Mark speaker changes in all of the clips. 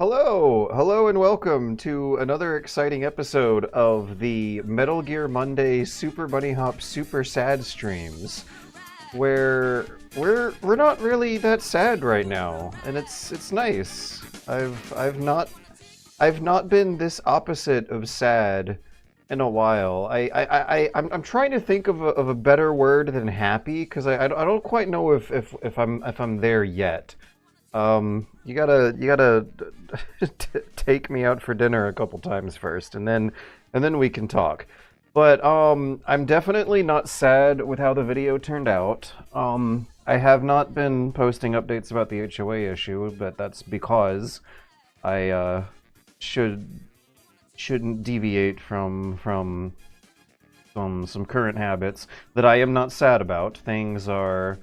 Speaker 1: Hello and welcome to another exciting episode of the Metal Gear Monday Super Bunny Hop Super Sad streams, where we're not really that sad right now, and it's nice. I've not been this opposite of sad in a while. I'm trying to think of a better word than happy because I don't quite know if I'm there yet. You gotta take me out for dinner a couple times first, and then we can talk. But I'm definitely not sad with how the video turned out. I have not been posting updates about the HOA issue, but that's because I shouldn't deviate from some current habits that I am not sad about. Things are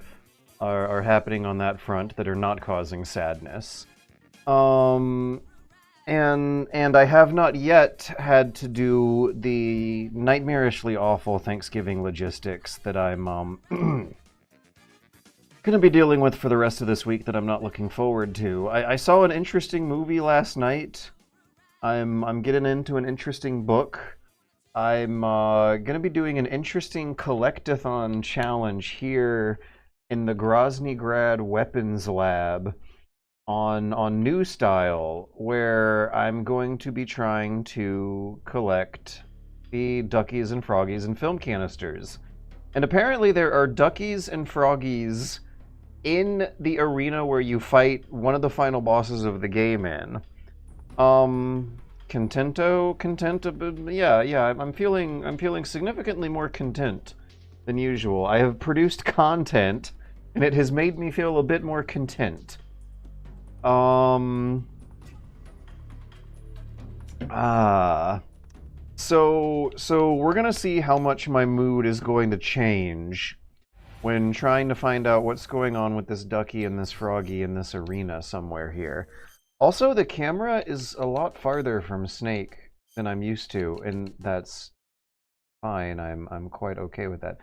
Speaker 1: happening on that front that are not causing sadness. And I have not yet had to do the nightmarishly awful Thanksgiving logistics that I'm gonna be dealing with for the rest of this week that I'm not looking forward to. I saw an interesting movie last night. I'm getting into an interesting book. I'm gonna be doing an interesting collectathon challenge here in the Groznygrad Weapons Lab on New Style, where I'm going to be trying to collect the duckies and froggies and film canisters. And apparently there are duckies and froggies in the arena where you fight one of the final bosses of the game in. Yeah, I'm feeling significantly more content than usual. I have produced content, and it has made me feel a bit more content. So we're gonna see how much my mood is going to change when trying to find out what's going on with this ducky and this froggy in this arena somewhere here. Also, the camera is a lot farther from Snake than I'm used to, and that's fine. I'm quite okay with that.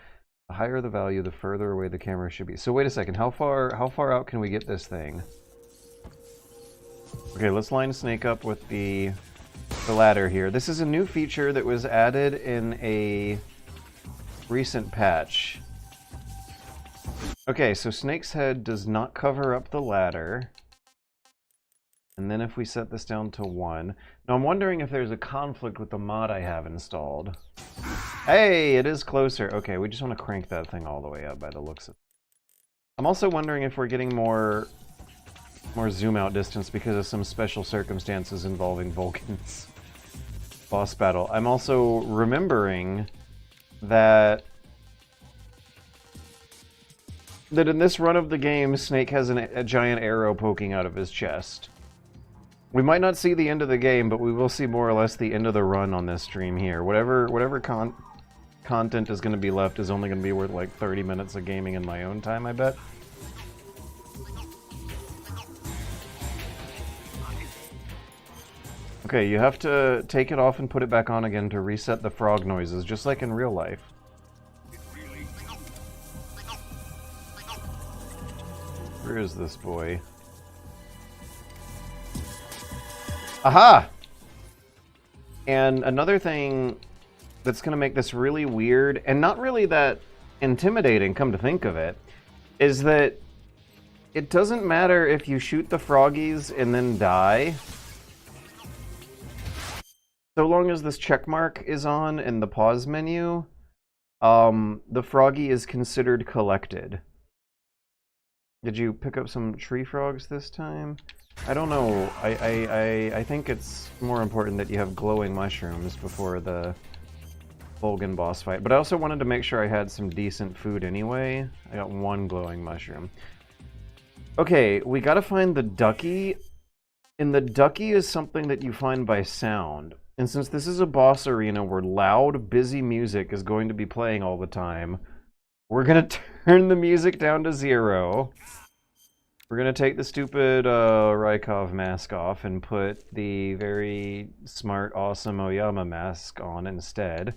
Speaker 1: The higher the value, the further away the camera should be. So wait a second, how far out can we get this thing? Okay, let's line Snake up with the ladder here. This is a new feature that was added in a recent patch. Okay, so Snake's head does not cover up the ladder. And then if we set this down to 1... Now I'm wondering if there's a conflict with the mod I have installed. Hey, it is closer. Okay, we just want to crank that thing all the way up by the looks of it. I'm also wondering if we're getting more zoom out distance because of some special circumstances involving Vulcan's boss battle. I'm also remembering that in this run of the game, Snake has a giant arrow poking out of his chest. We might not see the end of the game, but we will see more or less the end of the run on this stream here. Whatever content is going to be left is only going to be worth like 30 minutes of gaming in my own time, I bet. Okay, you have to take it off and put it back on again to reset the frog noises, just like in real life. Where is this boy? Aha! And another thing that's going to make this really weird, and not really that intimidating, come to think of it, is that it doesn't matter if you shoot the froggies and then die. So long as this check mark is on in the pause menu, the froggy is considered collected. Did you pick up some tree frogs this time? I don't know. I think it's more important that you have glowing mushrooms before the Vulcan boss fight. But I also wanted to make sure I had some decent food anyway. I got 1 glowing mushroom. Okay, we gotta find the ducky. And the ducky is something that you find by sound. And since this is a boss arena where loud, busy music is going to be playing all the time, we're gonna turn the music down to 0. We're gonna take the stupid Rykov mask off and put the very smart, awesome Oyama mask on instead.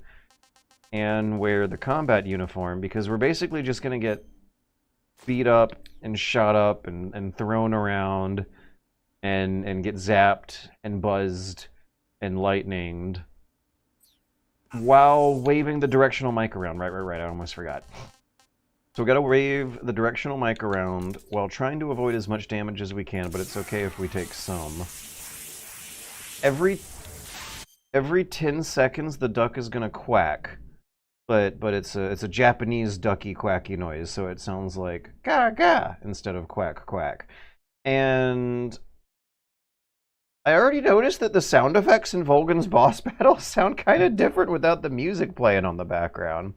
Speaker 1: And wear the combat uniform, because we're basically just gonna get beat up and shot up and thrown around and get zapped and buzzed and lightninged while waving the directional mic around. Right. I almost forgot. So we gotta wave the directional mic around while trying to avoid as much damage as we can, but it's okay if we take some. Every 10 seconds the duck is gonna quack, but it's a Japanese ducky quacky noise, so it sounds like ga ga instead of quack quack. And I already noticed that the sound effects in Volgan's boss battle sound kind of different without the music playing on the background.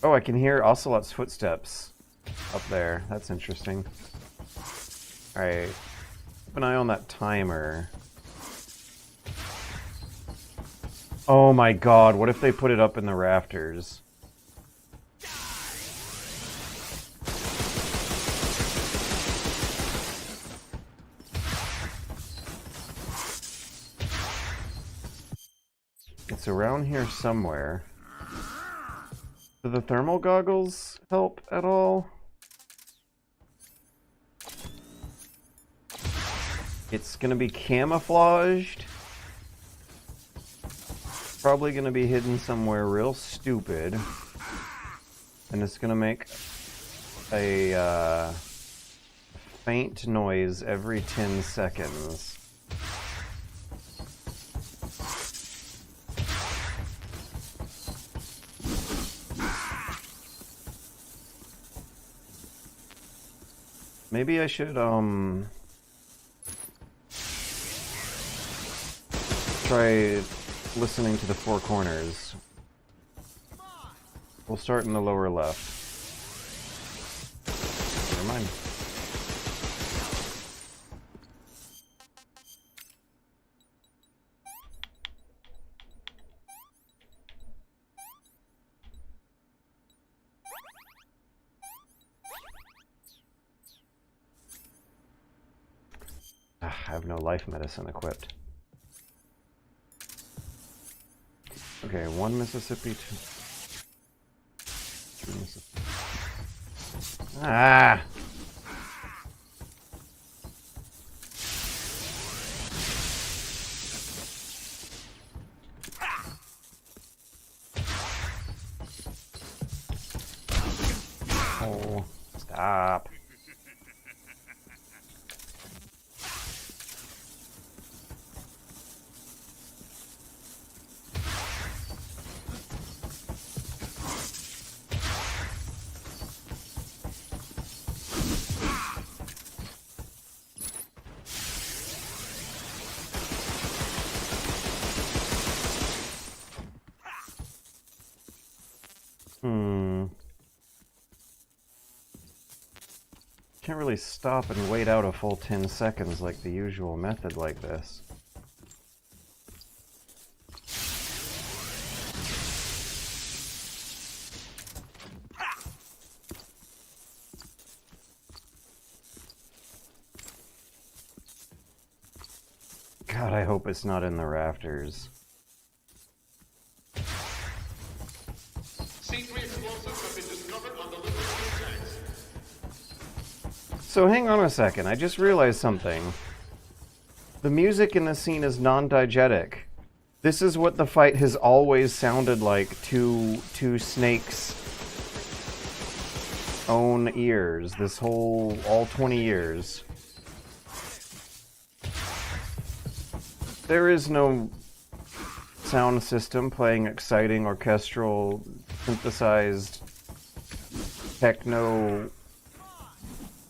Speaker 1: Oh, I can hear Ocelot's footsteps up there. That's interesting. Alright. Keep an eye on that timer. Oh my god, what if they put it up in the rafters? It's around here somewhere. Do the thermal goggles help at all? It's gonna be camouflaged. Probably gonna be hidden somewhere real stupid. And it's gonna make a faint noise every 10 seconds. Maybe I should, try listening to the four corners. We'll start in the lower left. Never mind. I have no life medicine equipped. Okay, 1 Mississippi, 2 Mississippi. Ah! Oh, stop. Can't really stop and wait out a full 10 seconds like the usual method like this. God, I hope it's not in the rafters. C3 explosives have been discovered on the Liberty tanks. So hang on a second, I just realized something. The music in the scene is non-diegetic. This is what the fight has always sounded like to Snake's own ears, all 20 years. There is no sound system playing exciting orchestral synthesized techno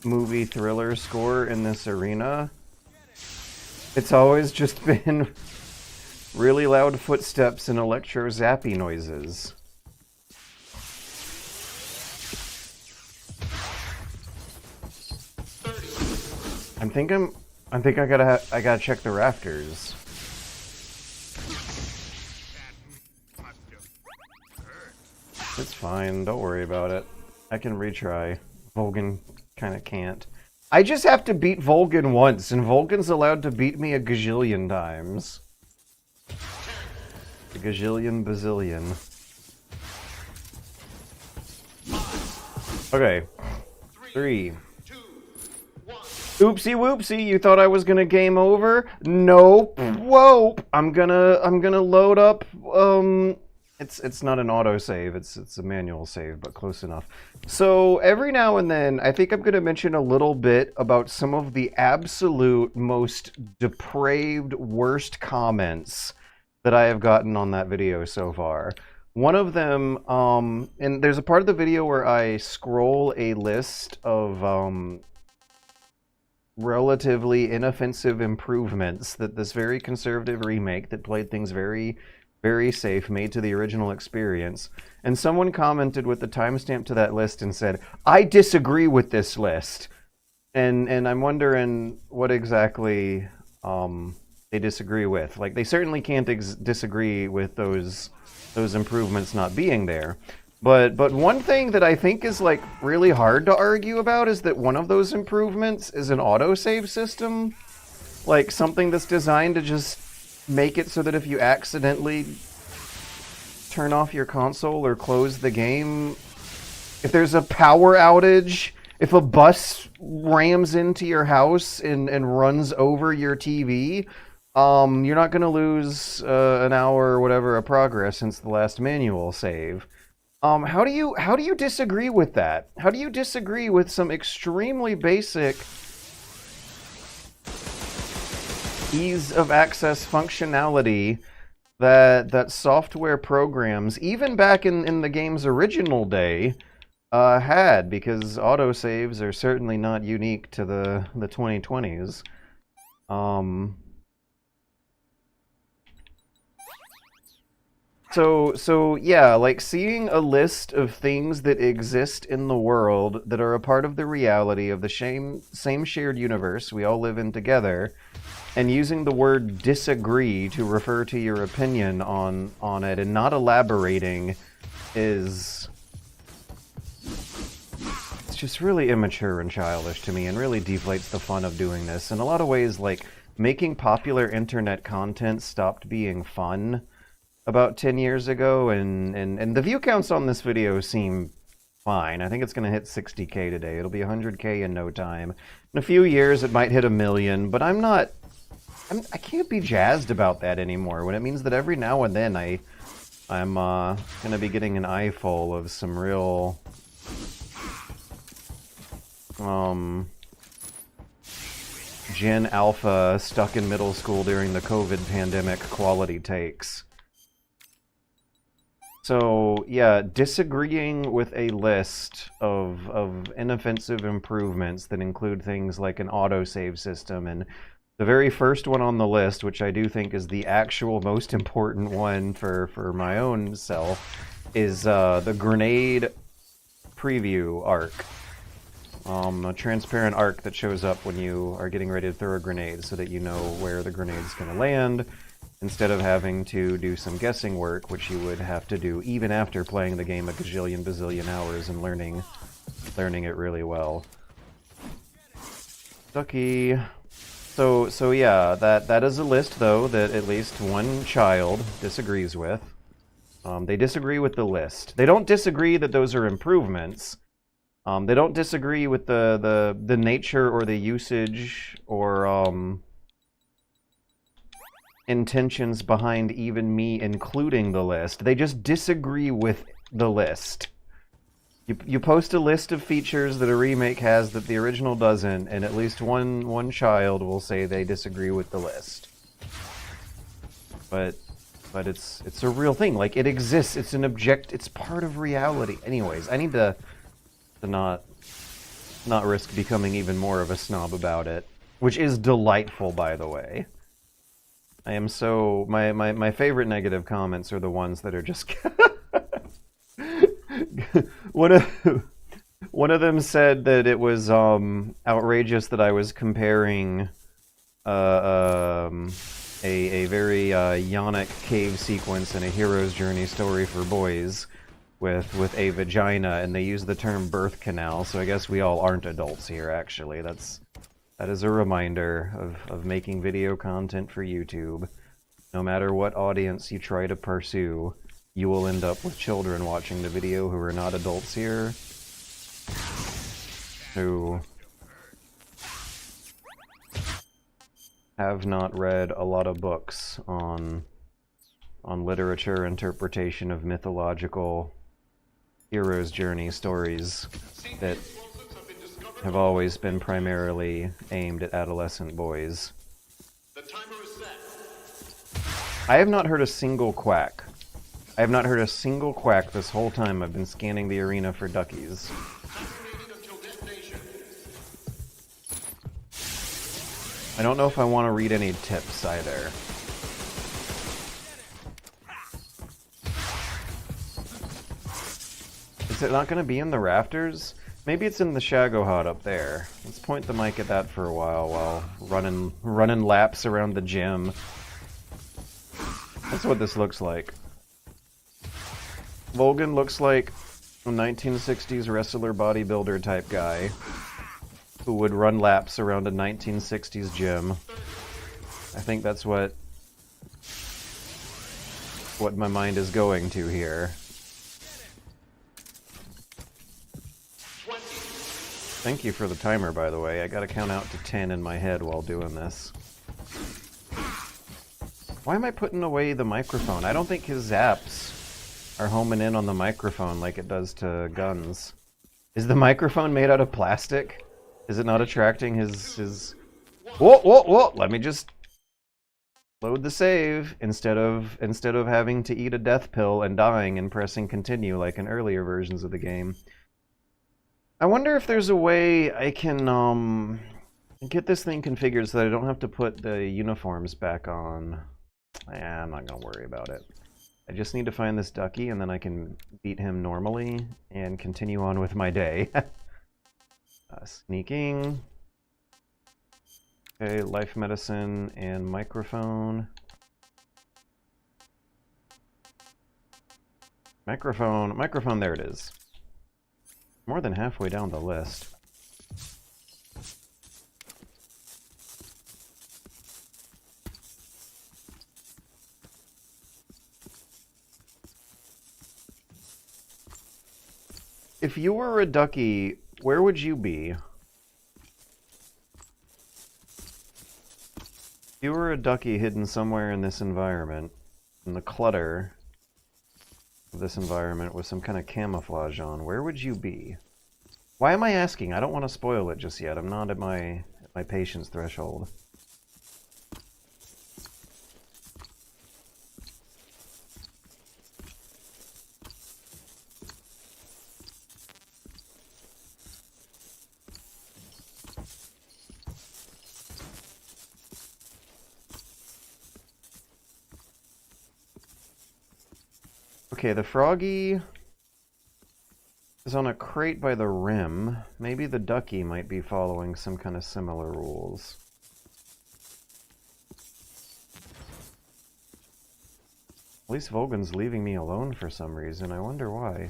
Speaker 1: movie thriller score in this arena. It's always just been really loud footsteps and electro zappy noises. I think I gotta check the rafters. It's fine, don't worry about it. I can retry. Volgan kinda can't. I just have to beat Volgan once, and Volgan's allowed to beat me a gazillion times. A gazillion bazillion. Okay. 3. Oopsie whoopsie, you thought I was gonna game over? Nope. Whoa! I'm gonna load up, it's not an autosave, it's a manual save, but close enough. So every now and then, I think I'm gonna mention a little bit about some of the absolute most depraved, worst comments that I have gotten on that video so far. One of them, and there's a part of the video where I scroll a list of, relatively inoffensive improvements that this very conservative remake that played things very, very safe made to the original experience. And someone commented with the timestamp to that list and said, I disagree with this list. And I'm wondering what exactly they disagree with. Like, they certainly can't disagree with those improvements not being there. But one thing that I think is, like, really hard to argue about is that one of those improvements is an autosave system. Like, something that's designed to just make it so that if you accidentally turn off your console or close the game, if there's a power outage, if a bus rams into your house and runs over your TV, you're not going to lose an hour or whatever of progress since the last manual save. How do you disagree with that? How do you disagree with some extremely basic ease of access functionality that software programs, even back in the game's original day, had? Because autosaves are certainly not unique to the 2020s. So yeah, like, seeing a list of things that exist in the world that are a part of the reality of the same shared universe we all live in together, and using the word disagree to refer to your opinion on it and not elaborating it's just really immature and childish to me, and really deflates the fun of doing this. In a lot of ways, like, making popular internet content stopped being fun about 10 years ago, and the view counts on this video seem fine. I think it's going to hit 60K today. It'll be 100K in no time. In a few years, it might hit 1 million, but I can't be jazzed about that anymore, when it means that every now and then I'm going to be getting an eye full of some real, Gen Alpha stuck in middle school during the COVID pandemic quality takes. So, yeah, disagreeing with a list of inoffensive improvements that include things like an autosave system, and the very first one on the list, which I do think is the actual most important one for my own self, is the grenade preview arc. A transparent arc that shows up when you are getting ready to throw a grenade so that you know where the grenade's going to land, instead of having to do some guessing work, which you would have to do even after playing the game a gajillion bazillion hours and learning it really well. Ducky. So yeah, that is a list, though, that at least one child disagrees with. They disagree with the list. They don't disagree that those are improvements. They don't disagree with the nature or the usage or intentions behind even me including the list. They just disagree with the list. You post a list of features that a remake has that the original doesn't, and at least one child will say they disagree with the list. But it's a real thing. Like, it exists. It's an it's part of reality. Anyways, I need to not risk becoming even more of a snob about it, which is delightful, by the way. I am so... My favorite negative comments are the ones that are just... One of them said that it was outrageous that I was comparing a very Yonic cave sequence in a hero's journey story for boys with a vagina, and they use the term birth canal, so I guess we all aren't adults here, actually. That is a reminder of making video content for YouTube. No matter what audience you try to pursue, you will end up with children watching the video who are not adults here, who have not read a lot of books on literature, interpretation of mythological hero's journey stories that have always been primarily aimed at adolescent boys.
Speaker 2: The timer is set.
Speaker 1: I have not heard a single quack. I have not heard a single quack this whole time I've been scanning the arena for duckies. I don't know if I want to read any tips either. Is it not going to be in the rafters? Maybe it's in the Shagohod up there. Let's point the mic at that for a while running laps around the gym. That's what this looks like. Volgan looks like a 1960s wrestler bodybuilder type guy who would run laps around a 1960s gym. I think that's what my mind is going to here. Thank you for the timer, by the way. I gotta count out to 10 in my head while doing this. Why am I putting away the microphone? I don't think his zaps are homing in on the microphone like it does to guns. Is the microphone made out of plastic? Is it not attracting his... Whoa, whoa, whoa! Let me just load the save instead of having to eat a death pill and dying and pressing continue like in earlier versions of the game. I wonder if there's a way I can get this thing configured so that I don't have to put the uniforms back on. I'm not gonna worry about it. I just need to find this ducky and then I can beat him normally and continue on with my day. Sneaking. Okay, life medicine and microphone. Microphone, there it is. More than halfway down the list. If you were a ducky, where would you be? If you were a ducky hidden somewhere in this environment, in the clutter of this environment with some kind of camouflage on, where would you be? Why am I asking? I don't want to spoil it just yet. I'm not at my patience threshold. Okay, the froggy is on a crate by the rim. Maybe the ducky might be following some kind of similar rules. At least Volgan's leaving me alone for some reason. I wonder why.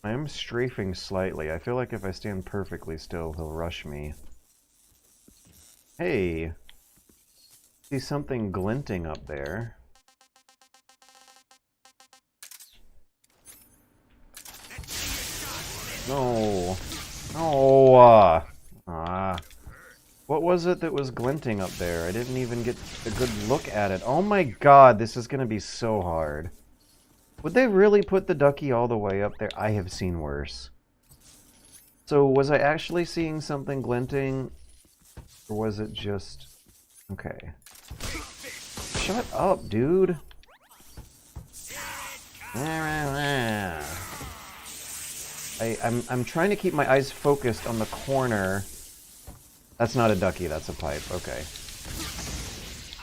Speaker 1: I am strafing slightly. I feel like if I stand perfectly still, he'll rush me. Hey! See something glinting up there. No! No! What was it that was glinting up there? I didn't even get a good look at it. Oh my god, this is gonna be so hard. Would they really put the ducky all the way up there? I have seen worse. So was I actually seeing something glinting? Or was it just... Okay. Shut up, dude! I'm trying to keep my eyes focused on the corner. That's not a ducky, that's a pipe. Okay.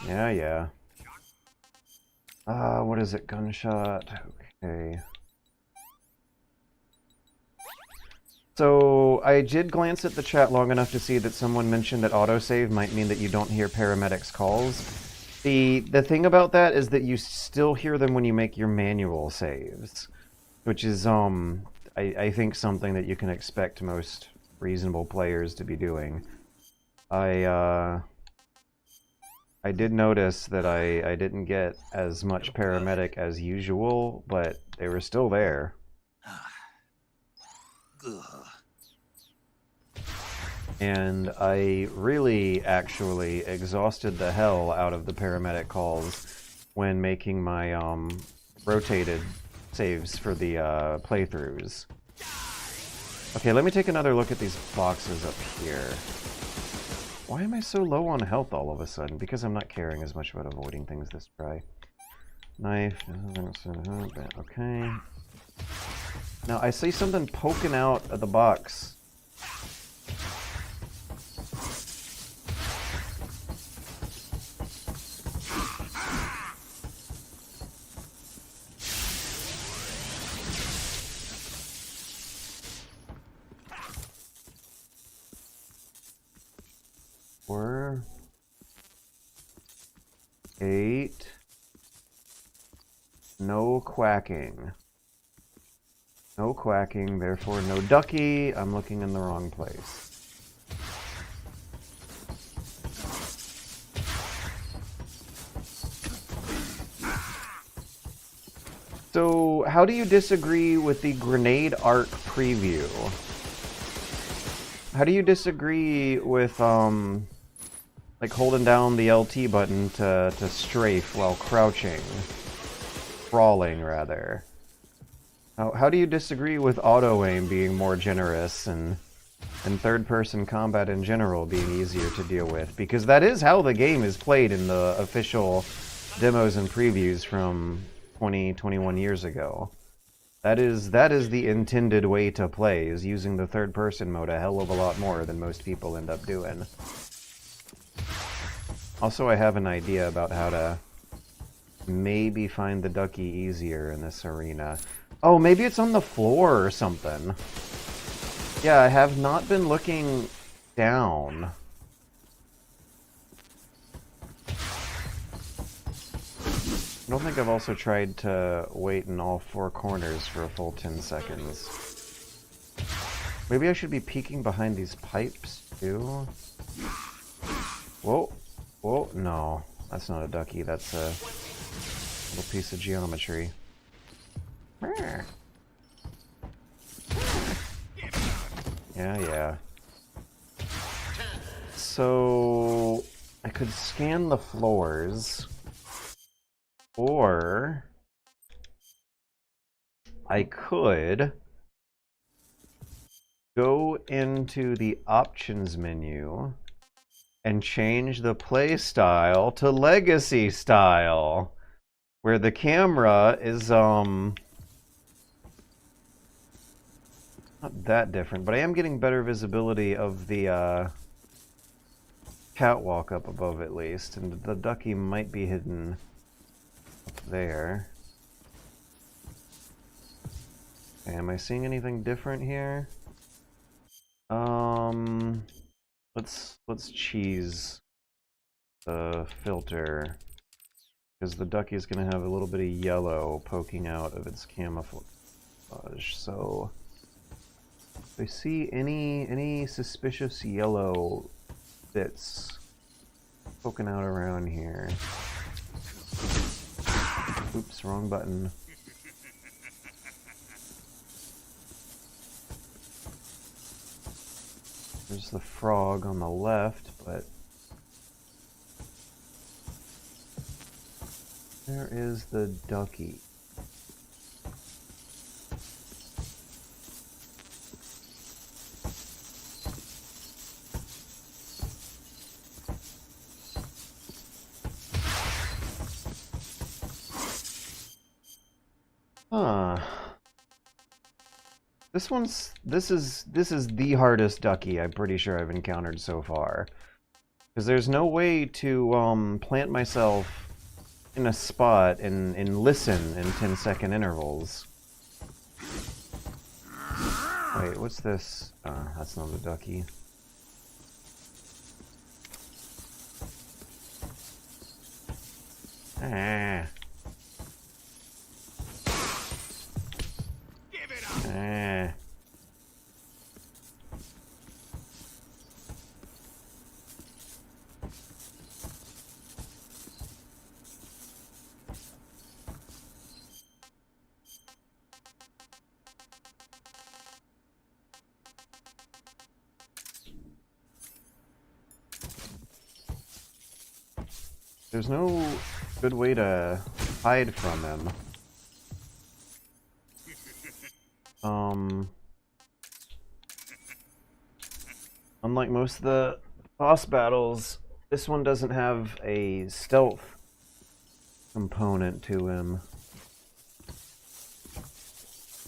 Speaker 1: Yeah. What is it? Gunshot. Okay. So I did glance at the chat long enough to see that someone mentioned that autosave might mean that you don't hear paramedics' calls. The thing about that is that you still hear them when you make your manual saves, which is I think something that you can expect most reasonable players to be doing. I did notice that I didn't get as much paramedic as usual, but they were still there. And I really actually exhausted the hell out of the paramedic calls when making my rotated saves for the playthroughs. Okay, let me take another look at these boxes up here. Why am I so low on health all of a sudden? Because I'm not caring as much about avoiding things this try. Knife, okay. Now I see something poking out of the box. Four, 8. No quacking. No quacking, therefore no ducky. I'm looking in the wrong place. So, how do you disagree with the grenade arc preview? How do you disagree with, like holding down the LT button to strafe while crouching? Crawling, rather. How do you disagree with auto-aim being more generous and third-person combat in general being easier to deal with? Because that is how the game is played in the official demos and previews from 21 years ago. That is the intended way to play, is using the third-person mode a hell of a lot more than most people end up doing. Also, I have an idea about how to maybe find the ducky easier in this arena. Oh, maybe it's on the floor or something. Yeah, I have not been looking down. I don't think I've also tried to wait in all 4 corners for a full 10 seconds. Maybe I should be peeking behind these pipes, too? Whoa. Whoa, no. That's not a ducky, that's a little piece of geometry. Yeah. So I could scan the floors, or I could go into the options menu and change the play style to legacy style, where the camera is not that different, but I am getting better visibility of the catwalk up above at least, and the ducky might be hidden up there. Okay, am I seeing anything different here? Let's cheese the filter, because the ducky is going to have a little bit of yellow poking out of its camouflage. So if I see any suspicious yellow bits poking out around here. Oops, wrong button. There's the frog on the left, but where is the ducky? Huh. This is the hardest ducky I'm pretty sure I've encountered so far. Because there's no way to plant myself in a spot and listen in 10-second intervals. Wait, what's this? That's not a ducky. Ah.
Speaker 2: Give it up.
Speaker 1: Ah. There's no good way to hide from him. Unlike most of the boss battles, this one doesn't have a stealth component to him.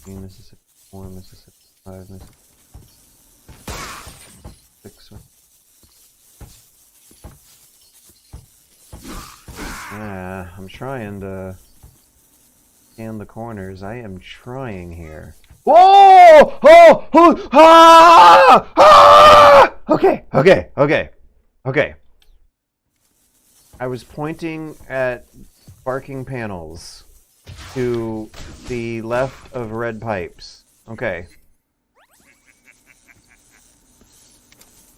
Speaker 1: Mississippi 4, Mississippi 5, Mississippi 6. Yeah, I'm trying to scan the corners. I am trying here. Whoa! Oh! Oh! Ah! Ah! Okay, okay, okay, okay. I was pointing at barking panels to the left of red pipes. Okay.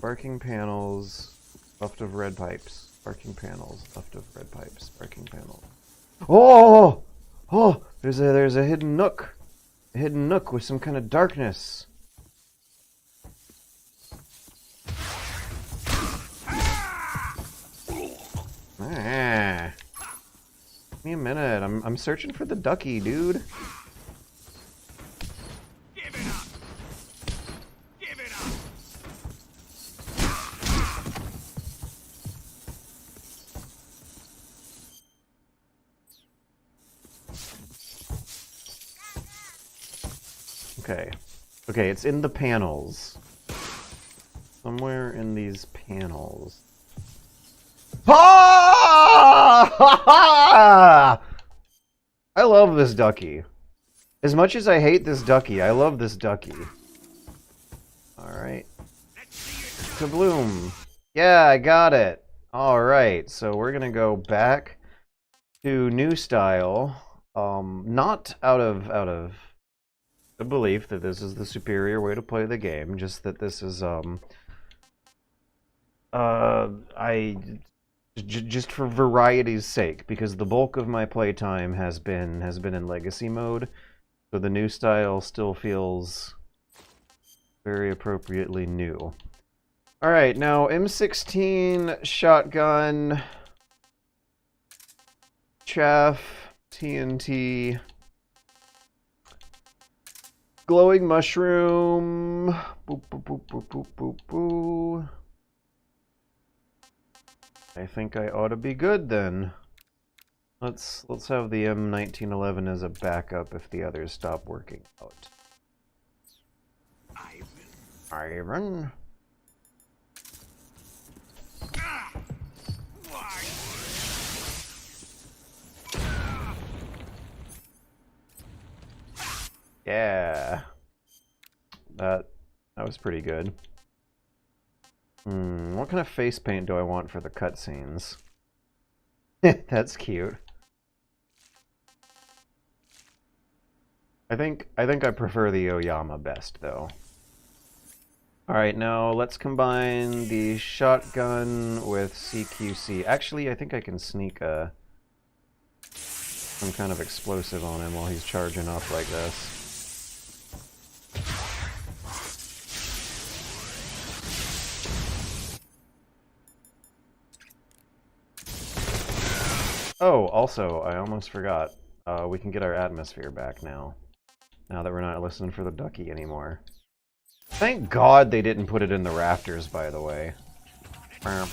Speaker 1: Barking panels, left of red pipes. Barking panels, left of red pipes. Barking panels. Oh! Oh! There's a hidden nook. A hidden nook with some kind of darkness. Ah. Give me a minute. I'm searching for the ducky, dude.
Speaker 2: Give it up. Give it up.
Speaker 1: Okay. Okay, it's in the panels. Somewhere in these panels. Ah! I love this ducky. As much as I hate this ducky, I love this ducky. Alright. Kabloom. Yeah, I got it. Alright, so we're gonna go back to new style. Not out of the belief that this is the superior way to play the game, just that this is just for variety's sake, because the bulk of my playtime has been in legacy mode, so the new style still feels very appropriately new. All right, now M16 shotgun, chaff, TNT, glowing mushroom, boop boop boop boop boop boop boop. I think I ought to be good then. Let's have the M1911 as a backup if the others stop working out. Ivan. Yeah. That was pretty good. What kind of face paint do I want for the cutscenes? That's cute. I think I prefer the Oyama best though. Alright, now let's combine the shotgun with CQC. Actually, I think I can sneak some kind of explosive on him while he's charging up like this. Oh, also, I almost forgot. We can get our atmosphere back now. Now that we're not listening for the ducky anymore. Thank God they didn't put it in the rafters, by the way. I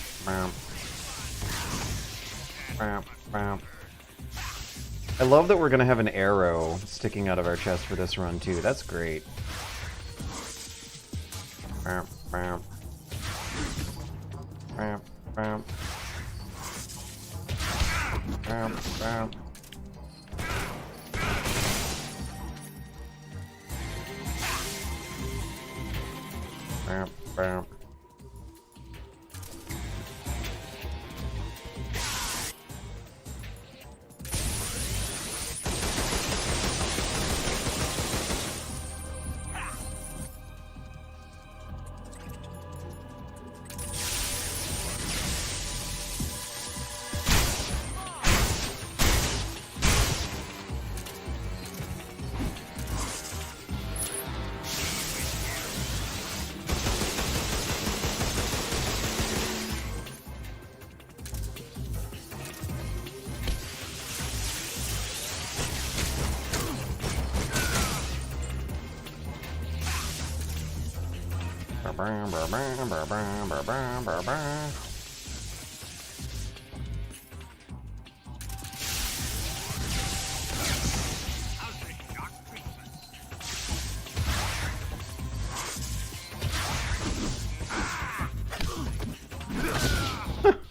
Speaker 1: love that we're gonna have an arrow sticking out of our chest for this run, too. That's great. Bam, bam.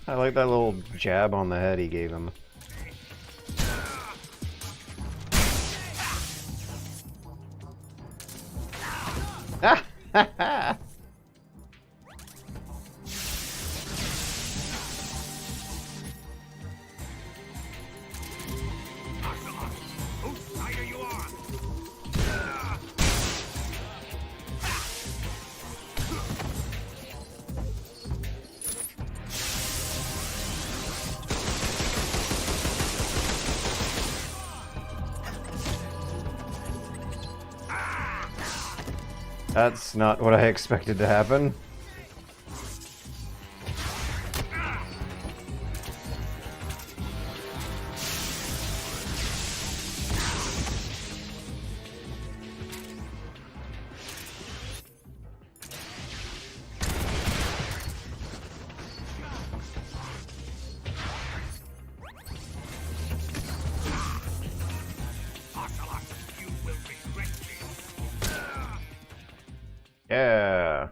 Speaker 1: I like that little jab on the head he gave him.
Speaker 2: Whose side are you on?
Speaker 1: That's not what I expected to happen.
Speaker 2: You will regret this.
Speaker 1: Yeah.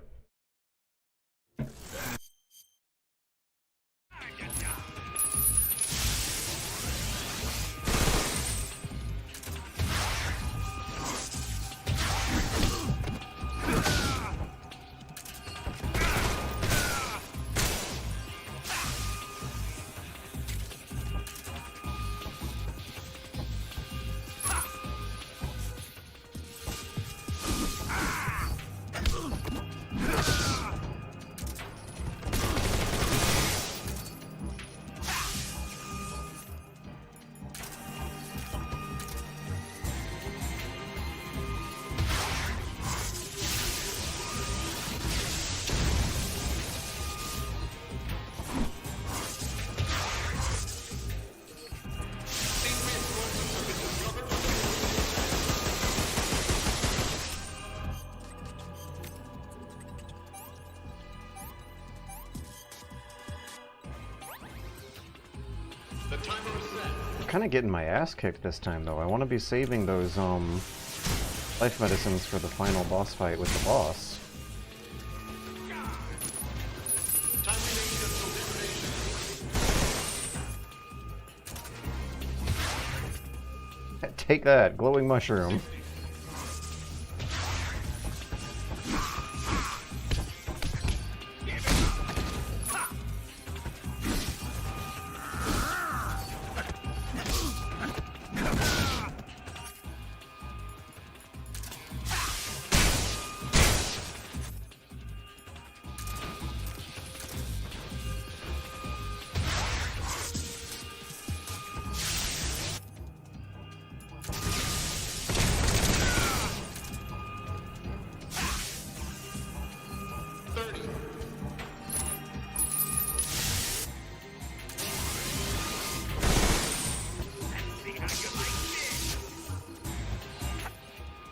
Speaker 1: I'm kind of getting my ass kicked this time, though. I want to be saving those life medicines for the final boss fight with the boss. Take that, glowing mushroom.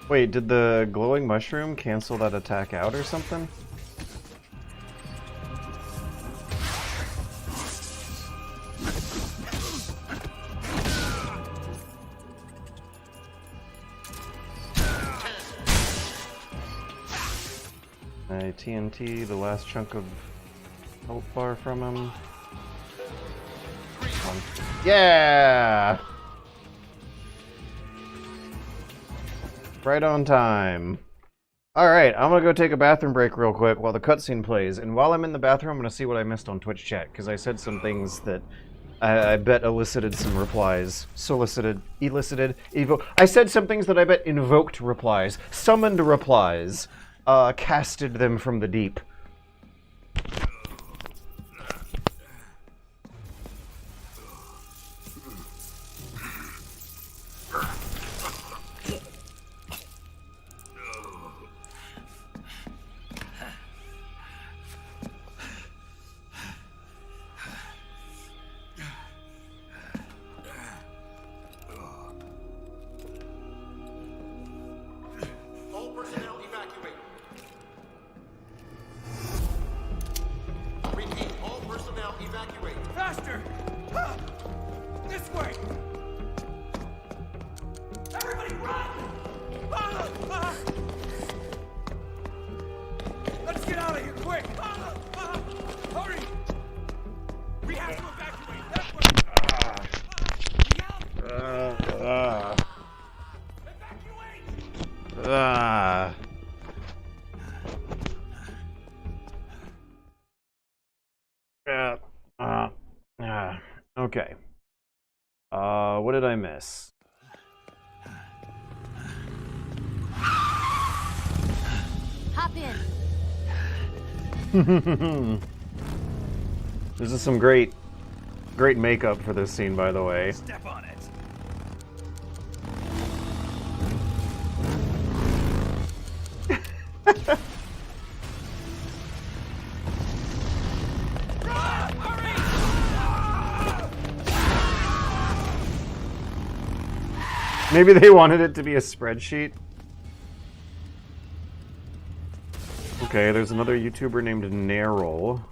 Speaker 1: Wait, did the glowing mushroom cancel that attack out or something? I TNT the last chunk of health bar from him. Yeah! Right on time. Alright, I'm gonna go take a bathroom break real quick while the cutscene plays, and while I'm in the bathroom, I'm gonna see what I missed on Twitch chat, because I said some things that I bet elicited some replies. I said some things that I bet invoked replies, summoned replies, casted them from the deep.
Speaker 2: Faster! This way! Everybody run! Let's get out of here, quick! Hurry! We have to evacuate that way! Evacuate!
Speaker 1: Okay. What did I miss?
Speaker 3: Hop in.
Speaker 1: This is some great makeup for this scene, by the way.
Speaker 2: Step on it.
Speaker 1: Maybe they wanted it to be a spreadsheet. Okay, there's another YouTuber named Narrel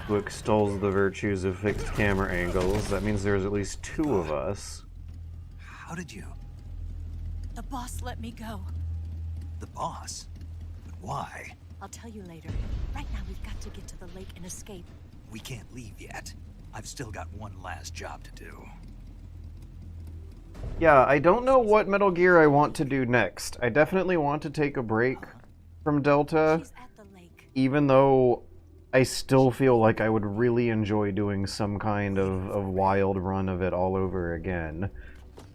Speaker 1: who extols the virtues of fixed camera angles. That means there's at least 2 of us.
Speaker 4: How did you?
Speaker 3: The boss let me go.
Speaker 4: The boss? But why?
Speaker 3: I'll tell you later. Right now, we've got to get to the lake and escape.
Speaker 4: We can't leave yet. I've still got one last job to do.
Speaker 1: Yeah, I don't know what Metal Gear I want to do next. I definitely want to take a break from Delta,
Speaker 3: She's at the lake.
Speaker 1: even though I still feel like I would really enjoy doing some kind of wild run of it all over again.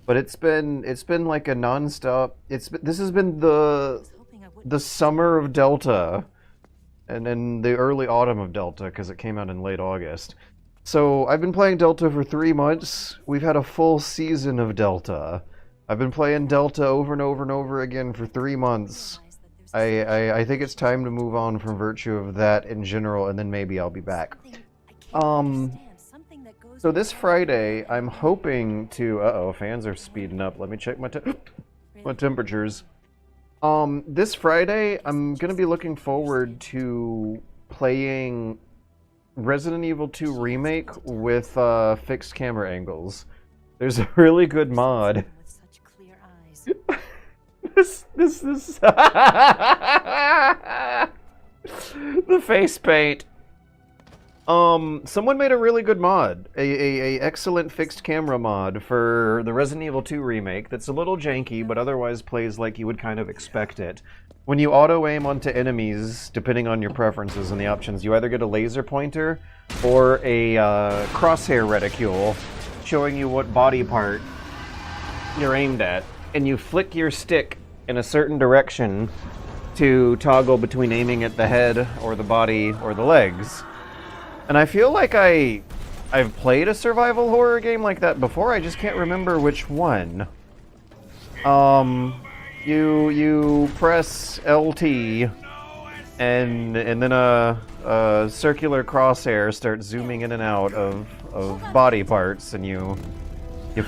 Speaker 1: But it's been like a non-stop. This has been
Speaker 3: I was hoping I wouldn't.
Speaker 1: the summer of Delta, and then the early autumn of Delta, because it came out in late August. So I've been playing Delta for 3 months. We've had a full season of Delta. I've been playing Delta over and over and over again for 3 months. I think it's time to move on from virtue of that in general, and then maybe I'll be back. So this Friday, I'm hoping to... Uh-oh, fans are speeding up. Let me check my temperatures. This Friday, I'm gonna be looking forward to playing Resident Evil 2 Remake with fixed camera angles. There's a really good mod.
Speaker 3: With such clear eyes.
Speaker 1: This the face paint. Someone made a really good mod, a excellent fixed camera mod for the Resident Evil 2 remake that's a little janky, but otherwise plays like you would kind of expect it. When you auto-aim onto enemies, depending on your preferences and the options, you either get a laser pointer or a crosshair reticule showing you what body part you're aimed at, and you flick your stick in a certain direction to toggle between aiming at the head or the body or the legs. And I feel like I've played a survival horror game like that before, I just can't remember which one. You press LT and then a circular crosshair starts zooming in and out of body parts, and you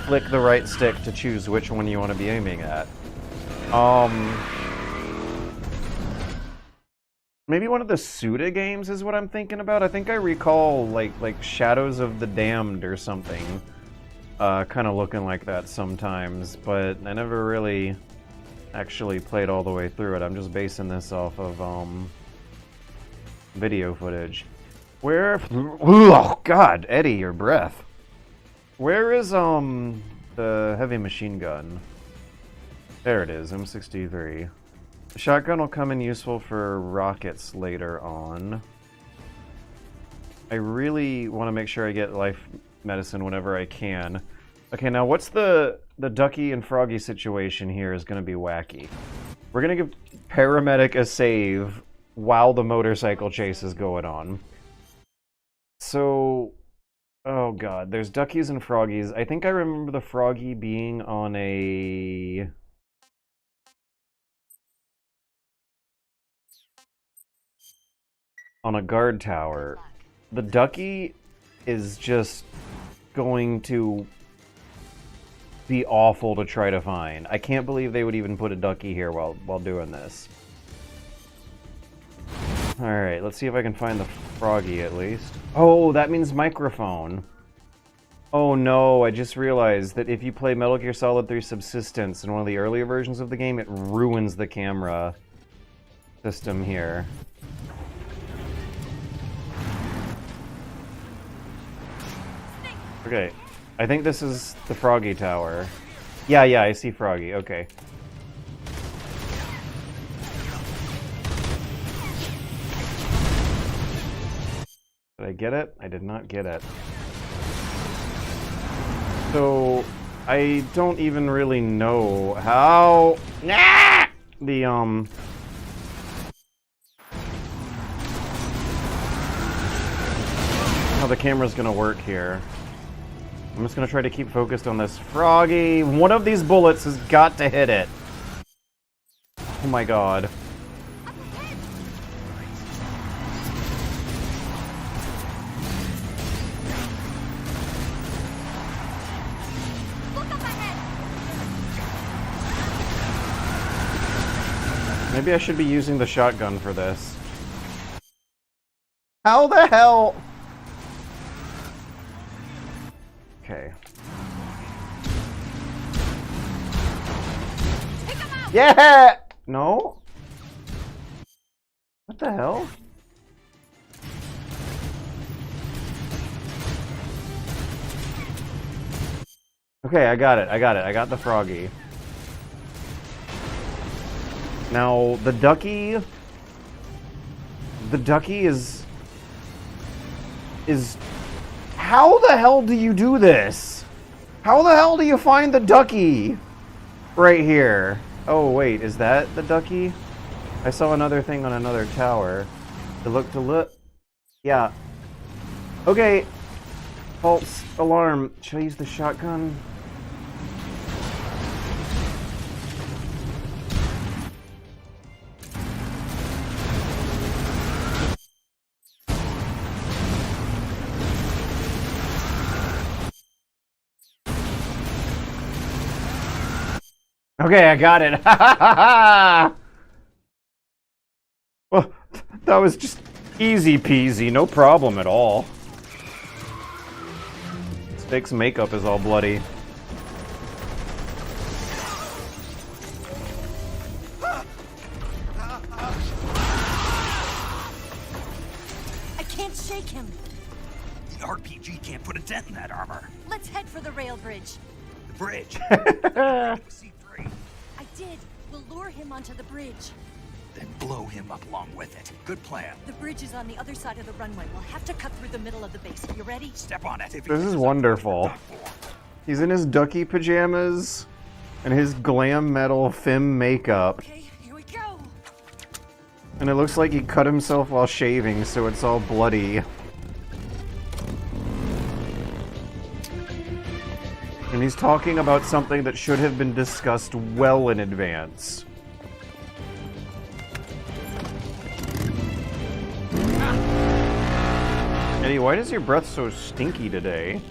Speaker 1: flick the right stick to choose which one you want to be aiming at. Maybe one of the Suda games is what I'm thinking about. I think I recall like Shadows of the Damned or something, kind of looking like that sometimes, but I never really actually played all the way through it. I'm just basing this off of video footage. Where? Oh God, Eddie, your breath. Where is the heavy machine gun? There it is, M63. Shotgun will come in useful for rockets later on. I really want to make sure I get life medicine whenever I can. Okay, now what's the Ducky and Froggy situation here is going to be wacky. We're going to give Paramedic a save while the motorcycle chase is going on. So, oh god, there's Duckies and Froggies. I think I remember the Froggy being on a... on a guard tower. The Ducky is just going to be awful to try to find. I can't believe they would even put a Ducky here while doing this. Alright, let's see if I can find the Froggy at least. Oh, that means microphone. Oh no, I just realized that if you play Metal Gear Solid 3 Subsistence in one of the earlier versions of the game, it ruins the camera system here. Okay, I think this is the Froggy Tower. Yeah, I see Froggy, okay. Did I get it? I did not get it. So, I don't even really know how... how the camera's gonna work here. I'm just gonna try to keep focused on this Froggy. One of these bullets has got to hit it. Oh my god. Maybe I should be using the shotgun for this. How the hell? Okay. Yeah! No? What the hell? Okay, I got it. I got the Froggy. Now, the Ducky is... How the hell do you do this? How the hell do you find the Ducky? Right here. Oh, wait, is that the Ducky? I saw another thing on another tower. To look. Yeah. Okay. False alarm. Should I use the shotgun? Okay, I got it. Well, that was just easy peasy, no problem at all. Stick's makeup is all bloody.
Speaker 3: I can't shake him.
Speaker 4: The RPG can't put a dent in that armor.
Speaker 3: Let's head for the rail bridge.
Speaker 4: The bridge. C3.
Speaker 3: I did. We'll lure him onto the bridge.
Speaker 4: Then blow him up along with it. Good plan.
Speaker 3: The bridge is on the other side of the runway. We'll have to cut through the middle of the base. You ready?
Speaker 4: Step on it.
Speaker 1: This is wonderful. He's in his Ducky pajamas and his glam metal femme makeup.
Speaker 3: Okay, here we go.
Speaker 1: And it looks like he cut himself while shaving, so it's all bloody. And he's talking about something that should have been discussed well in advance. Eddie, why is your breath so stinky today?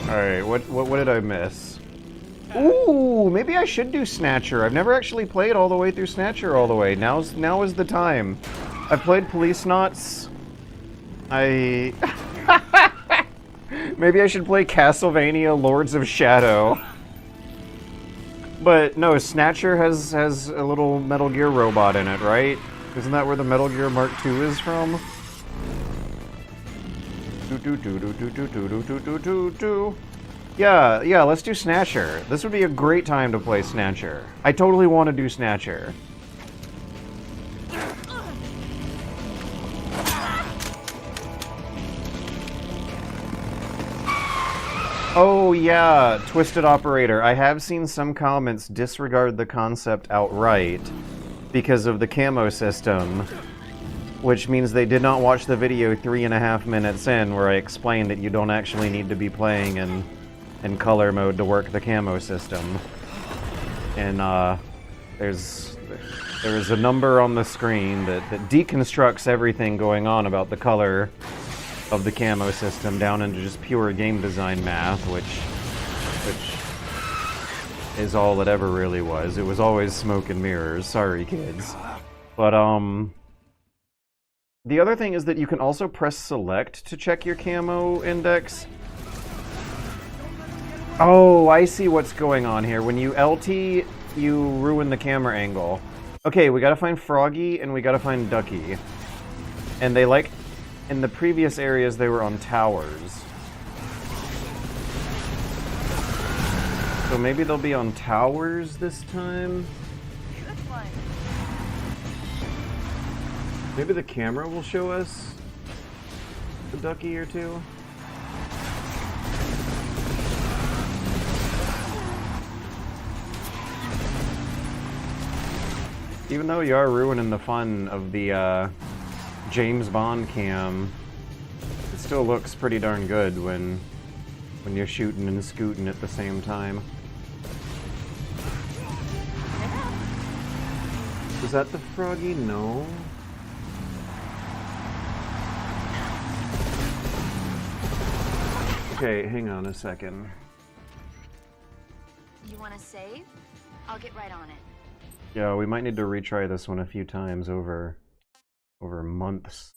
Speaker 1: Alright, what did I miss? Ooh, maybe I should do Snatcher. I've never actually played all the way through Snatcher all the way. Now is the time. I've played Police Knots. Maybe I should play Castlevania Lords of Shadow. But no, Snatcher has a little Metal Gear robot in it, right? Isn't that where the Metal Gear Mark II is from? Yeah, let's do Snatcher. This would be a great time to play Snatcher. I totally want to do Snatcher. Oh yeah, Twisted Operator. I have seen some comments disregard the concept outright because of the camo system, which means they did not watch the video 3.5 minutes in where I explained that you don't actually need to be playing in color mode to work the camo system. And there is a number on the screen that deconstructs everything going on about the color of the camo system down into just pure game design math, which is all it ever really was. It was always smoke and mirrors. Sorry, kids. But the other thing is that you can also press select to check your camo index. Oh, I see what's going on here. When you LT, you ruin the camera angle. Okay, we gotta find Froggy and we gotta find Ducky. And they like, in the previous areas, they were on towers. So maybe they'll be on towers this time?
Speaker 3: Good one.
Speaker 1: Maybe the camera will show us a Ducky or two? Even though you are ruining the fun of the James Bond cam, it still looks pretty darn good when you're shooting and scooting at the same time. Is that the Froggy? No. Okay, hang on a second.
Speaker 3: You want to save? I'll get right on it.
Speaker 1: Yeah, we might need to retry this one a few times over months.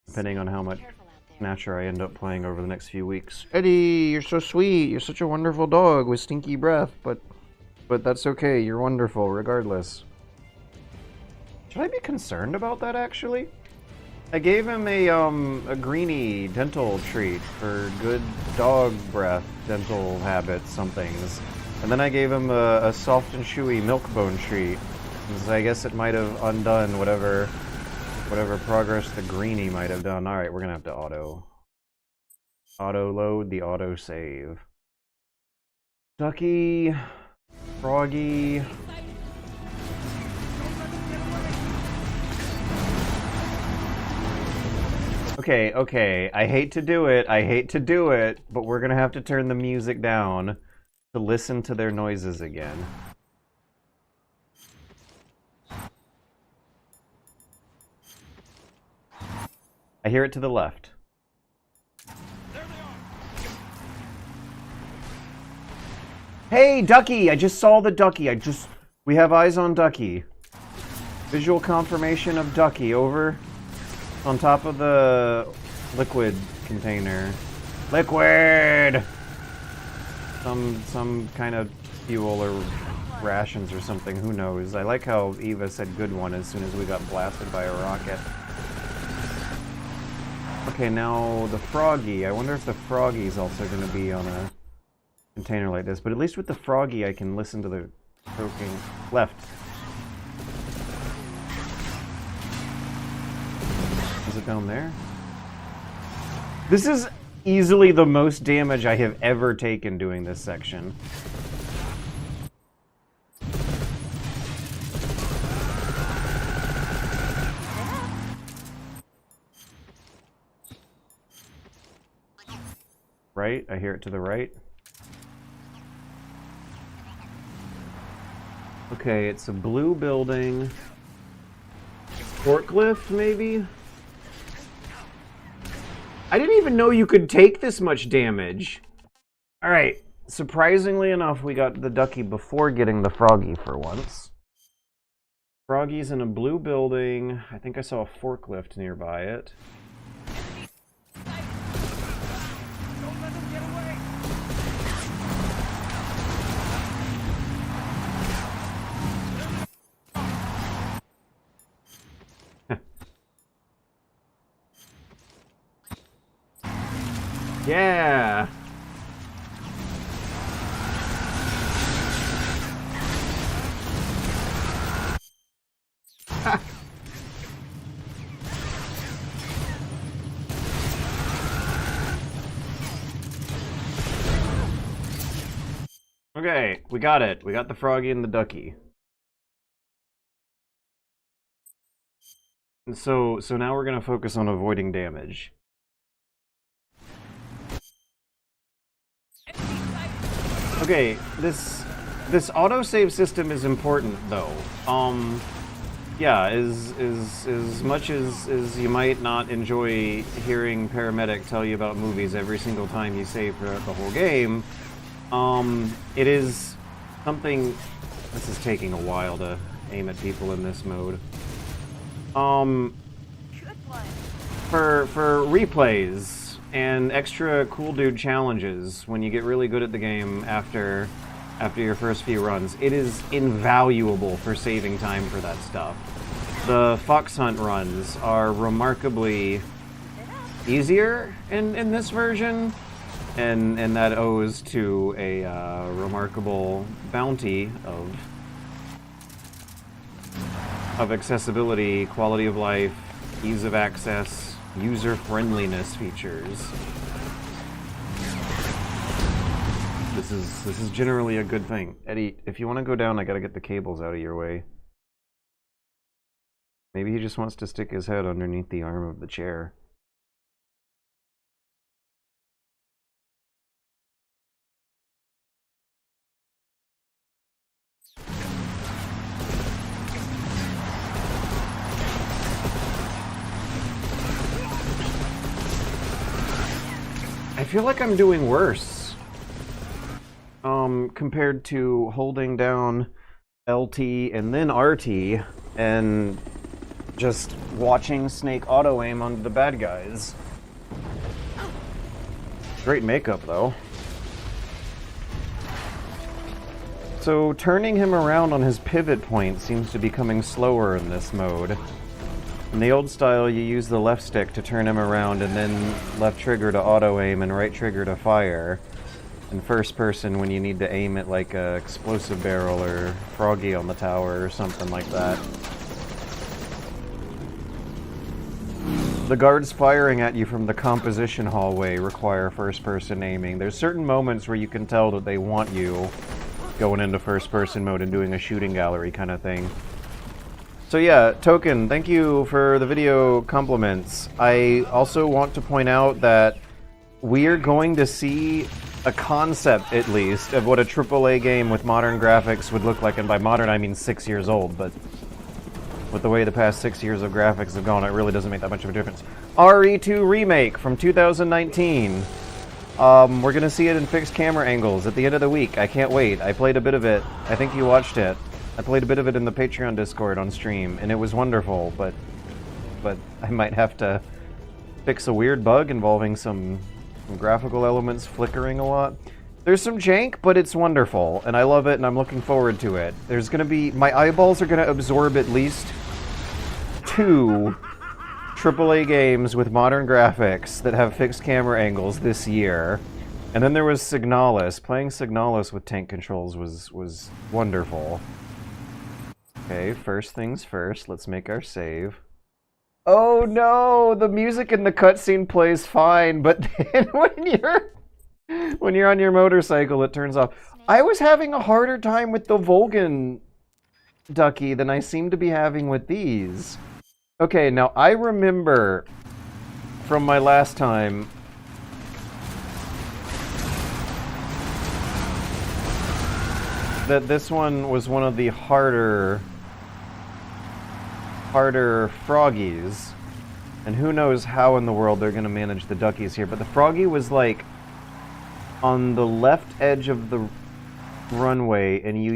Speaker 1: Depending on how much
Speaker 3: Careful out there.
Speaker 1: Snatcher I end up playing over the next few weeks. Eddie, you're so sweet. You're such a wonderful dog with stinky breath, but that's okay. You're wonderful regardless. Should I be concerned about that, actually? I gave him a greenie dental treat for good dog breath dental habits somethings. And then I gave him a soft and chewy milk bone treat. So I guess it might have undone whatever progress the greenie might have done. Alright, we're gonna have to auto load the auto save. Ducky, Froggy. Okay, I hate to do it, but we're gonna have to turn the music down to listen to their noises again. I hear it to the left. Hey, Ducky! I just saw the Ducky. We have eyes on Ducky. Visual confirmation of Ducky, over. On top of the liquid container. Liquid! Some kind of fuel or rations or something, who knows. I like how Eva said good one as soon as we got blasted by a rocket. Okay, now the Froggy. I wonder if the Froggy's also going to be on a container like this. But at least with the Froggy I can listen to the croaking. Left. Is it down there? This is easily the most damage I have ever taken doing this section. Right? I hear it to the right. Okay, it's a blue building. Forklift, maybe? I didn't even know you could take this much damage. Alright, surprisingly enough, we got the Ducky before getting the Froggy for once. Froggy's in a blue building. I think I saw a forklift nearby it.
Speaker 2: Don't let them get away!
Speaker 1: Yeah! Okay, we got it. We got the froggy and the ducky. And so now we're gonna focus on avoiding damage. Okay, this autosave system is important though. Yeah, as much as you might not enjoy hearing Paramedic tell you about movies every single time you save throughout the whole game, it is something. This is taking a while to aim at people in this mode. For replays and extra cool dude challenges when you get really good at the game after your first few runs, it is invaluable for saving time for that stuff. The fox hunt runs are remarkably easier in this version, and that owes to a remarkable bounty of accessibility, quality of life, ease of access, user-friendliness features. This is generally a good thing. Eddie, if you want to go down, I gotta get the cables out of your way. Maybe he just wants to stick his head underneath the arm of the chair. I feel like I'm doing worse. Compared to holding down LT and then RT and just watching Snake auto-aim onto the bad guys. Great makeup, though. So turning him around on his pivot point seems to be coming slower in this mode. In the old style, you use the left stick to turn him around and then left trigger to auto-aim and right trigger to fire. In first person, when you need to aim at like a explosive barrel or froggy on the tower or something like that. The guards firing at you from the composition hallway require first person aiming. There's certain moments where you can tell that they want you going into first person mode and doing a shooting gallery kind of thing. So yeah, Token, thank you for the video compliments. I also want to point out that we are going to see a concept, at least, of what a AAA game with modern graphics would look like. And by modern, I mean 6 years old, but with the way the past 6 years of graphics have gone, it really doesn't make that much of a difference. RE2 Remake from 2019. We're gonna see it in fixed camera angles at the end of the week. I can't wait. I played a bit of it. I think you watched it. I played a bit of it in the Patreon Discord on stream, and it was wonderful, but I might have to fix a weird bug involving some graphical elements flickering a lot. There's some jank, but it's wonderful, and I love it, and I'm looking forward to it. There's gonna be... my eyeballs are gonna absorb at least 2 AAA games with modern graphics that have fixed camera angles this year. And then there was Signalis. Playing Signalis with tank controls was wonderful. Okay, first things first, let's make our save. Oh no, the music in the cutscene plays fine, but then when you're on your motorcycle, it turns off. I was having a harder time with the Volgan ducky than I seem to be having with these. Okay, now I remember from my last time that this one was one of the harder froggies, and who knows how in the world they're gonna manage the duckies here, but the froggy was like on the left edge of the runway, and you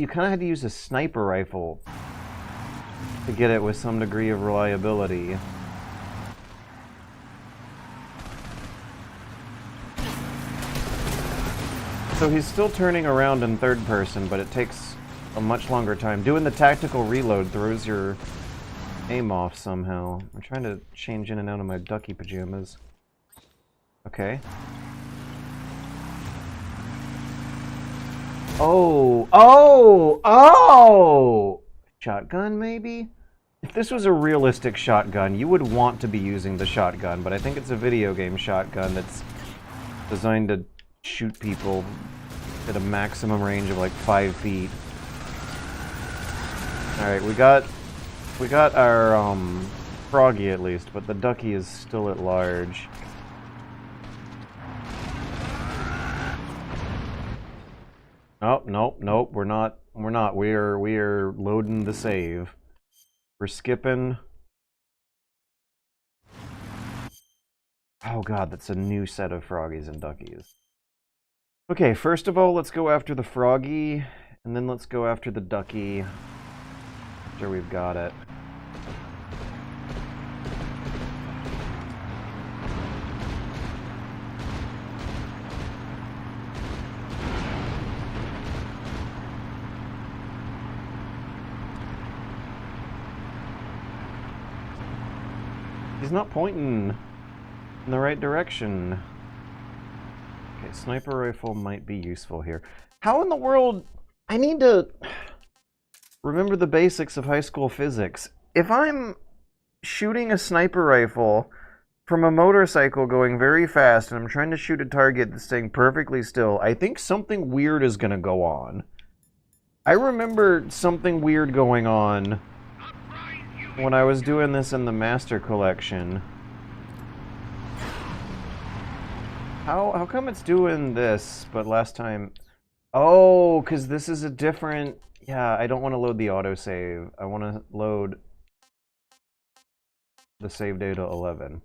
Speaker 1: kind of had to use a sniper rifle to get it with some degree of reliability. So he's still turning around in third person, but it takes a much longer time. Doing the tactical reload throws your aim off somehow. I'm trying to change in and out of my ducky pajamas. Okay. Oh! Oh! Oh! Shotgun, maybe? If this was a realistic shotgun, you would want to be using the shotgun, but I think it's a video game shotgun that's designed to shoot people at a maximum range of like 5 feet. Alright, we got our froggy at least, but the ducky is still at large. Oh, nope, we're not. We're loading the save. We're skipping. Oh god, that's a new set of froggies and duckies. Okay, first of all, let's go after the froggy, and then let's go after the ducky. After we've got it. He's not pointing in the right direction. Okay, sniper rifle might be useful here. How in the world... I need to remember the basics of high school physics. If I'm shooting a sniper rifle from a motorcycle going very fast and I'm trying to shoot a target that's staying perfectly still, I think something weird is going to go on. I remember something weird going on when I was doing this in the Master Collection. How come it's doing this, but last time... Oh, because this is a different... Yeah, I don't want to load the autosave. I want to load the save data 11.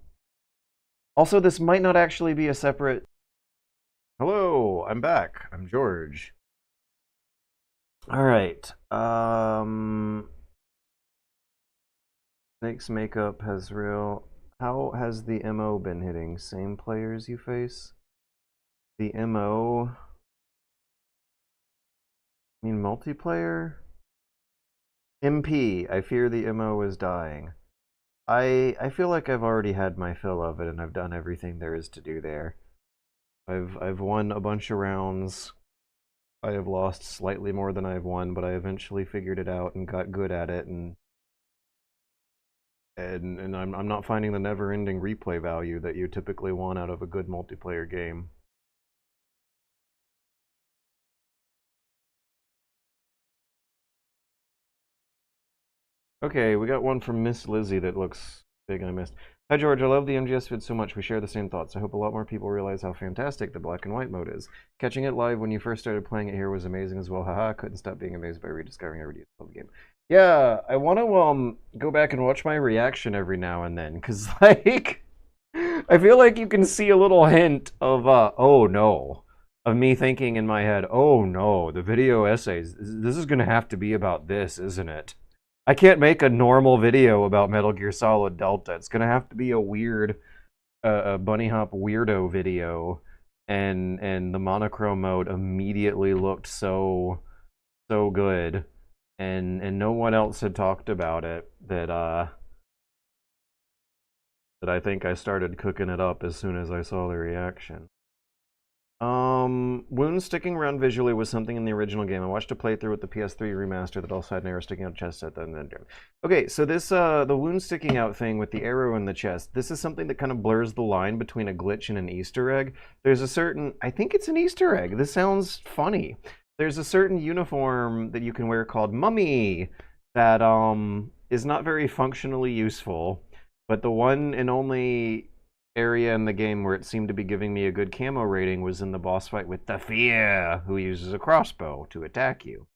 Speaker 1: Also, this might not actually be a separate... Hello, I'm back. I'm George. Alright, Snake's makeup has real... How has the MO been hitting? Same players you face? The MO... I mean multiplayer? MP, I fear the MO is dying. I feel like I've already had my fill of it and I've done everything there is to do there. I've won a bunch of rounds. I have lost slightly more than I've won, but I eventually figured it out and got good at it, and I'm not finding the never-ending replay value that you typically want out of a good multiplayer game. Okay, we got one from Miss Lizzie that looks big and I missed. Hi George, I love the MGS vid so much. We share the same thoughts. I hope a lot more people realize how fantastic the black and white mode is. Catching it live when you first started playing it here was amazing as well. Haha, couldn't stop being amazed by rediscovering every detail of the game. Yeah, I want to go back and watch my reaction every now and then, because like I feel like you can see a little hint of oh no, of me thinking in my head, oh no, the video essays, this is going to have to be about this, isn't it? I can't make a normal video about Metal Gear Solid Delta. It's gonna have to be a weird, bunny hop weirdo video, and the monochrome mode immediately looked so good, and no one else had talked about it that I think I started cooking it up as soon as I saw the reaction. Wounds sticking around visually was something in the original game. I watched a playthrough with the PS3 remaster that also had an arrow sticking out chest at the end. Okay, so this, the wound sticking out thing with the arrow in the chest, this is something that kind of blurs the line between a glitch and an Easter egg. There's a certain, I think it's an Easter egg. This sounds funny. There's a certain uniform that you can wear called Mummy that, is not very functionally useful, but the one and only area in the game where it seemed to be giving me a good camo rating was in the boss fight with the Fear, who uses a crossbow to attack you.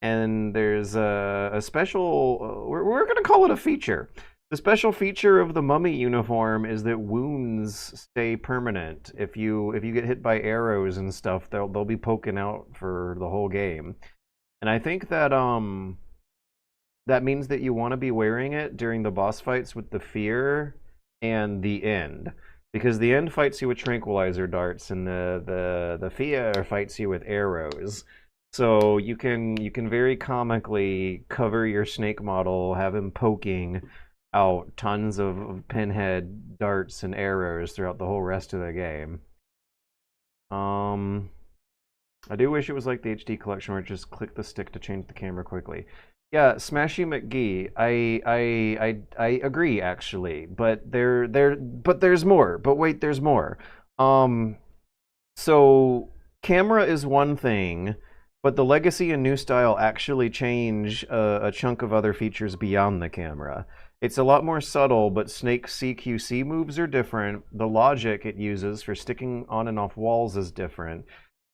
Speaker 1: And there's a special, we're going to call it a feature. The special feature of the Mummy uniform is that wounds stay permanent. If you get hit by arrows and stuff, they'll be poking out for the whole game. And I think that that means that you want to be wearing it during the boss fights with the Fear and the End, because the End fights you with tranquilizer darts and the Fear fights you with arrows. So you can very comically cover your snake model, have him poking out tons of pinhead darts and arrows throughout the whole rest of the game. I do wish it was like the HD collection where just click the stick to change the camera quickly. Yeah, Smashy McGee, I agree actually, but there's more. But wait, there's more. So camera is one thing, but the Legacy and New Style actually change a chunk of other features beyond the camera. It's a lot more subtle, but Snake's CQC moves are different. The logic it uses for sticking on and off walls is different.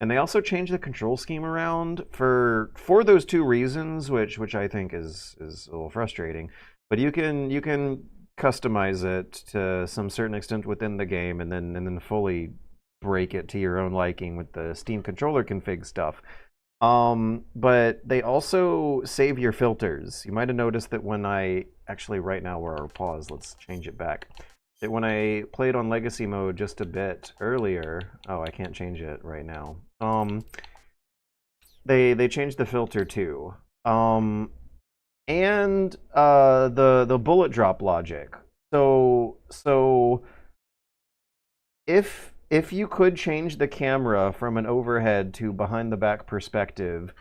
Speaker 1: And they also change the control scheme around for those two reasons, which I think is a little frustrating. But you can customize it to some certain extent within the game, and then fully break it to your own liking with the Steam controller config stuff. But they also save your filters. You might have noticed that when I actually right now we're our pause, let's change it back. That when I played on Legacy mode just a bit earlier, oh, I can't change it right now. They changed the filter too. And the bullet drop logic. So if you could change the camera from an overhead to behind the back perspective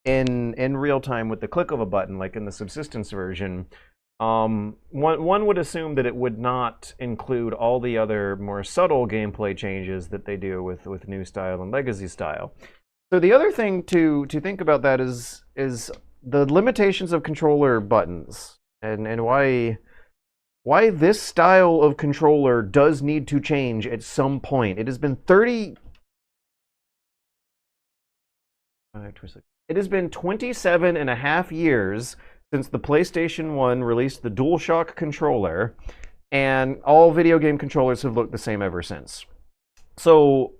Speaker 1: in real time with the click of a button, like in the subsistence version, one would assume that it would not include all the other more subtle gameplay changes that they do with New Style and Legacy Style. So the other thing to think about that is the limitations of controller buttons and why this style of controller does need to change at some point. It has been 27 and a half years since the PlayStation 1 released the DualShock controller, and all video game controllers have looked the same ever since. So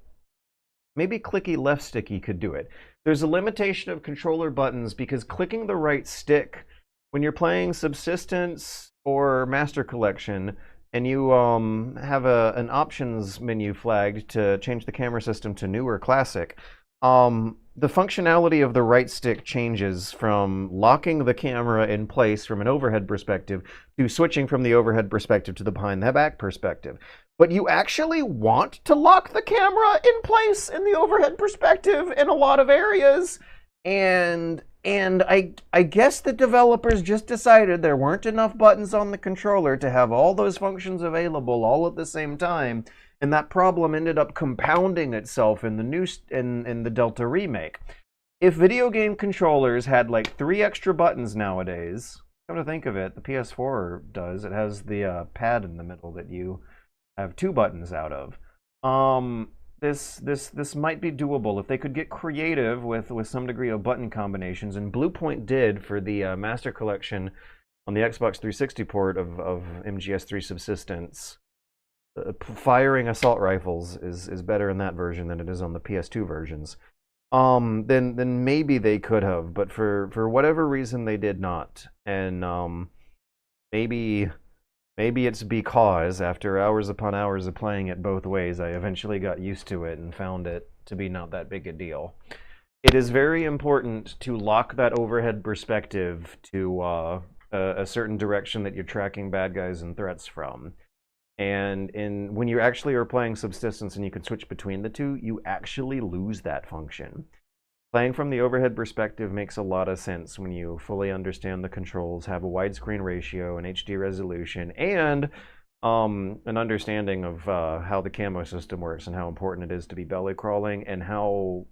Speaker 1: maybe clicky left sticky could do it. There's a limitation of controller buttons because clicking the right stick when you're playing Subsistence or Master Collection and you have an options menu flagged to change the camera system to new or classic, the functionality of the right stick changes from locking the camera in place from an overhead perspective to switching from the overhead perspective to the behind the back perspective. But you actually want to lock the camera in place in the overhead perspective in a lot of areas. And I guess the developers just decided there weren't enough buttons on the controller to have all those functions available all at the same time. And that problem ended up compounding itself in the Delta remake. If video game controllers had like 3 extra buttons nowadays, come to think of it, the PS4 does. It has the pad in the middle that you have 2 buttons out of. This might be doable if they could get creative with some degree of button combinations. And Bluepoint did for the Master Collection on the Xbox 360 port of MGS3 Subsistence. Firing assault rifles is better in that version than it is on the PS2 versions. Then maybe they could have, but for whatever reason they did not. And maybe it's because after hours upon hours of playing it both ways, I eventually got used to it and found it to be not that big a deal. It is very important to lock that overhead perspective to a certain direction that you're tracking bad guys and threats from. And when you actually are playing Subsistence and you can switch between the two, you actually lose that function. Playing from the overhead perspective makes a lot of sense when you fully understand the controls, have a widescreen ratio, an HD resolution, and an understanding of how the camo system works and how important it is to be belly crawling and how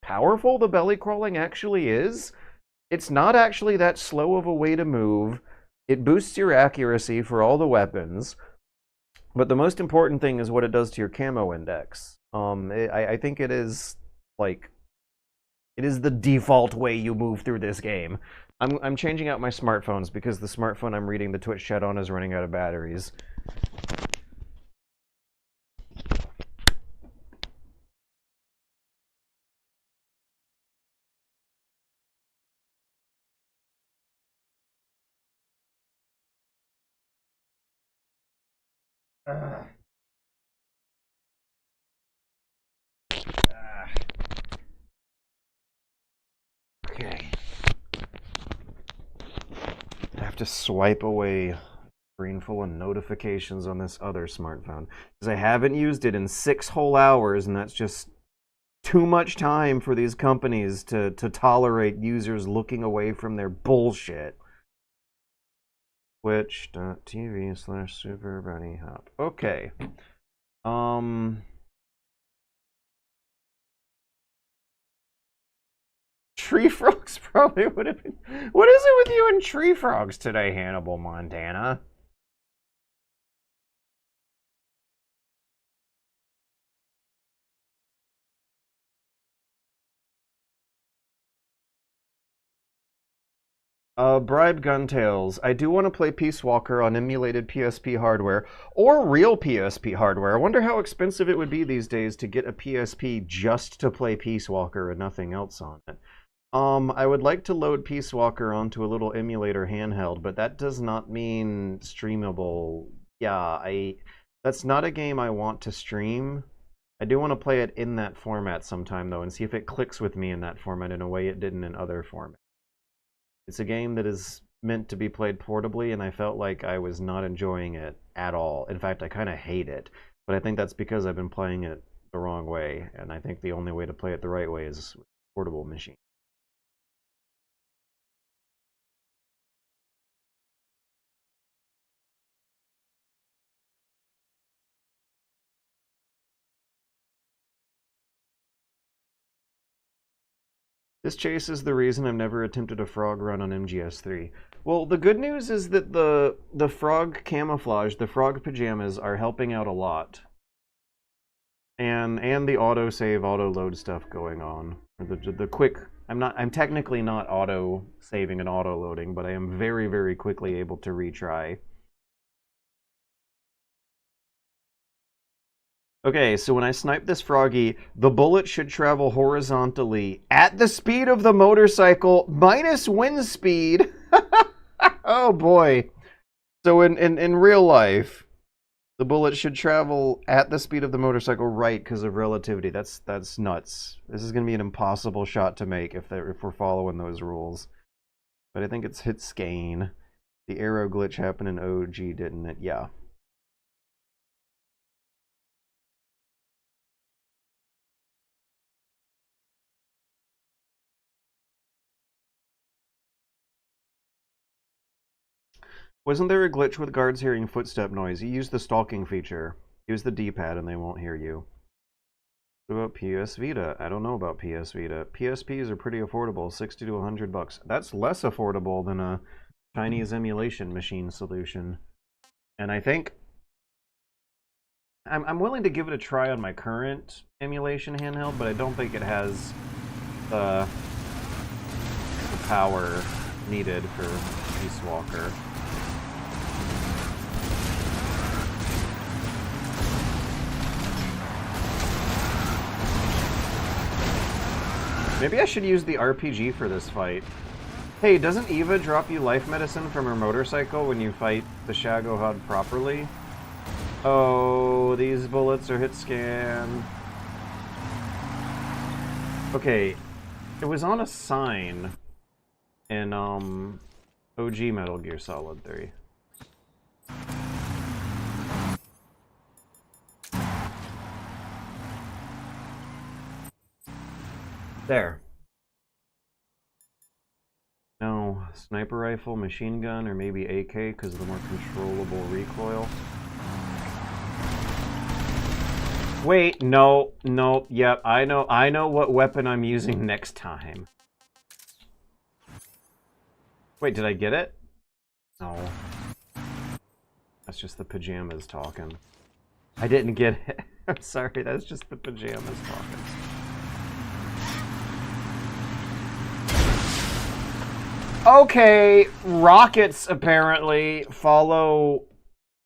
Speaker 1: powerful the belly crawling actually is. It's not actually that slow of a way to move. It boosts your accuracy for all the weapons, but the most important thing is what it does to your camo index. I think it is the default way you move through this game. I'm changing out my smartphones because the smartphone I'm reading the Twitch chat on is running out of batteries. Okay. I have to swipe away a screen full of notifications on this other smartphone. Because I haven't used it in 6 whole hours, and that's just too much time for these companies to tolerate users looking away from their bullshit. Twitch.tv/SuperBunnyHop. Okay. Tree frogs probably would have been. What is it with you and tree frogs today, Hannibal Montana? Bribe Guntails. I do want to play Peace Walker on emulated PSP hardware or real PSP hardware. I wonder how expensive it would be these days to get a PSP just to play Peace Walker and nothing else on it. I would like to load Peace Walker onto a little emulator handheld, but that does not mean streamable. Yeah, that's not a game I want to stream. I do want to play it in that format sometime, though, and see if it clicks with me in that format in a way it didn't in other formats. It's a game that is meant to be played portably, and I felt like I was not enjoying it at all. In fact, I kind of hate it, but I think that's because I've been playing it the wrong way, and I think the only way to play it the right way is with a portable machine. This chase is the reason I've never attempted a frog run on MGS3. Well, the good news is that the frog camouflage, the frog pajamas, are helping out a lot. And the autosave, auto-load stuff going on. The quick... I'm technically not auto-saving and auto-loading, but I am very, very quickly able to retry. Okay, so when I snipe this froggy, the bullet should travel horizontally at the speed of the motorcycle minus wind speed. Oh boy. So in real life, the bullet should travel at the speed of the motorcycle right because of relativity. That's nuts. This is going to be an impossible shot to make if we're following those rules. But I think it's hit skein. The arrow glitch happened in OG, didn't it? Yeah. Wasn't there a glitch with guards hearing footstep noise? You use the stalking feature. Use the D-pad and they won't hear you. What about PS Vita? I don't know about PS Vita. PSPs are pretty affordable, 60 to 100 bucks. That's less affordable than a Chinese emulation machine solution. And I think I'm willing to give it a try on my current emulation handheld, but I don't think it has the power needed for Peace Walker. Maybe I should use the RPG for this fight. Hey, doesn't Eva drop you life medicine from her motorcycle when you fight the Shagohod properly? Oh, these bullets are hit scan. Okay, it was on a sign in OG Metal Gear Solid 3. There. No, sniper rifle, machine gun, or maybe AK because of the more controllable recoil. Wait, no, yep, I know what weapon I'm using next time. Wait, did I get it? No. That's just the pajamas talking. I didn't get it. I'm sorry, that's just the pajamas talking. Okay, rockets apparently follow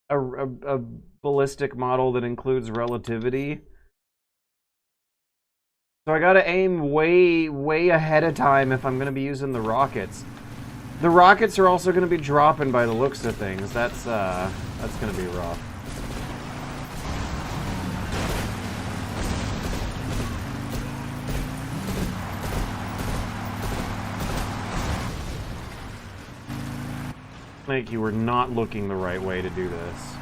Speaker 1: a ballistic model that includes relativity. So I gotta aim way ahead of time if I'm gonna be using the rockets. The rockets are also gonna be dropping by the looks of things. That's gonna be rough. Like, you were not looking the right way to do this.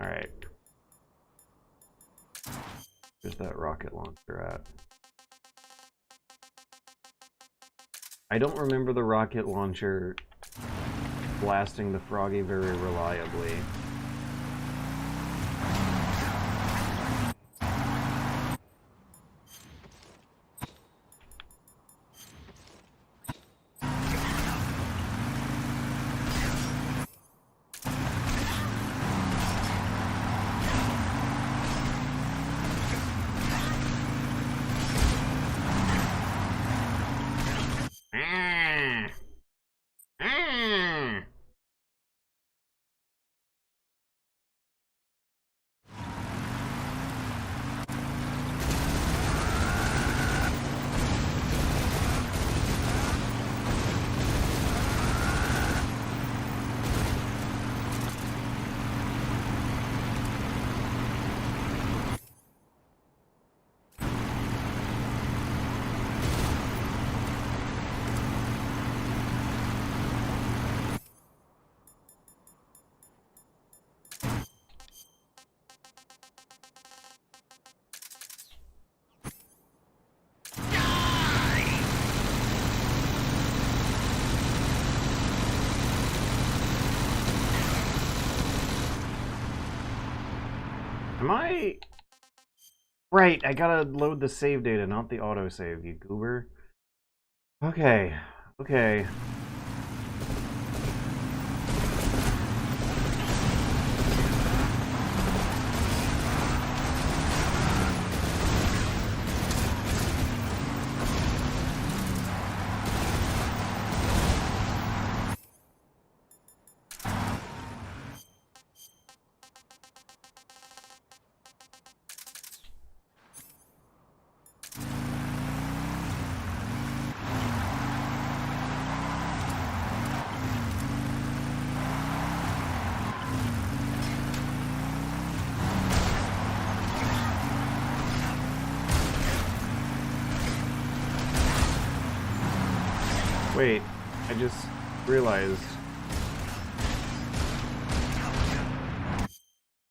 Speaker 1: Alright. Where's that rocket launcher at? I don't remember the rocket launcher blasting the Froggy very reliably. Am I... Right, I gotta load the save data, not the autosave, you goober. Okay, okay. Wait, I just realized.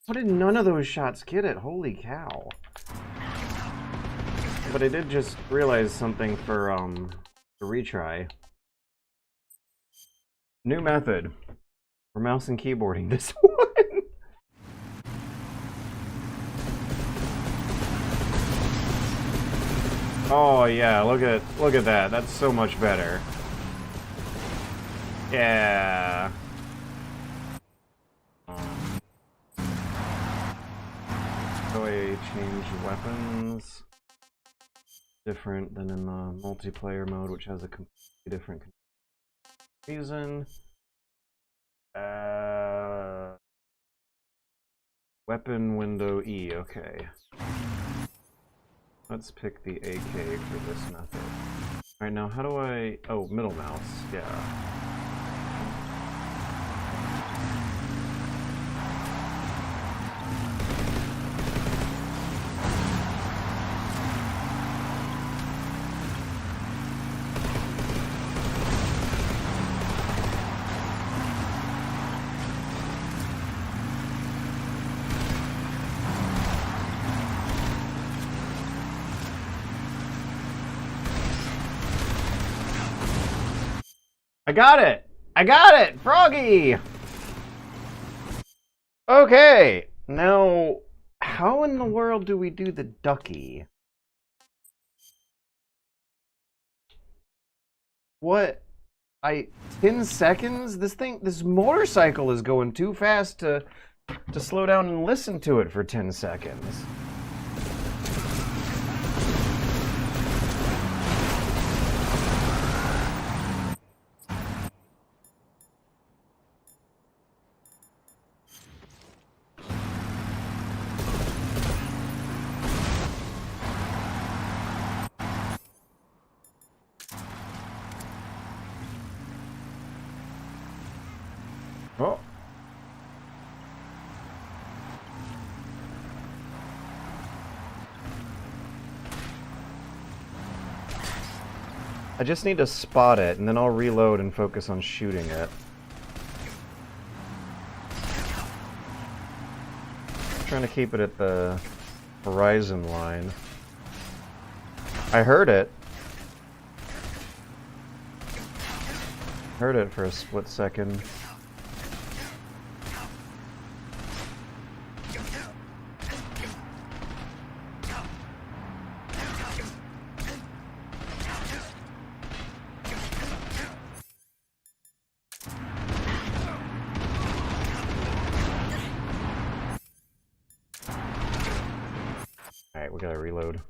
Speaker 1: How did none of those shots get it? Holy cow. But I did just realize something for the retry. New method for mouse and keyboarding this one. Oh yeah, look at that. That's so much better. Yeah. So I change weapons. Different than in the multiplayer mode, which has a completely different reason. Weapon window E, okay. Let's pick the AK for this method. Alright, now how do I... Oh, middle mouse, yeah. I got it! I got it! Froggy! Okay, now, how in the world do we do the ducky? What? 10 seconds? This motorcycle is going too fast to slow down and listen to it for 10 seconds. Oh. I just need to spot it, and then I'll reload and focus on shooting it. I'm trying to keep it at the Ryzen line. I heard it. Heard it for a split second. Alright, we gotta reload.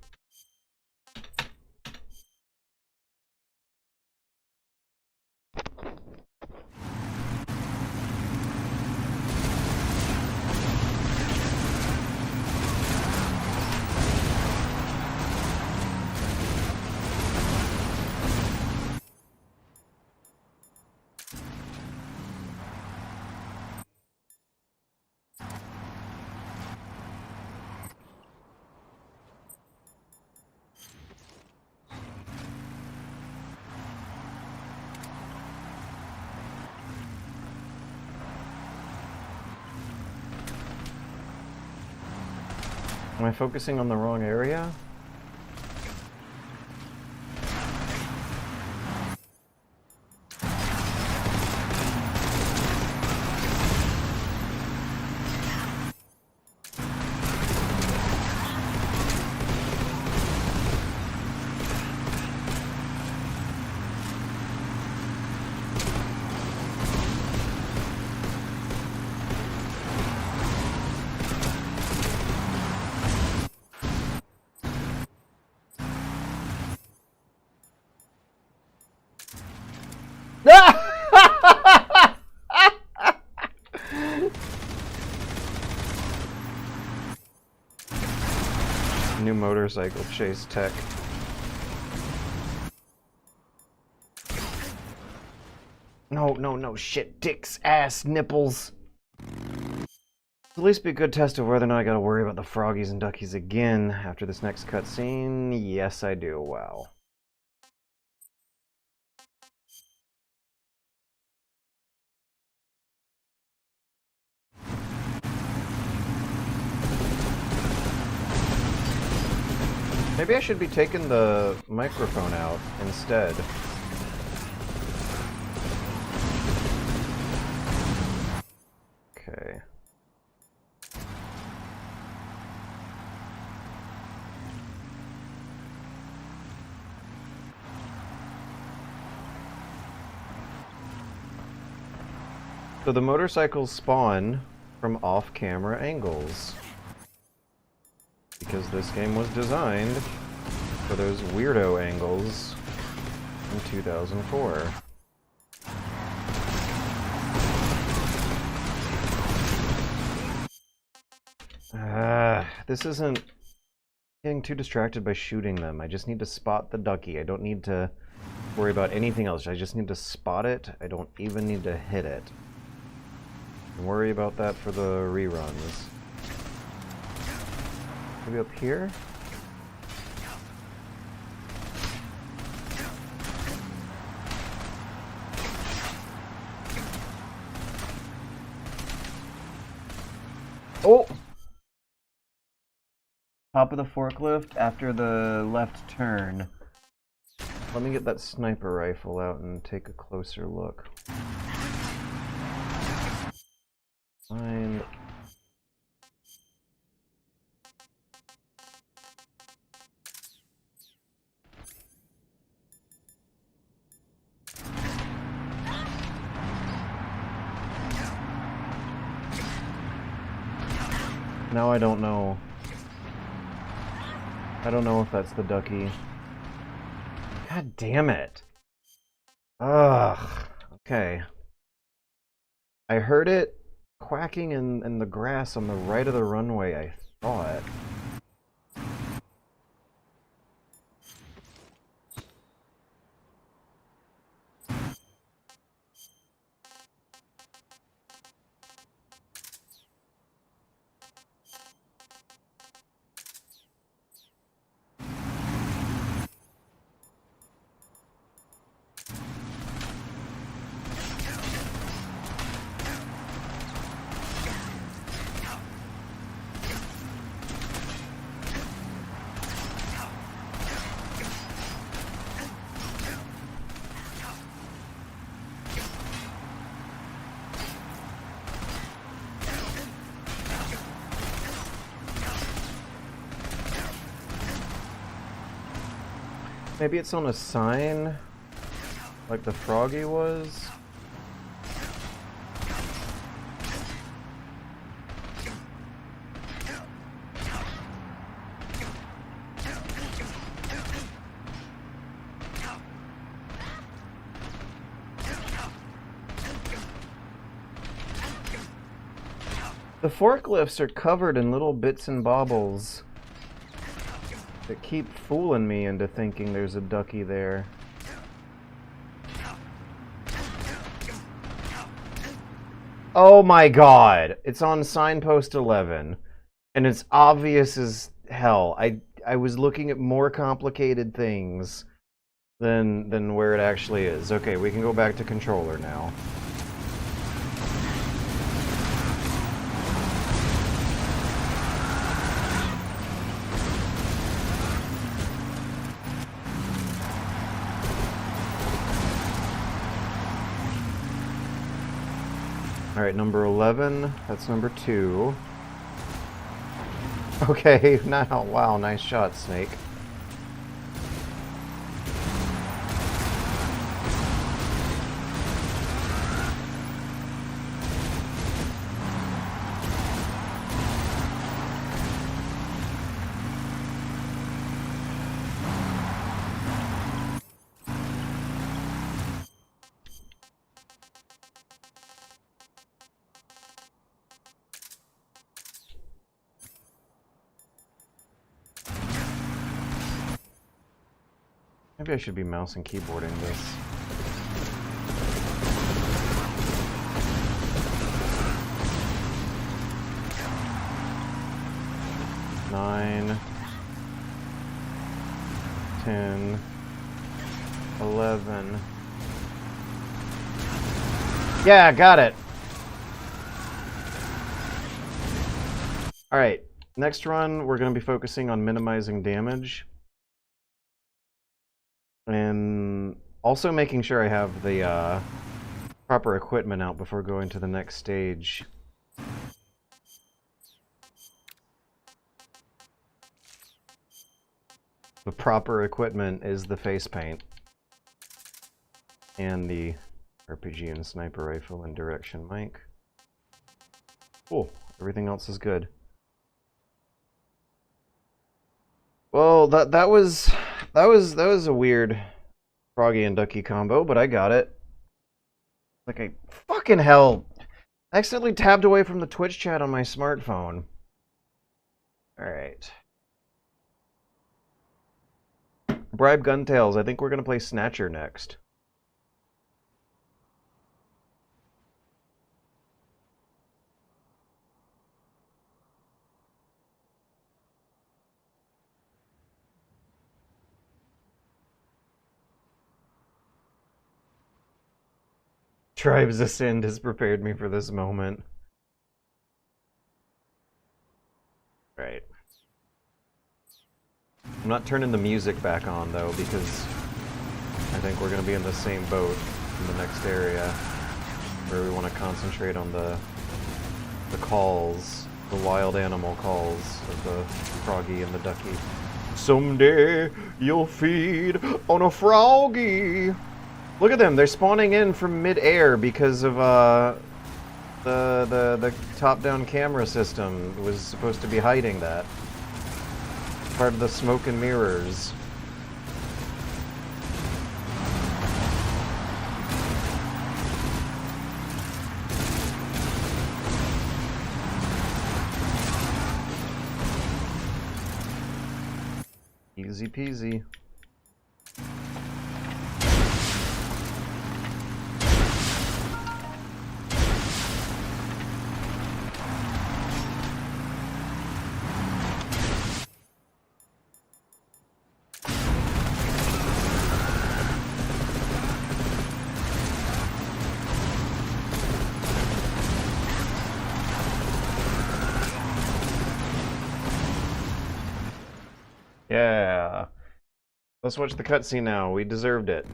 Speaker 1: Am I focusing on the wrong area? New motorcycle chase tech. No, shit, dicks, ass, nipples. At least be a good test of whether or not I gotta worry about the froggies and duckies again after this next cutscene. Yes, I do. Wow. Maybe I should be taking the microphone out instead. Okay. So the motorcycles spawn from off-camera angles. Because this game was designed for those weirdo angles in 2004. This isn't getting too distracted by shooting them. I just need to spot the ducky. I don't need to worry about anything else. I just need to spot it. I don't even need to hit it. Don't worry about that for the reruns. Maybe up here? Oh! Top of the forklift after the left turn. Let me get that sniper rifle out and take a closer look. Fine. Now I don't know. I don't know if that's the ducky. God damn it. Ugh. Okay. I heard it quacking in the grass on the right of the runway, I thought. Maybe it's on a sign, like the froggy was. The forklifts are covered in little bits and baubles that keep fooling me into thinking there's a ducky there. Oh my god! It's on signpost 11. And it's obvious as hell. I was looking at more complicated things than where it actually is. Okay, we can go back to controller now. Alright, number 11. That's number 2. Okay, now, wow, nice shot, Snake. Maybe I should be mouse and keyboarding this. Nine, 10, 11. Yeah, got it. All right, next run, we're going to be focusing on minimizing damage. And also making sure I have the proper equipment out before going to the next stage. The proper equipment is the face paint. And the RPG and sniper rifle and direction mic. Cool. Everything else is good. Well, that was a weird froggy and ducky combo, but I got it. Like I fucking hell. I accidentally tabbed away from the Twitch chat on my smartphone. Alright. Bribe Guntails, I think we're gonna play Snatcher next. Tribes Ascend has prepared me for this moment. Right. I'm not turning the music back on, though, because I think we're going to be in the same boat in the next area, where we want to concentrate on the calls, the wild animal calls of the froggy and the ducky. Someday you'll feed on a froggy. Look at them, they're spawning in from mid-air because of the top-down camera system was supposed to be hiding that. Part of the smoke and mirrors. Easy peasy. Yeah. Let's watch the cutscene now. We deserved it.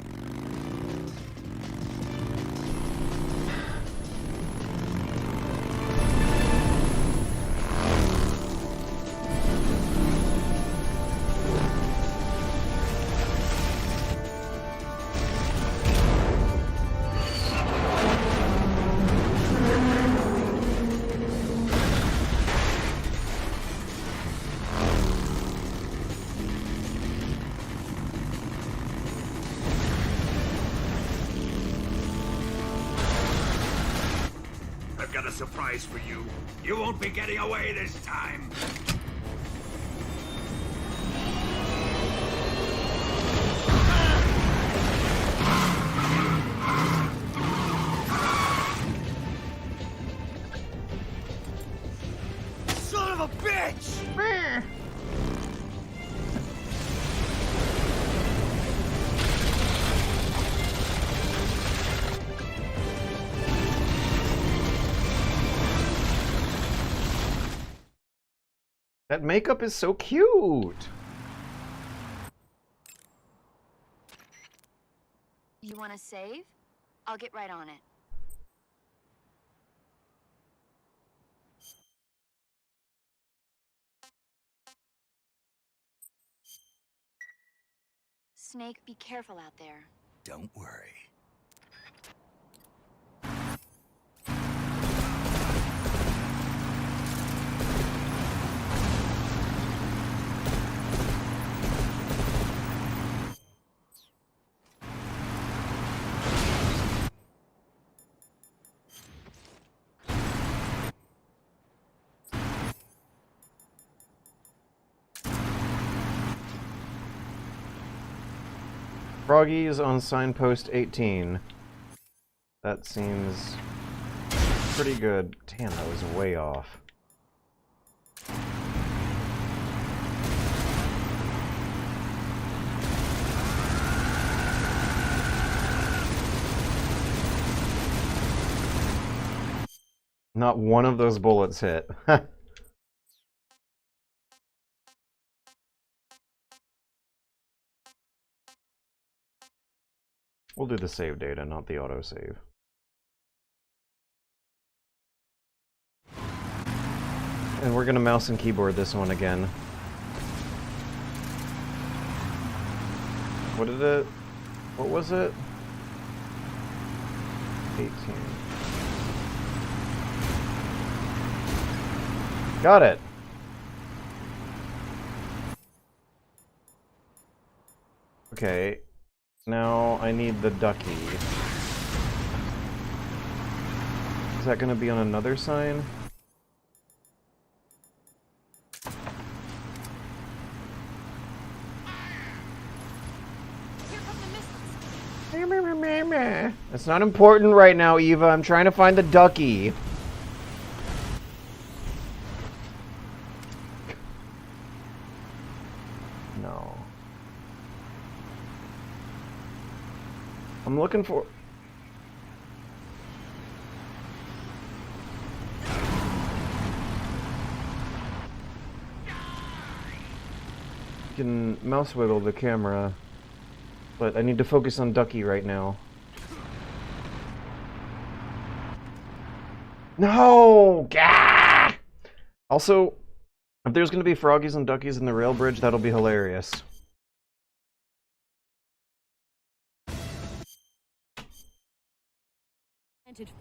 Speaker 2: I've got a surprise for you. You won't be getting away this time. Son of a bitch!
Speaker 1: That makeup is so cute.
Speaker 3: You want to save? I'll get right on it. Snake, be careful out there.
Speaker 4: Don't worry.
Speaker 1: Froggy is on signpost 18. That seems pretty good. Damn, that was way off. Not one of those bullets hit. We'll do the save data, not the autosave. And we're gonna mouse and keyboard this one again. What was it? 18. Got it! Okay. Now I need the ducky. Is that gonna be on another sign?
Speaker 3: Here come the missiles.
Speaker 1: It's not important right now, Eva. I'm trying to find the ducky. No. I'm looking for... You can mouse wiggle the camera, but I need to focus on Ducky right now. No! Gah! Also, if there's going to be froggies and duckies in the rail bridge, that'll be hilarious.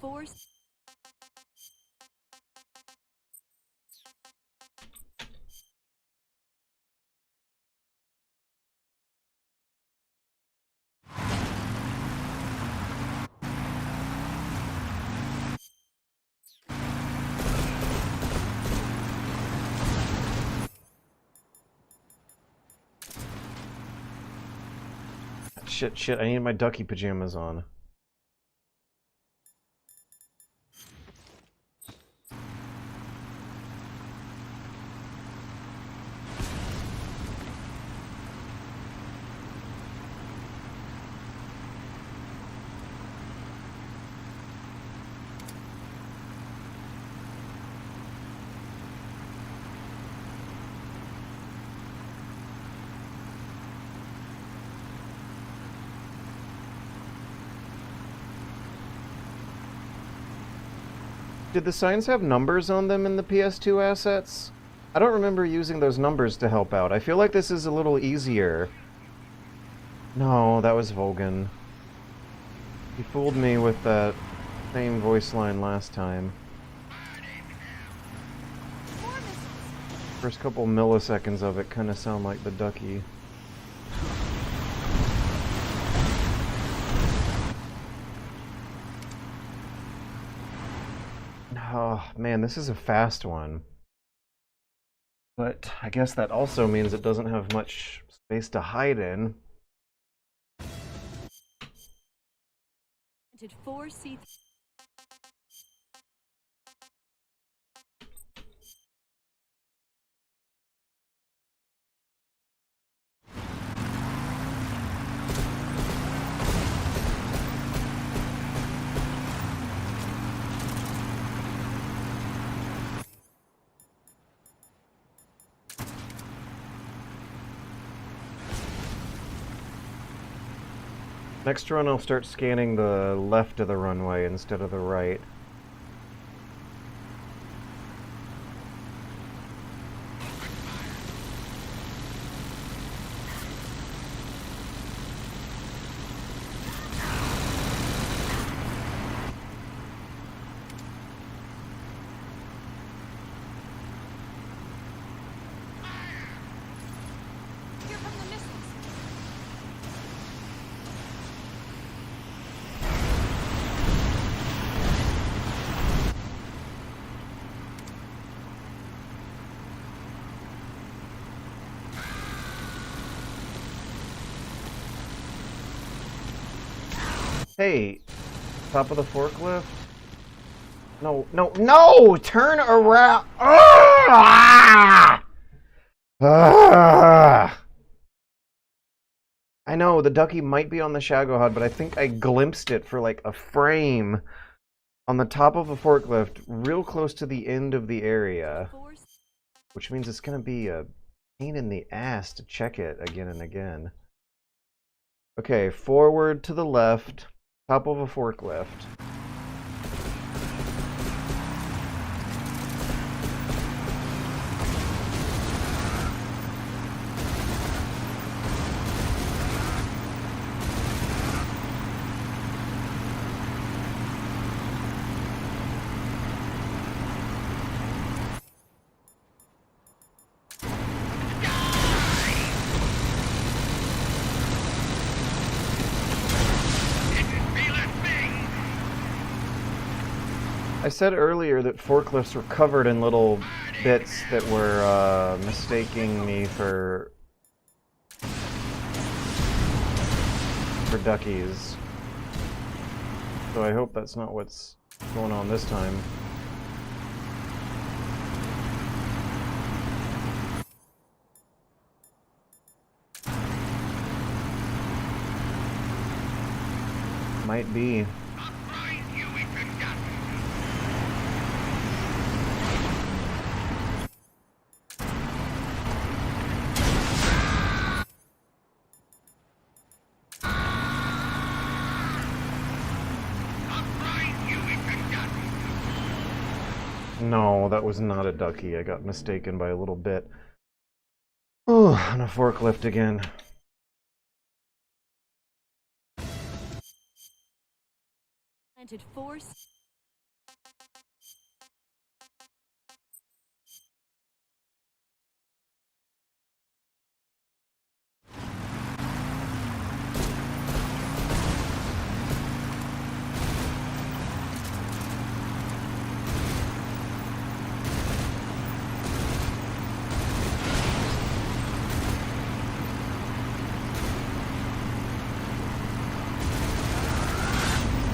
Speaker 3: Force.
Speaker 1: Shit, I need my ducky pajamas on. Did the signs have numbers on them in the PS2 assets? I don't remember using those numbers to help out. I feel like this is a little easier. No, that was Volgan. He fooled me with that same voice line last time. First couple milliseconds of it kind of sound like the ducky. Oh, man, this is a fast one. But I guess that also means it doesn't have much space to hide in.
Speaker 3: Planted 4C.
Speaker 1: Next run, I'll start scanning the left of the runway instead of the right.
Speaker 3: Here come the missiles.
Speaker 1: Hey, top of the forklift? No, no, no! Turn around! Ah! Ah! I know, the ducky might be on the Shagohod, but I think I glimpsed it for like a frame on the top of a forklift, real close to the end of the area. Which means it's gonna be a pain in the ass to check it again and again. Okay, forward to the left, top of a forklift. I said earlier that forklifts were covered in little bits that were mistaking me for duckies. So I hope that's not what's going on this time. Might be. No, that was not a ducky. I got mistaken by a little bit. Oh, on a forklift again.
Speaker 3: Planted 4C.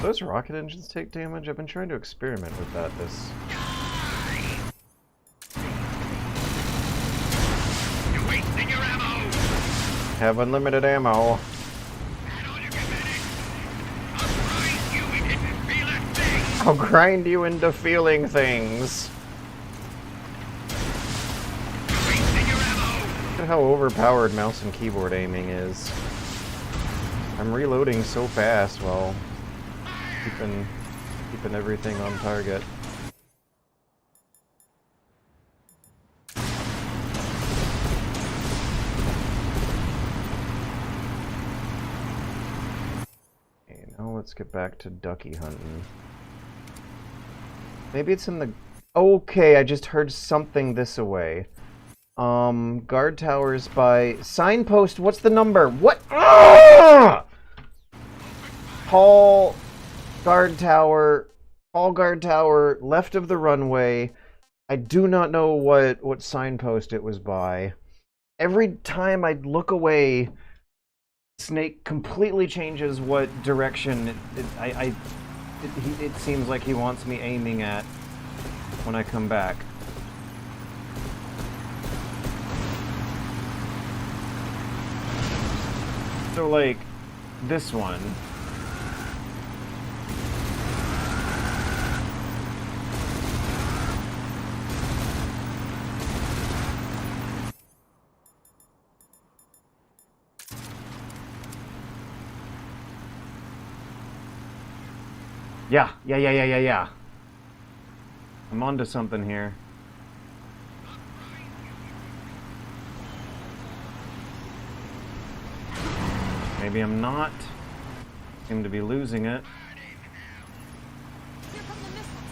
Speaker 1: Those rocket engines take damage? I've been trying to experiment with that this...
Speaker 2: You're wasting your ammo.
Speaker 1: Have unlimited ammo. I'll grind you into feeling things. Look at how overpowered mouse and keyboard aiming is. I'm reloading so fast while keeping everything on target. Okay, now let's get back to ducky hunting. Maybe it's in the... Okay, I just heard something this away. Guard towers by... Signpost, what's the number? What? Ah! Hall... Guard tower... Tall guard tower, left of the runway. I do not know what signpost it was by. Every time I look away, Snake completely changes what direction it seems like he wants me aiming at when I come back. So, like, this one. Yeah. I'm onto something here. Maybe I'm not. Seem to be losing it.
Speaker 3: Here come the missiles.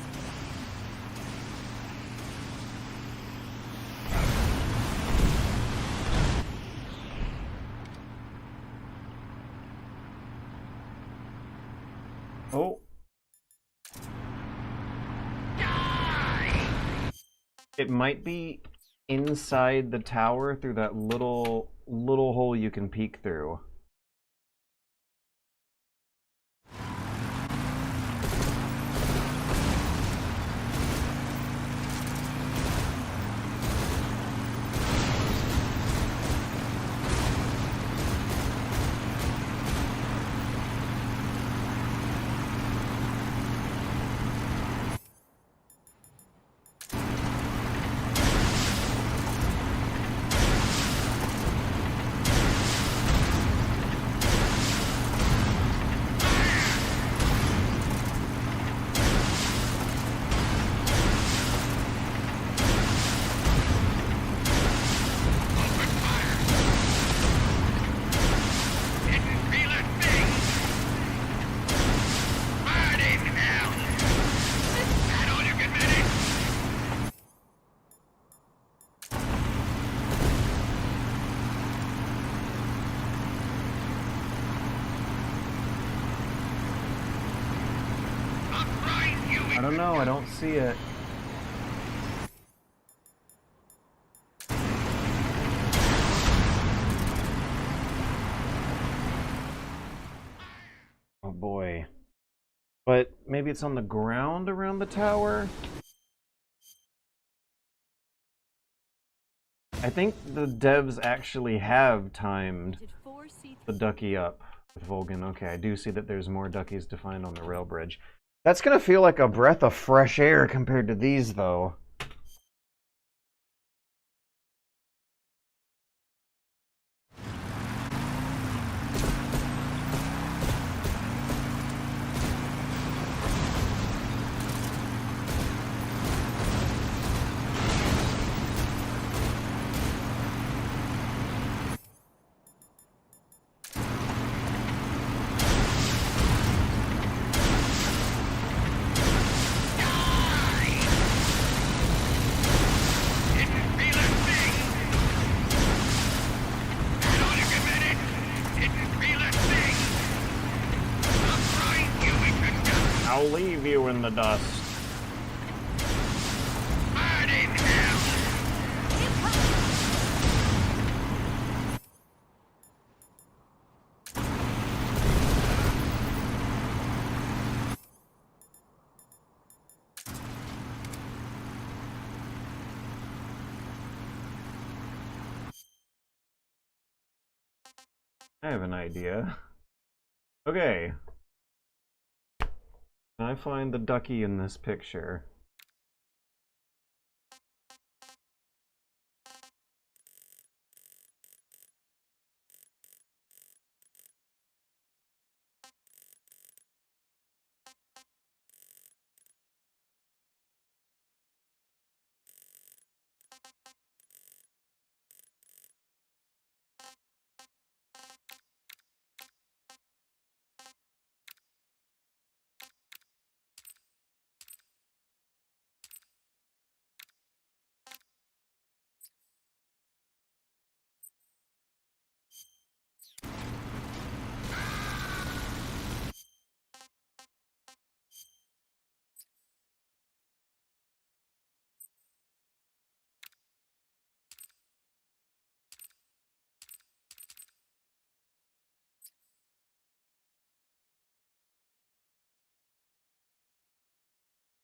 Speaker 1: Oh. It might be inside the tower through that little hole you can peek through. I don't know, I don't see it. Oh boy. But maybe it's on the ground around the tower? I think the devs actually have timed the ducky up with Volgan. Okay, I do see that there's more duckies to find on the rail bridge. That's gonna feel like a breath of fresh air compared to these, though. I'll leave you in the dust. I have an idea. Okay. Can I find the ducky in this picture?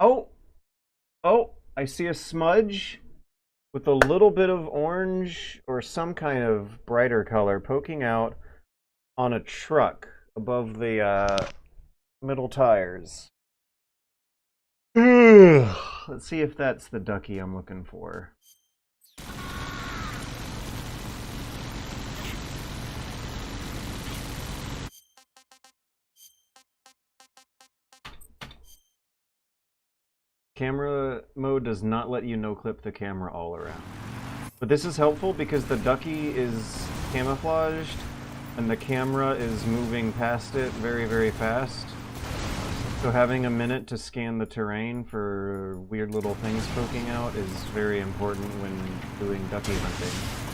Speaker 1: Oh! Oh! I see a smudge with a little bit of orange or some kind of brighter color poking out on a truck above the middle tires. Let's see if that's the ducky I'm looking for. Camera mode does not let you no-clip the camera all around. But this is helpful because the ducky is camouflaged and the camera is moving past it very, very fast. So having a minute to scan the terrain for weird little things poking out is very important when doing ducky hunting.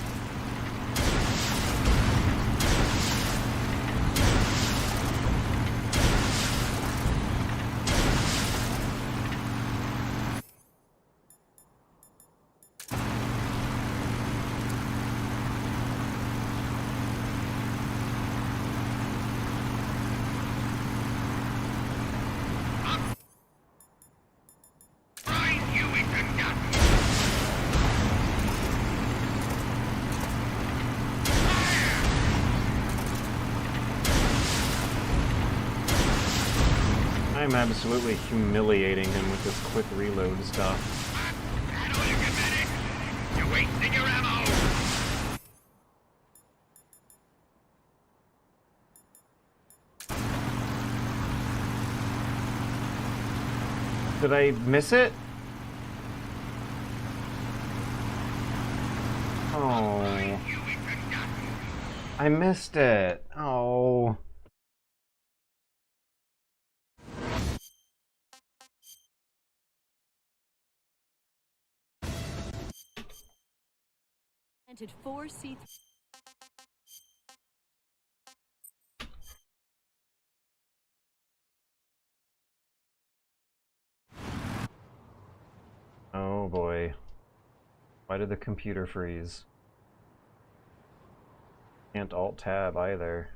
Speaker 1: I'm absolutely humiliating him with this quick reload stuff.
Speaker 2: You're wasting your ammo!
Speaker 1: Did I miss it? Oh. I missed it. Oh.
Speaker 3: Planted 4 C3.
Speaker 1: Oh boy. Why did the computer freeze? Can't Alt-Tab either.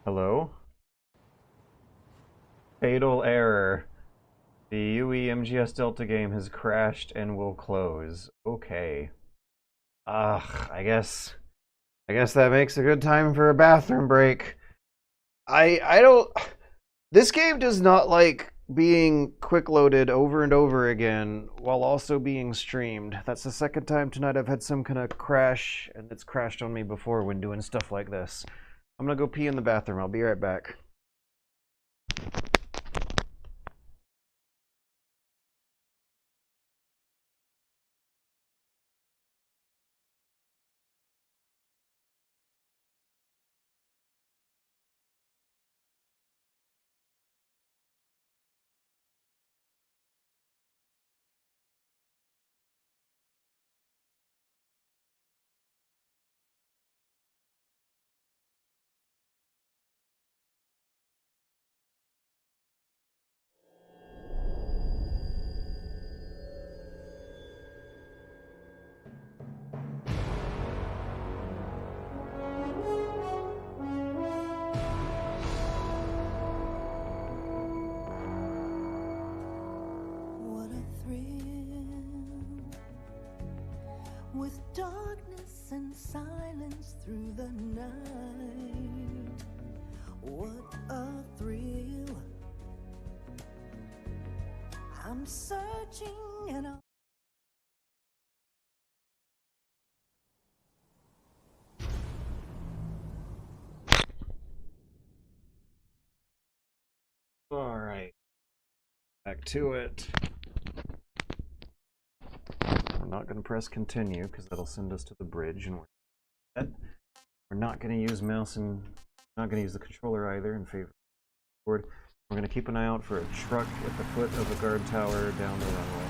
Speaker 1: Hello? Fatal error. The UE MGS Delta game has crashed and will close. Okay. Ugh, I guess that makes a good time for a bathroom break. I don't... This game does not like being quick loaded over and over again while also being streamed. That's the second time tonight I've had some kind of crash, and it's crashed on me before when doing stuff like this. I'm gonna go pee in the bathroom. I'll be right back.
Speaker 5: With darkness and silence through the night, what a thrill. I'm searching and I'm
Speaker 1: Alright. Back to it. We're not going to press continue because that'll send us to the bridge, and we're not going to use mouse and not going to use the controller either in favor of the board. We're going to keep an eye out for a truck at the foot of a guard tower down the runway.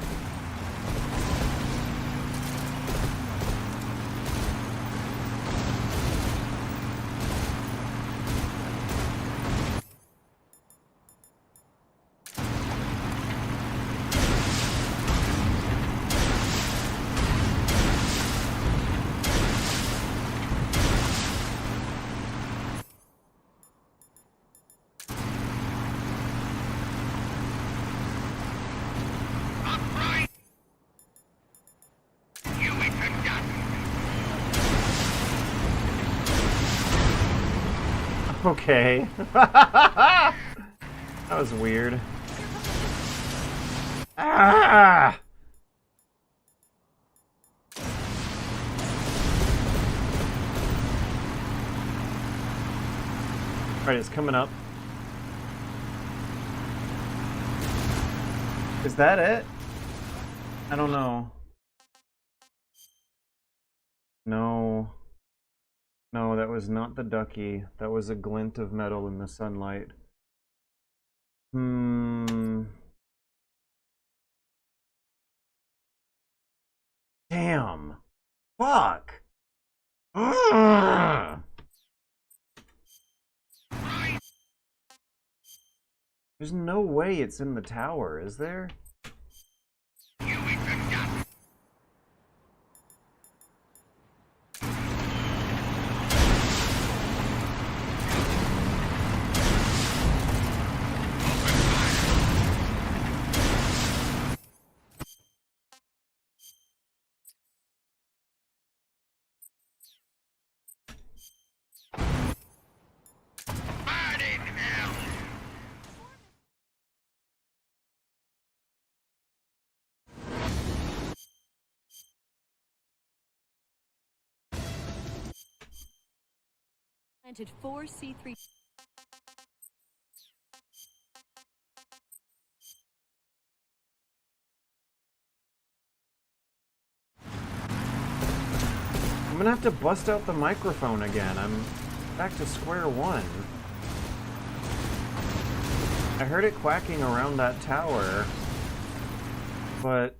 Speaker 1: Okay. That was weird. Ah! Alright, it's coming up. Is that it? I don't know. No. No, that was not the ducky. That was a glint of metal in the sunlight. Damn. Fuck. Ugh. There's no way it's in the tower, is there?
Speaker 3: Planted 4 C3.
Speaker 1: I'm gonna have to bust out the microphone again. I'm back to square one. I heard it quacking around that tower, but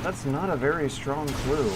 Speaker 1: that's not a very strong clue.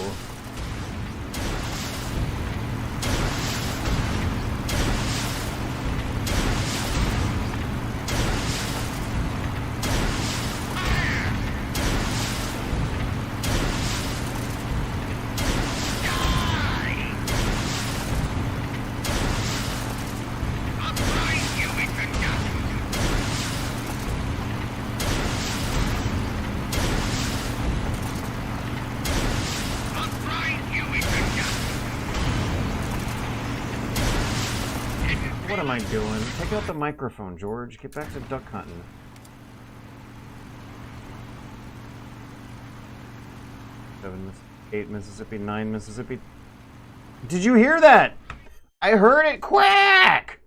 Speaker 1: What am I doing? Take out the microphone, George. Get back to duck hunting. Seven, 8 Mississippi, 9 Mississippi. Did you hear that? I heard it quack!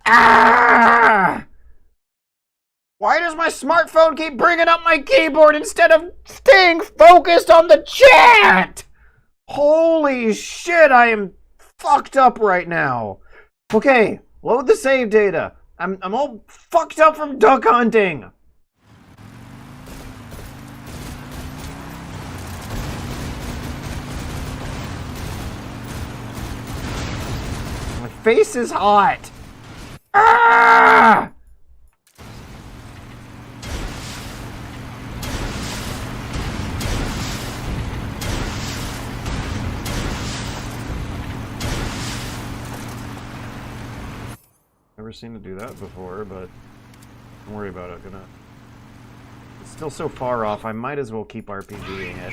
Speaker 1: Ah! Why does my smartphone keep bringing up my keyboard instead of staying focused on the chat? Holy shit, I am fucked up right now. Okay, load the save data. I'm all fucked up from duck hunting. My face is hot. Ah! Never seen it do that before, but don't worry about it. It's still so far off, I might as well keep RPGing it.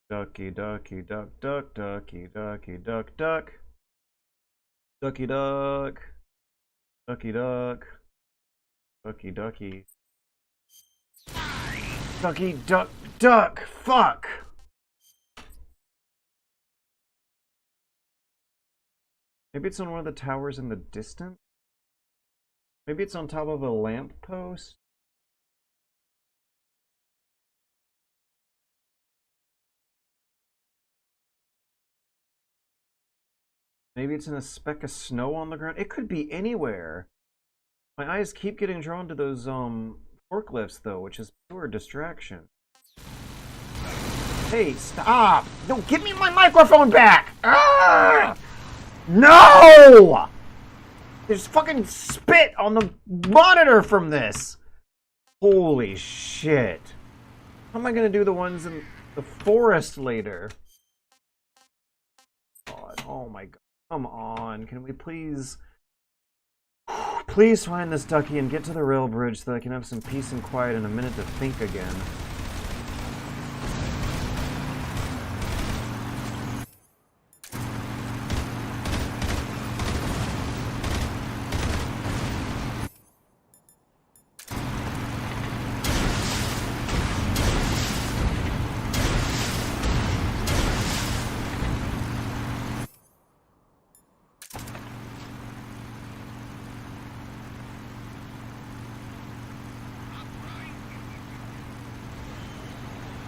Speaker 1: Ducky, ducky, duck, duck, ducky, ducky, duck, duck. Ducky, duck. Ducky, duck. Ducky, ducky. Ducky, duck, duck. Fuck! Maybe it's on one of the towers in the distance? Maybe it's on top of a lamppost? Maybe it's in a speck of snow on the ground. It could be anywhere. My eyes keep getting drawn to those forklifts though, which is pure distraction. Hey, Hey, stop! No, give me my microphone back! Ah! No! There's fucking spit on the monitor from this! Holy shit. How am I gonna do the ones in the forest later? God, oh my god. Come on, can we please... Please find this ducky and get to the rail bridge so that I can have some peace and quiet and a minute to think again.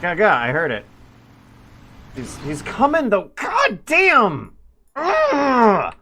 Speaker 1: Gaga, I heard it. He's coming though. God damn! Ugh!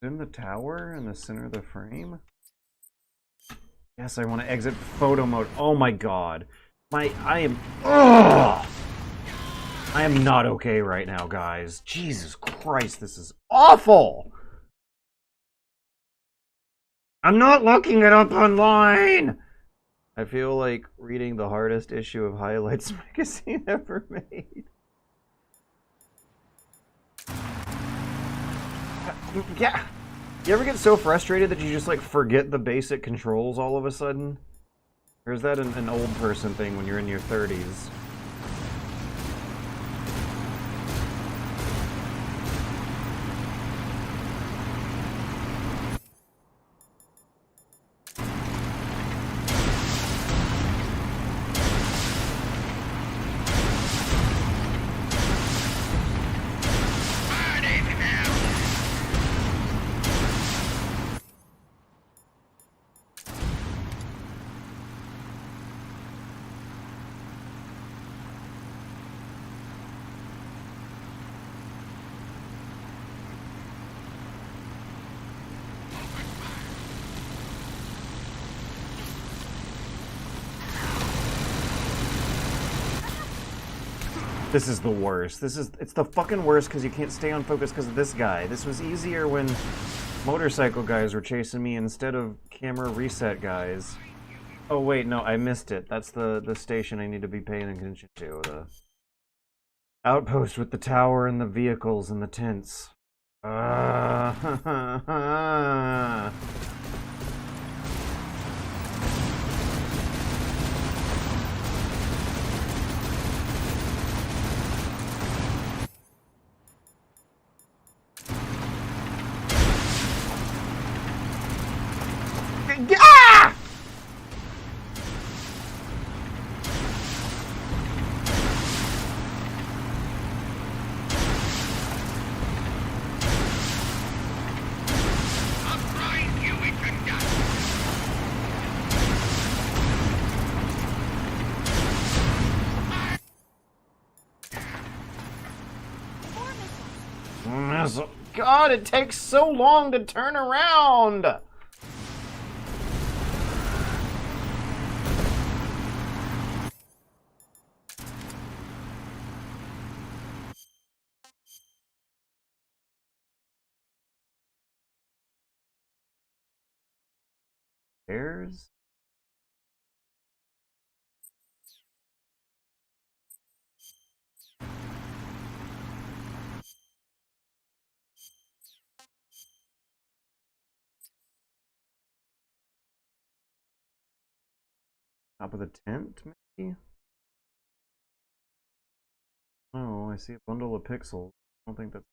Speaker 1: In the tower in the center of the frame? Yes, I want to exit photo mode. Oh my god. I am... Ugh! I am not okay right now, guys. Jesus Christ, this is awful! I'm not looking it up online! I feel like reading the hardest issue of Highlights magazine ever made. Yeah. You ever get so frustrated that you just like forget the basic controls all of a sudden? Or is that an old person thing when you're in your 30s? This is the worst. It's the fucking worst because you can't stay on focus because of this guy. This was easier when motorcycle guys were chasing me instead of camera reset guys. Oh wait, no, I missed it. That's the station I need to be paying attention to. The outpost with the tower and the vehicles and the tents. Ah! God, it takes so long to turn around! There's... Top of the tent, maybe? Oh, I see a bundle of pixels. I don't think that's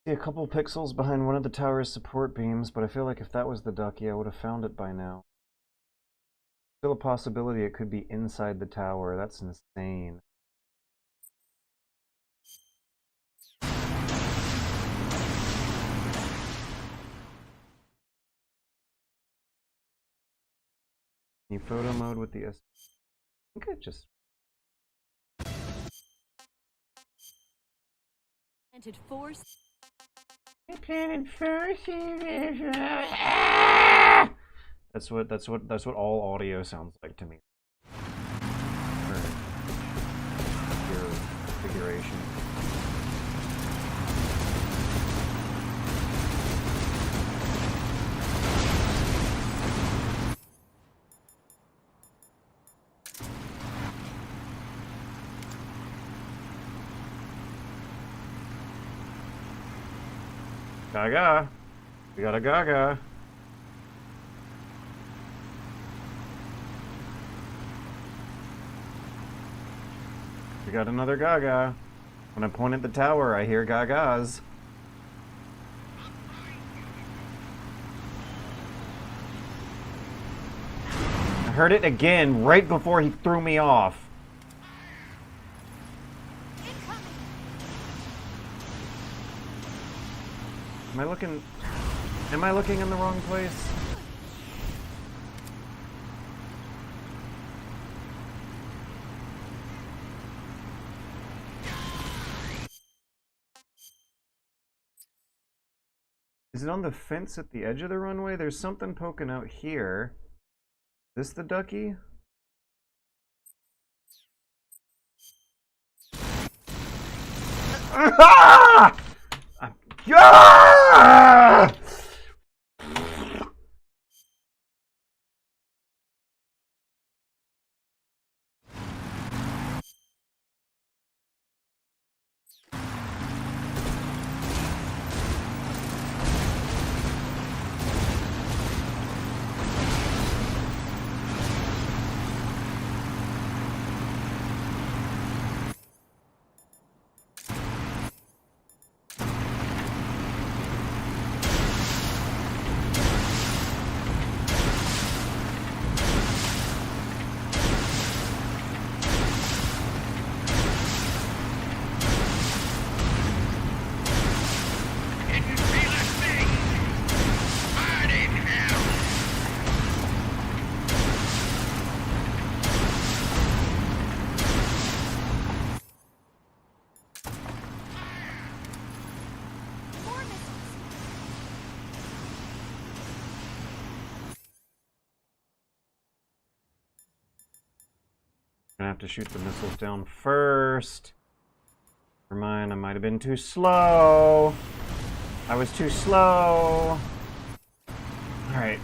Speaker 1: See a couple pixels behind one of the tower's support beams, but I feel like if that was the ducky, I would have found it by now. Still a possibility it could be inside the tower. That's insane. Any photo mode with the S. I think I just.
Speaker 3: Planted force.
Speaker 1: That's what all audio sounds like to me. Or your configuration. Gaga! We got a Gaga! We got another Gaga. When I point at the tower, I hear Gagas. I heard it again right before he threw me off. Am I looking in the wrong place? Is it on the fence at the edge of the runway? There's something poking out here. Is this the ducky? Ah! Ah! Gonna have to shoot the missiles down first. Never mind, I might have been too slow. I was too slow. Alright.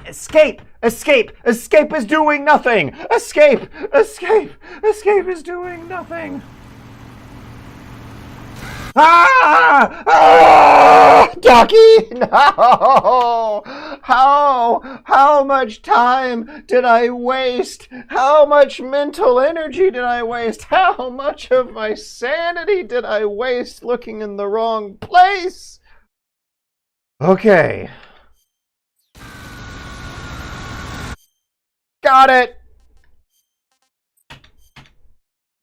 Speaker 1: Escape! Escape! Escape is doing nothing! Escape! Escape! Escape is doing nothing! Ah! Ah! Ducky! No! How much time did I waste? How much mental energy did I waste? How much of my sanity did I waste looking in the wrong place? Okay. Got it!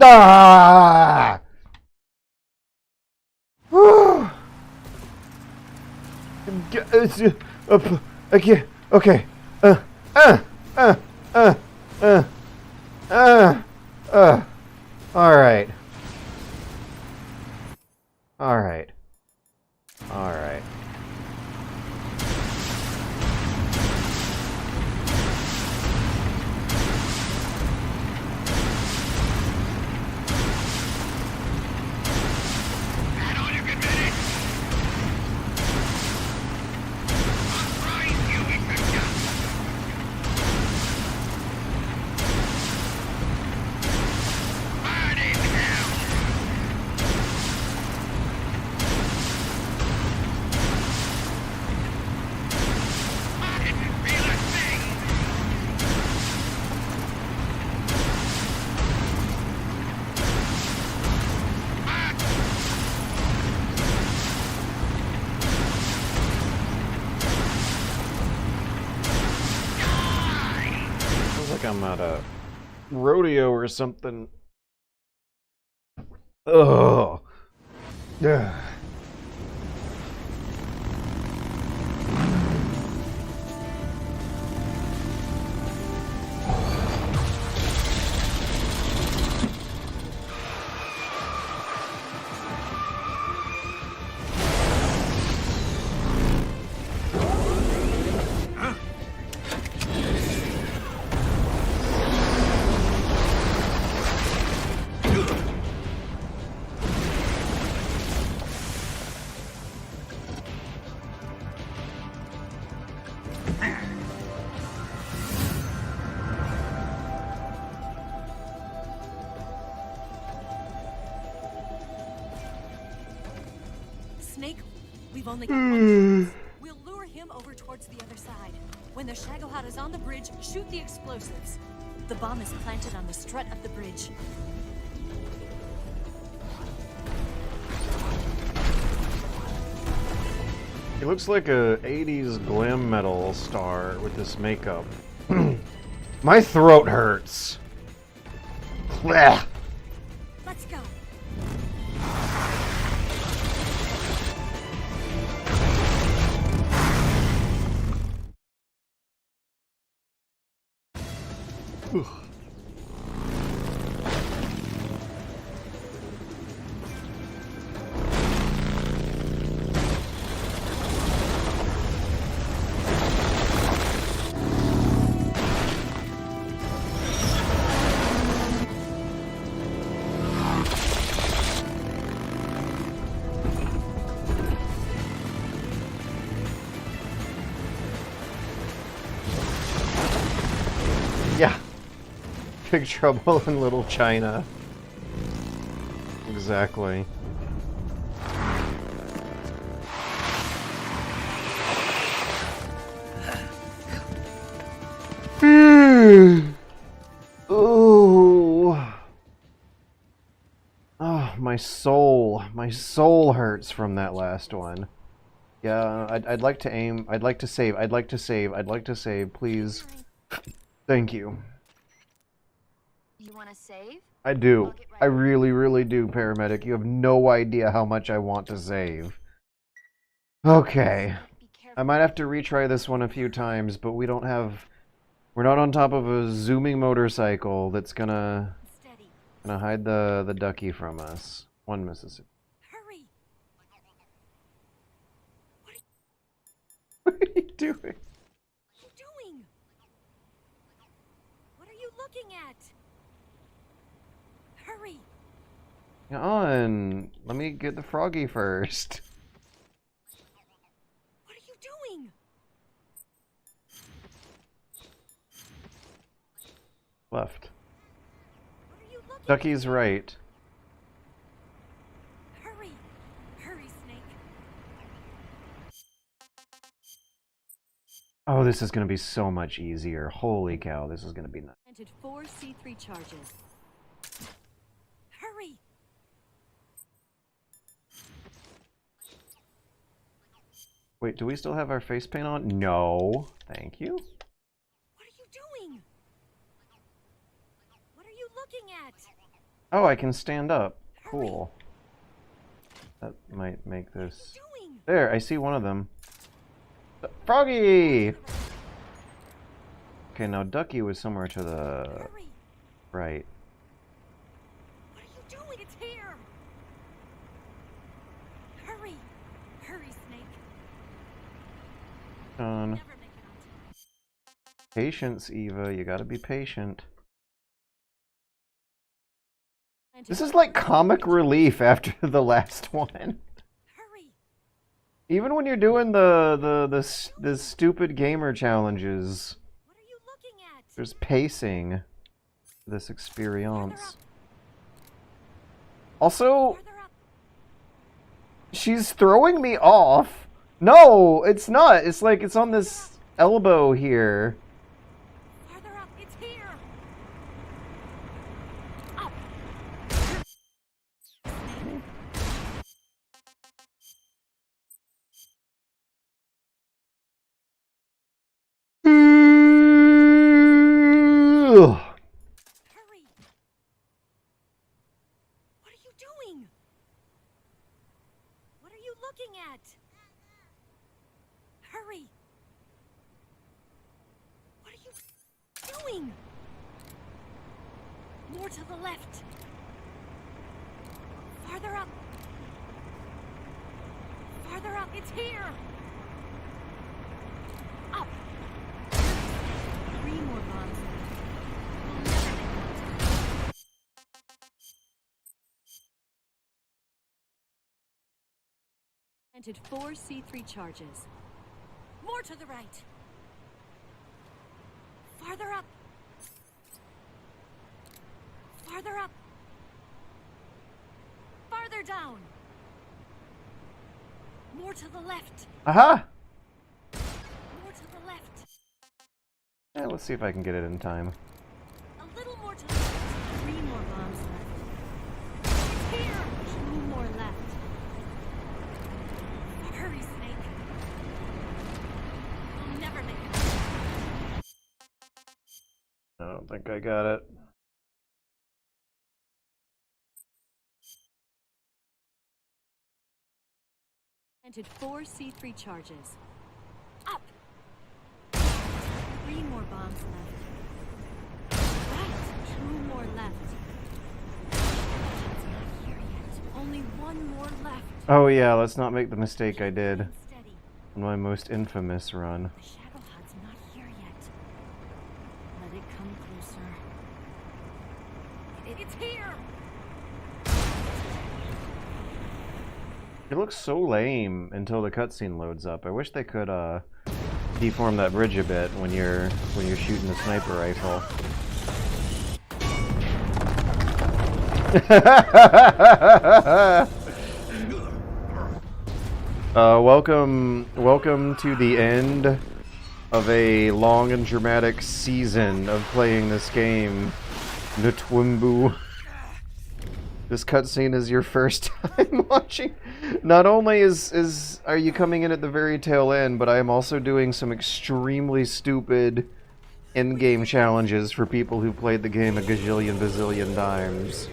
Speaker 1: Ah! Okay, okay. All right. All right. All right. like I'm at a rodeo or something. Ugh. Ugh.
Speaker 3: Snake, we've only got one chance. We'll lure him over towards the other side. When the Shagohod is on the bridge, shoot the explosives. The bomb is planted on the strut of the bridge.
Speaker 1: He looks like a 80s glam metal star with this makeup. My throat hurts. Blech.
Speaker 3: Let's go.
Speaker 1: Yeah. Big Trouble in Little China. Exactly. Ooh. Oh, my soul hurts from that last one. Yeah, I'd like to aim, I'd like to save, I'd like to save, please. Thank you.
Speaker 6: You want to save?
Speaker 1: I do. I really, really do, paramedic. You have no idea how much I want to save. Okay. I might have to retry this one a few times, but we're not on top of a zooming motorcycle that's gonna hide the ducky from us. One Mississippi.
Speaker 3: Hurry!
Speaker 1: What are you doing?
Speaker 3: What are you doing? What are you looking at? Hurry!
Speaker 1: Come on. Let me get the froggy first.
Speaker 3: What are you doing?
Speaker 1: Left.
Speaker 3: What are you looking
Speaker 1: Ducky's right.
Speaker 3: Hurry! Hurry, Snake!
Speaker 1: Oh, this is gonna be so much easier. Holy cow, this is gonna be nice.
Speaker 3: Planted 4 C3 charges. Hurry!
Speaker 1: Wait, do we still have our face paint on? No. Thank you.
Speaker 3: What are you doing? What are you looking at?
Speaker 1: Oh, I can stand up. Cool. That might make this...
Speaker 3: Doing?
Speaker 1: There, I see one of them. Froggy! Okay, now Ducky was somewhere to the
Speaker 3: Hurry!
Speaker 1: right.
Speaker 3: What are you doing? It's here! Hurry! Hurry, Snake!
Speaker 1: On.
Speaker 3: Never make it on time.
Speaker 1: Patience, Eva. You gotta be patient.
Speaker 3: Planted
Speaker 1: This is like comic relief after the last one.
Speaker 3: Hurry!
Speaker 1: Even when you're doing the stupid gamer challenges,
Speaker 3: What are you looking at?
Speaker 1: there's pacing to this experience. Also,
Speaker 3: Farther up.
Speaker 1: she's throwing me off. No, it's not. It's like it's on this elbow here.
Speaker 3: Farther up. It's here. Up.
Speaker 1: Ugh.
Speaker 3: Hurry! What are you doing? What are you looking at? Hurry! What are you doing? More to the left. Farther up. Farther up. It's here. Up. 3 more bombs. We'll never make contact. Planted 4 C3 charges. More to the right. Farther up. Farther up. Farther down. More to the left.
Speaker 1: Aha!
Speaker 3: More to the left.
Speaker 1: Yeah, let's see if I can get it in time.
Speaker 3: A little more to the left. 3 more bombs left. It's here. 2 more left. Hurry, Snake. We'll never make it.
Speaker 1: I don't think I got it.
Speaker 3: Planted 4 C3 charges. Up. 3 more bombs left. Right. 2 more left. It's not here yet. Only 1 more left.
Speaker 1: Oh yeah, let's not make the mistake I did
Speaker 3: Keep steady.
Speaker 1: on my most infamous run.
Speaker 3: The shadow hut's not here yet. Let it come closer. It's here.
Speaker 1: It looks so lame until the cutscene loads up. I wish they could deform that bridge a bit when you're shooting the sniper rifle. Welcome to the end of a long and dramatic season of playing this game, Ntwimbu. This cutscene is your first time watching. Not only are you coming in at the very tail end, but I am also doing some extremely stupid in-game challenges for people who played the game a gazillion bazillion times.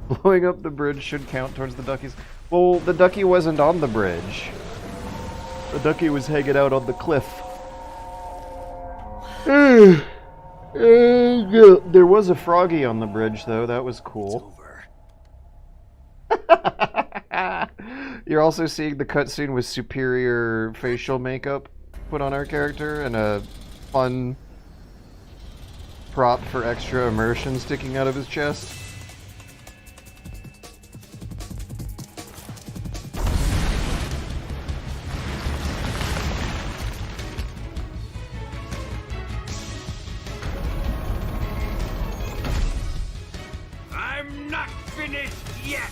Speaker 1: Blowing up the bridge should count towards the duckies. Well, the ducky wasn't on the bridge. The ducky was hanging out on the cliff. There was a froggy on the bridge, though. That was cool. You're also seeing the cutscene with superior facial makeup put on our character and a fun prop for extra immersion sticking out of his chest.
Speaker 2: I'm not finished yet!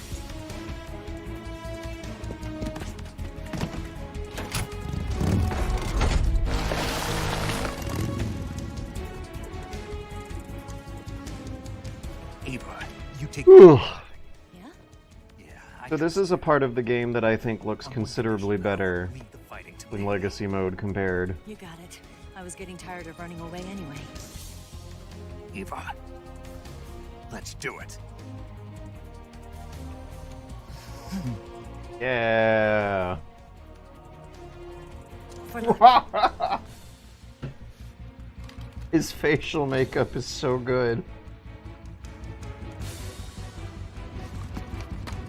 Speaker 4: Ava, you take.
Speaker 1: Whew.
Speaker 3: Yeah?
Speaker 4: Yeah. I
Speaker 1: So this is a part of the game that I think looks considerably better
Speaker 4: lead the fighting to
Speaker 1: than
Speaker 4: me.
Speaker 1: Legacy mode compared.
Speaker 3: You got it. I was getting tired of running away anyway.
Speaker 4: Ava, let's do it.
Speaker 1: Yeah.
Speaker 3: For the
Speaker 1: His facial makeup is so good.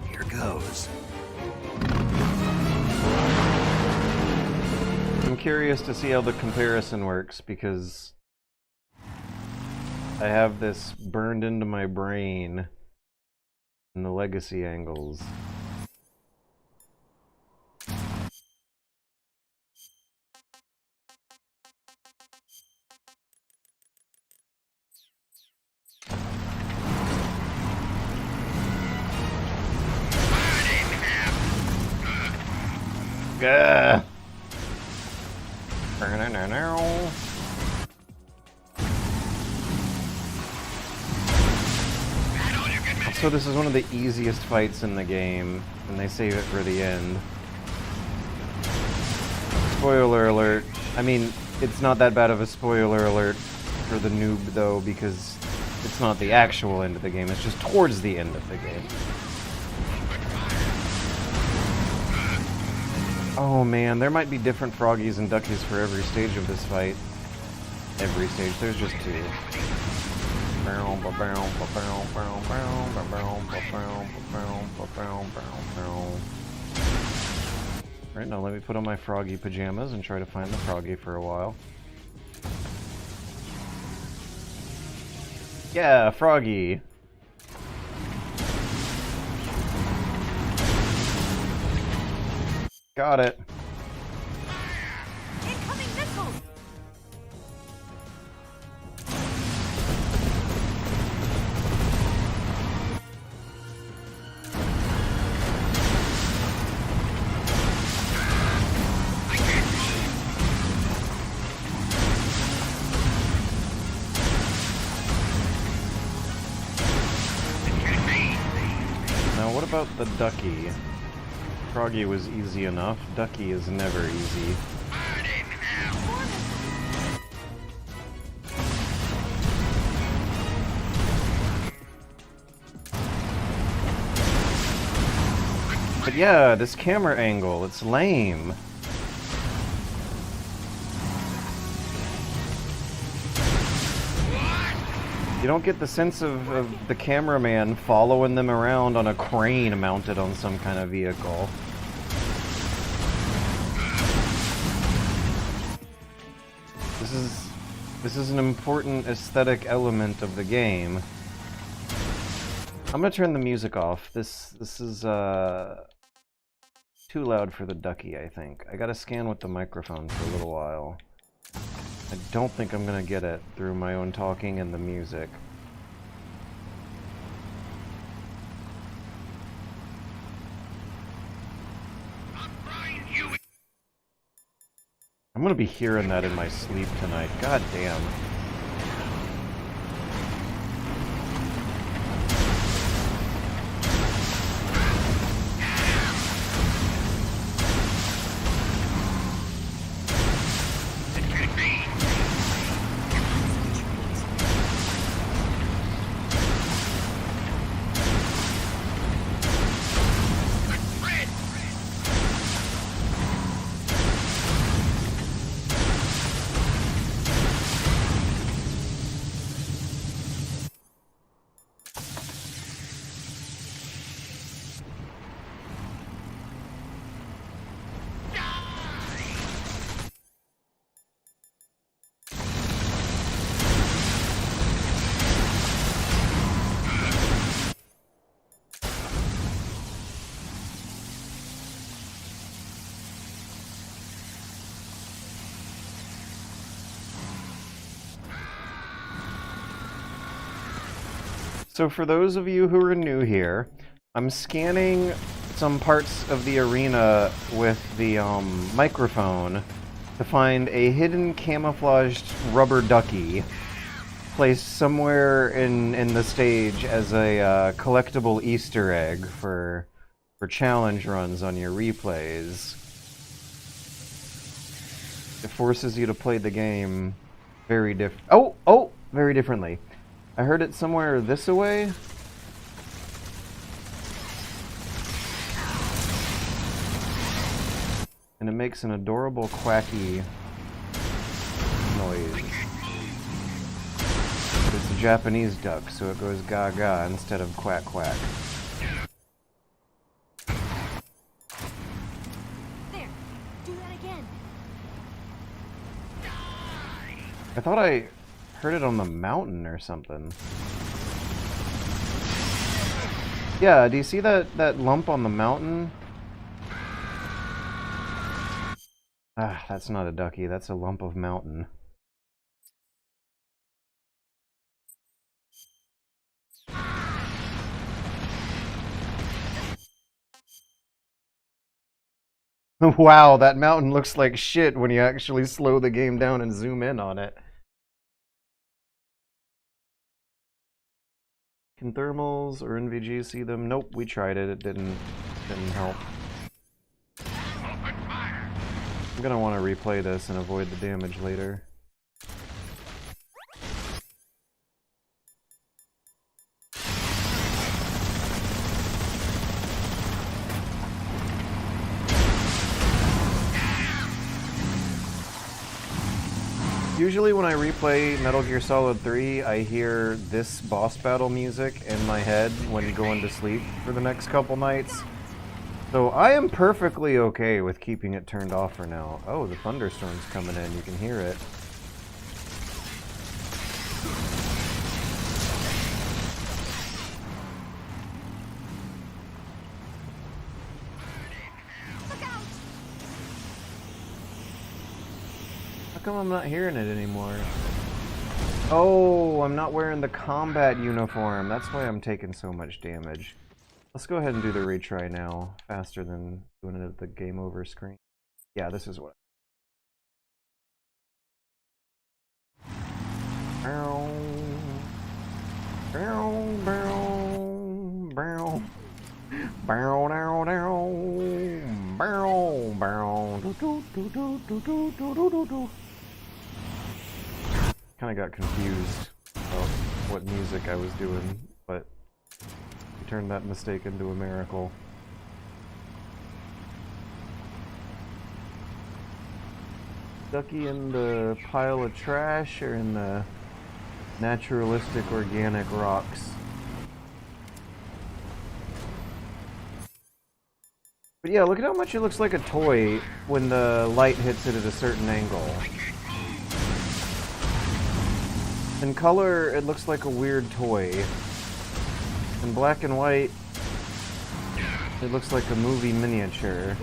Speaker 4: Here goes.
Speaker 1: I'm curious to see how the comparison works because I have this burned into my brain in the Legacy angles. Gah. So this is one of the easiest fights in the game, and they save it for the end. Spoiler alert. I mean, it's not that bad of a spoiler alert for the noob, though, because it's not the actual end of the game. It's just towards the end of the game. Oh man, there might be different froggies and duckies for every stage of this fight. Every stage. There's just two. Right, now let me put on my froggy pajamas and try to find the froggy for a while. Yeah, froggy! Got it.
Speaker 3: Incoming missiles!
Speaker 1: Now what about the ducky? Froggy was easy enough. Ducky is never easy. But yeah, this camera angle, it's lame. You don't get the sense of the cameraman following them around on a crane mounted on some kind of vehicle. This is an important aesthetic element of the game. I'm gonna turn the music off. This is too loud for the ducky, I think. I gotta scan with the microphone for a little while. I don't think I'm gonna get it through my own talking and the music. I'm gonna be hearing that in my sleep tonight. God damn. So for those of you who are new here, I'm scanning some parts of the arena with the microphone to find a hidden camouflaged rubber ducky placed somewhere in the stage as a collectible Easter egg for challenge runs on your replays. It forces you to play the game very very differently. I heard it somewhere this away. And it makes an adorable quacky noise. But it's a Japanese duck, so it goes gaga instead of quack quack.
Speaker 3: There, do that again.
Speaker 1: I thought I heard it on the mountain or something. Yeah, do you see that lump on the mountain? Ah, that's not a ducky, that's a lump of mountain. Wow, that mountain looks like shit when you actually slow the game down and zoom in on it. Can thermals or NVG see them? Nope, we tried it. It didn't help. I'm gonna want to replay this and avoid the damage later. Usually when I replay Metal Gear Solid 3, I hear this boss battle music in my head when going to sleep for the next couple nights. So I am perfectly okay with keeping it turned off for now. Oh, the thunderstorm's coming in, you can hear it. How come I'm not hearing it anymore? Oh, I'm not wearing the combat uniform. That's why I'm taking so much damage. Let's go ahead and do the retry now, faster than doing it at the game over screen. Yeah, this is what. Bow, bow, bow, bow, bow, dow, dow, bow, bow, do do do do do do do do do. Kind of got confused about what music I was doing, but we turned that mistake into a miracle. Ducky in the pile of trash or in the naturalistic organic rocks? But yeah, look at how much it looks like a toy when the light hits it at a certain angle. In color, it looks like a weird toy. In black and white, it looks like a movie miniature.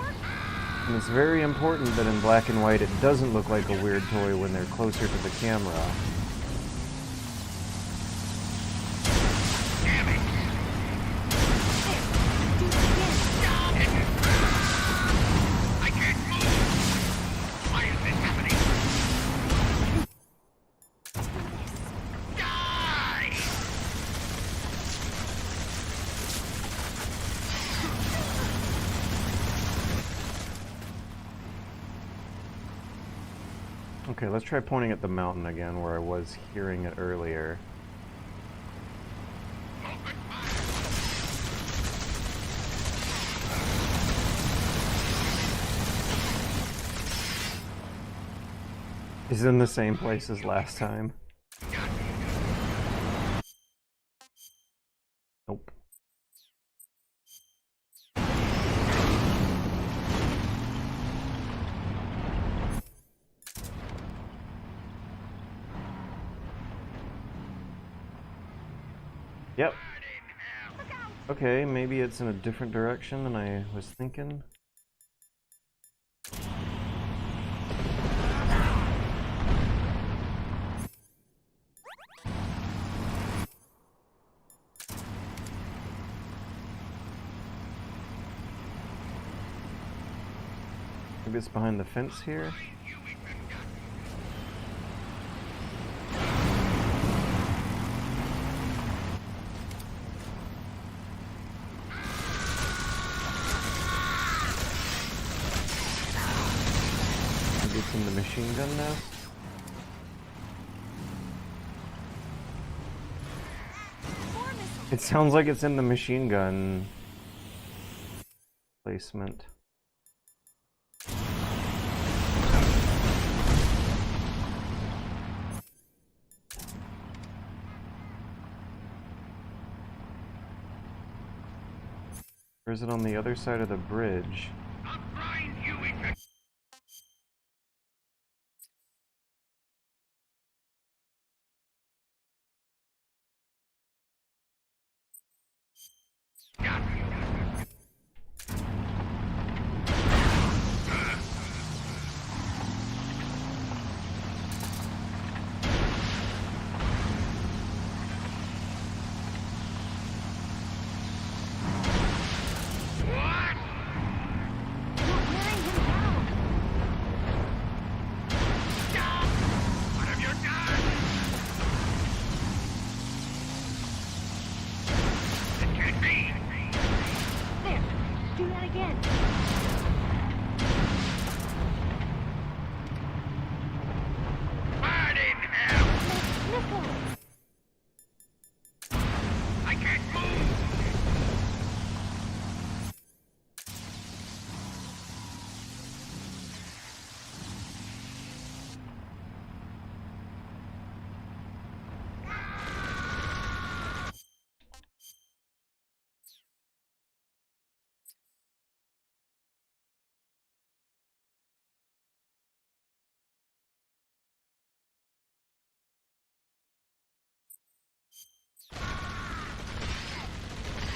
Speaker 1: And it's very important that in black and white it doesn't look like a weird toy when they're closer to the camera. Okay, let's try pointing at the mountain again where I was hearing it earlier. Is it in the same place as last time? Nope. Yep. Okay, maybe it's in a different direction than I was thinking. Maybe it's behind the fence here. It's in the machine gun nest. It sounds like it's in the machine gun placement. Or is it on the other side of the bridge?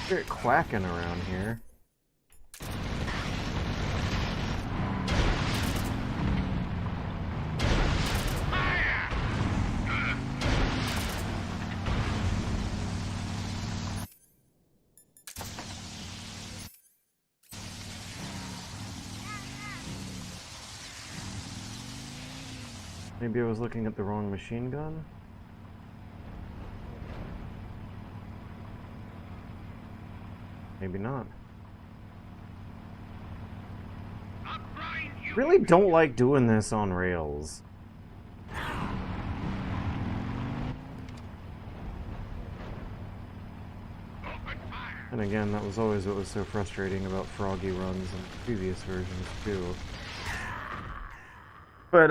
Speaker 1: Hear it quacking around here. Maybe I was looking at the wrong machine gun? Maybe not. Really don't like doing this on rails. And again, that was always what was so frustrating about Froggy runs in previous versions too. But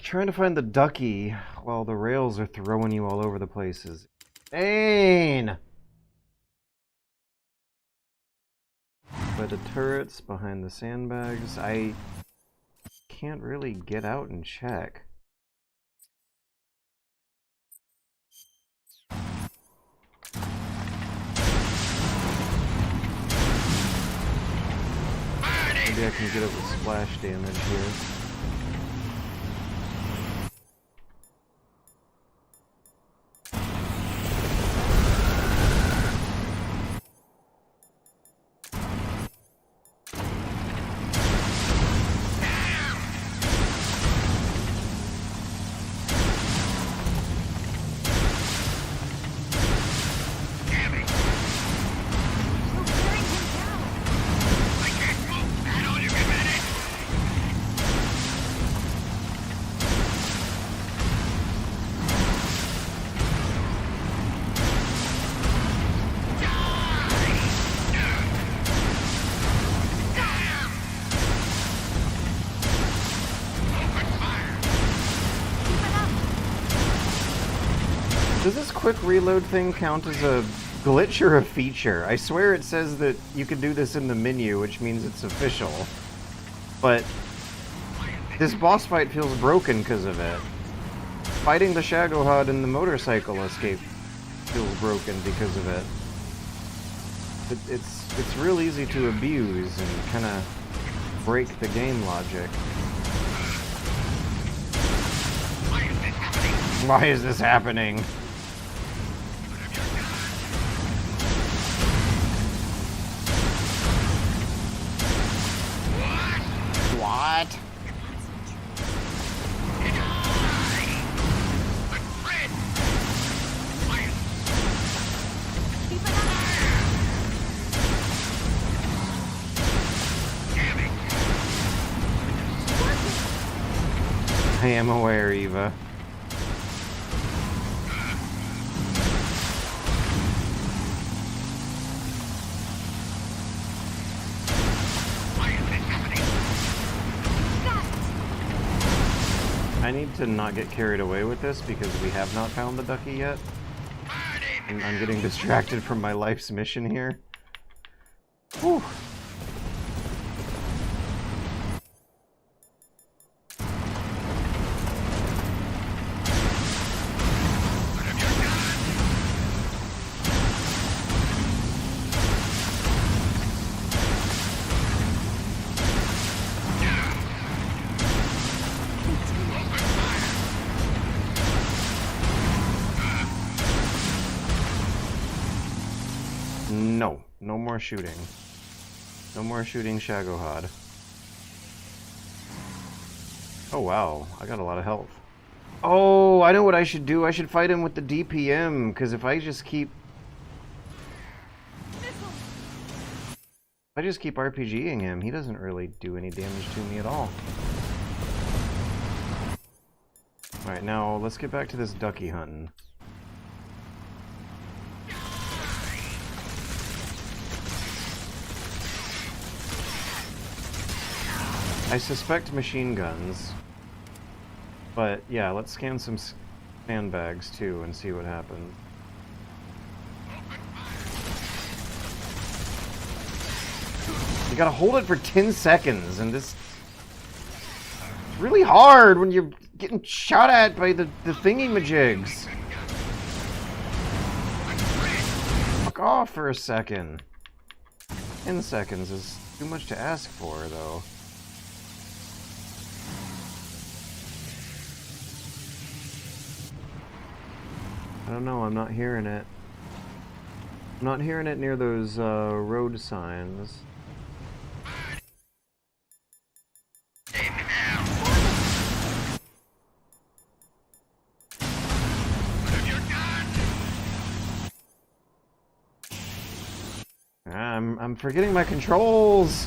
Speaker 1: trying to find the ducky while the rails are throwing you all over the place is insane! By the turrets, behind the sandbags, I can't really get out and check. Maybe I can get it with splash damage here. Does this quick reload thing count as a glitch or a feature? I swear it says that you can do this in the menu, which means it's official. But this boss fight feels broken because of it. Fighting the Shagohod in the motorcycle escape feels broken because of it. It's real easy to abuse and kind of break the game logic. Why is this happening? What? I am aware, Eva. I need to not get carried away with this because we have not found the ducky yet. And I'm getting distracted from my life's mission here. Whew. No. No more shooting. No more shooting Shagohod. Oh wow, I got a lot of health. Oh, I know what I should do. I should fight him with the DPM, because if I just keep... RPGing him, he doesn't really do any damage to me at all. Alright, now let's get back to this ducky hunting. I suspect machine guns, but yeah, let's scan some sandbags too and see what happens. You gotta hold it for 10 seconds, and this... It's really hard when you're getting shot at by the thingy-majigs. Fuck off for a second. 10 seconds is too much to ask for, though. I don't know, I'm not hearing it. I'm not hearing it near those road signs. I'm forgetting my controls.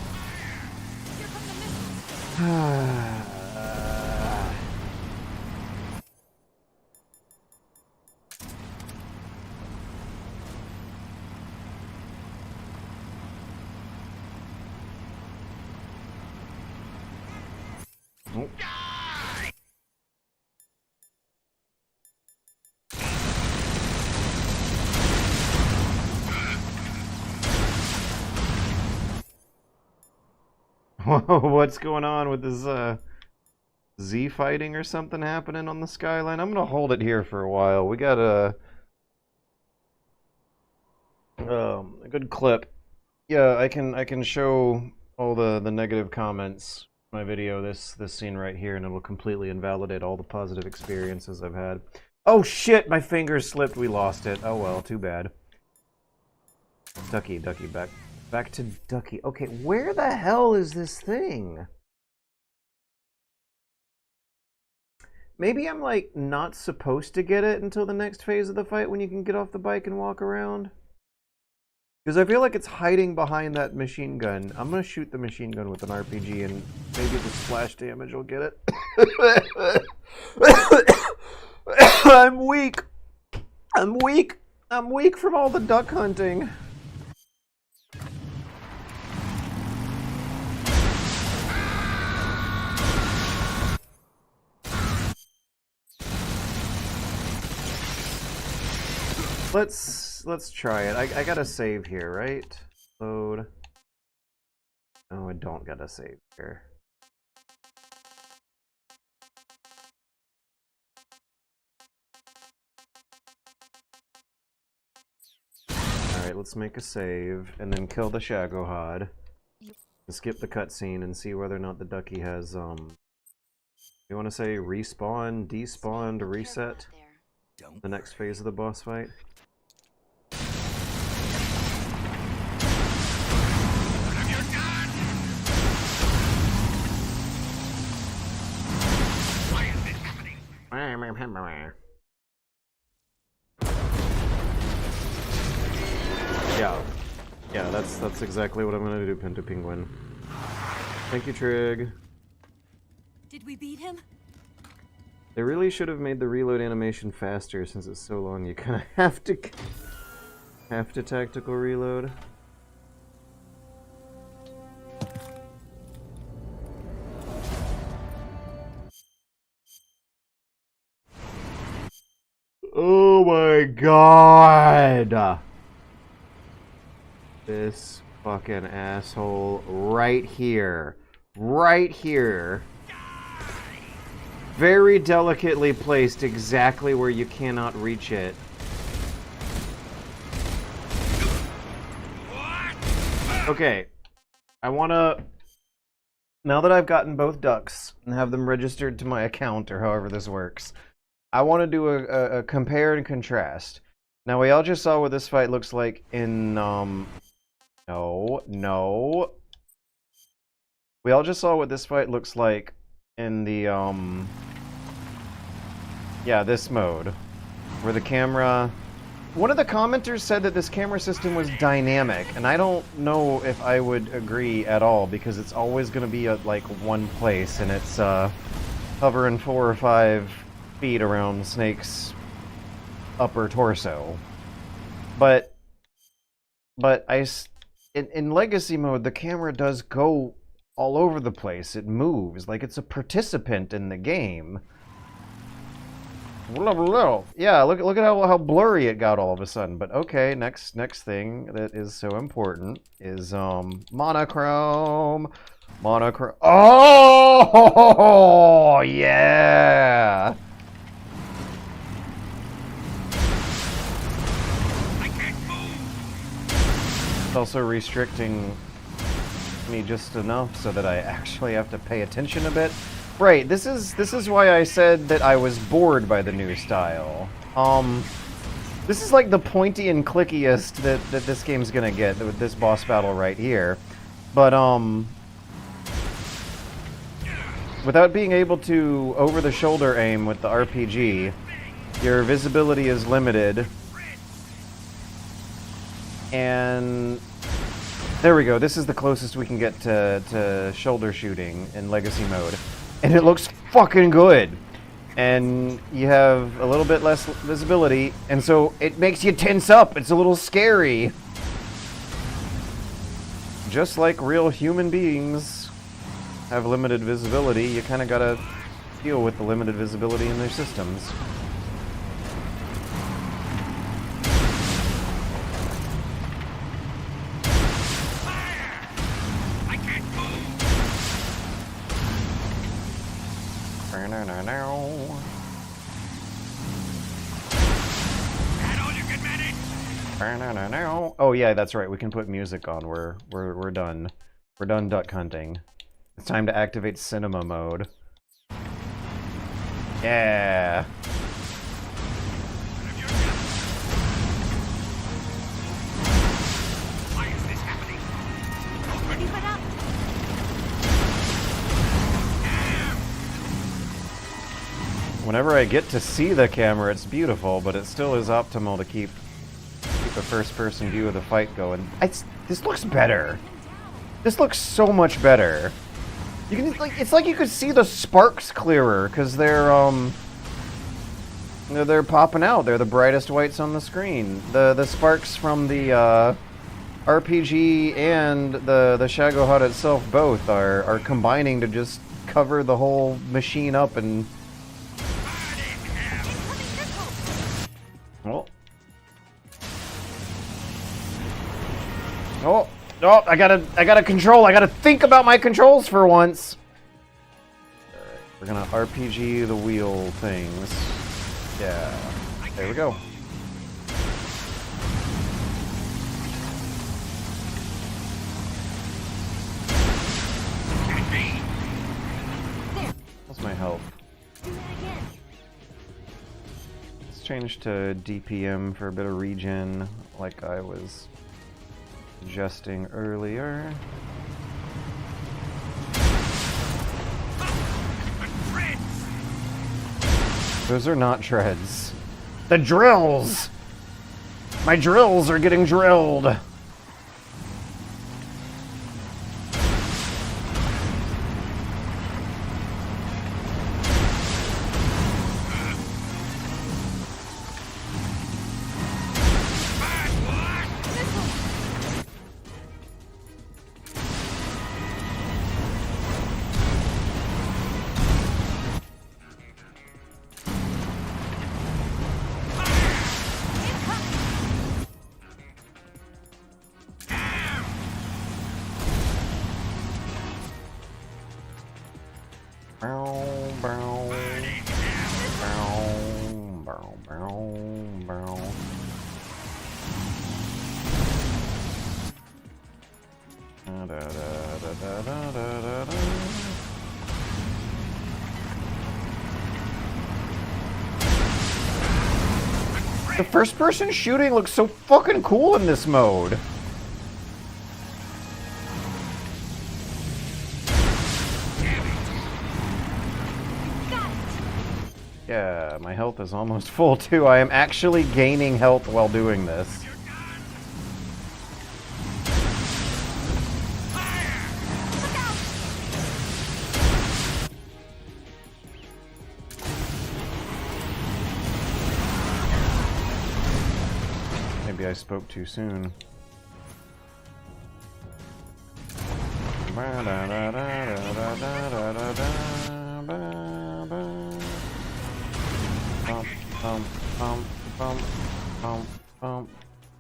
Speaker 1: Whoa, what's going on with this Z fighting or something happening on the skyline? I'm gonna hold it here for a while. We got a good clip. Yeah, I can show all the negative comments in my video, this scene right here, and it'll completely invalidate all the positive experiences I've had. Oh shit, my finger slipped, we lost it. Oh well, too bad. Ducky, back to Ducky. Okay, where the hell is this thing? Maybe I'm, like, not supposed to get it until the next phase of the fight when you can get off the bike and walk around. Because I feel like it's hiding behind that machine gun. I'm gonna shoot the machine gun with an RPG and maybe the splash damage will get it. I'm weak. I'm weak. I'm weak from all the duck hunting. Let's try it. I gotta save here, right? Load. No, I don't gotta save here. Alright, let's make a save and then kill the Shagohod. And skip the cutscene and see whether or not the Ducky has you wanna say respawn, despawn, reset? The next phase of the boss fight? Yeah, that's exactly what I'm gonna do, Pinto Penguin. Thank you, Trig.
Speaker 3: Did we beat him?
Speaker 1: They really should have made the reload animation faster since it's so long. You kind of have to tactical reload. Oh my god! This fucking asshole right here. Right here. Very delicately placed exactly where you cannot reach it. Okay. I wanna... Now that I've gotten both ducks and have them registered to my account, or however this works, I want to do a compare and contrast. Now, we all just saw what this fight looks like in, no. We all just saw what this fight looks like in the, yeah, this mode. Where the camera... One of the commenters said that this camera system was dynamic, and I don't know if I would agree at all, because it's always going to be at, like, one place, and it's, hovering 4 or 5 feet around Snake's upper torso. But in Legacy mode, the camera does go all over the place. It moves like it's a participant in the game. Yeah, look at how blurry it got all of a sudden. But okay, next thing that is so important is monochrome. Oh yeah. It's also restricting me just enough so that I actually have to pay attention a bit. Right, this is why I said that I was bored by the new style. This is like the pointy and clickiest that this game's gonna get with this boss battle right here. But, without being able to over-the-shoulder aim with the RPG, your visibility is limited. And there we go, this is the closest we can get to shoulder shooting in Legacy mode. And it looks fucking good! And you have a little bit less visibility, and so it makes you tense up. It's a little scary. Just like real human beings have limited visibility, you kind of gotta deal with the limited visibility in their systems. Oh yeah, that's right. We can put music on. We're done. We're done duck hunting. It's time to activate cinema mode. Yeah.
Speaker 2: Why is this happening?
Speaker 3: Keep it up.
Speaker 1: Whenever I get to see the camera, it's beautiful, but it still is optimal to keep a first-person view of the fight going. This looks better. This looks so much better. You can it's like you could see the sparks clearer because they're popping out. They're the brightest whites on the screen. The sparks from the RPG and the Shagohod itself both are combining to just cover the whole machine up and. Oh. Oh, oh, I gotta control. I gotta think about my controls for once. Alright, we're gonna RPG the wheel things. Yeah, there we go. What's my health?
Speaker 3: Do that again.
Speaker 1: Let's change to DPM for a bit of regen, like I was suggesting earlier. Those are not treads. The drills! My drills are getting drilled! The first-person shooting looks so fucking cool in this mode. Yeah, my health is almost full too. I am actually gaining health while doing this. Maybe I spoke too soon.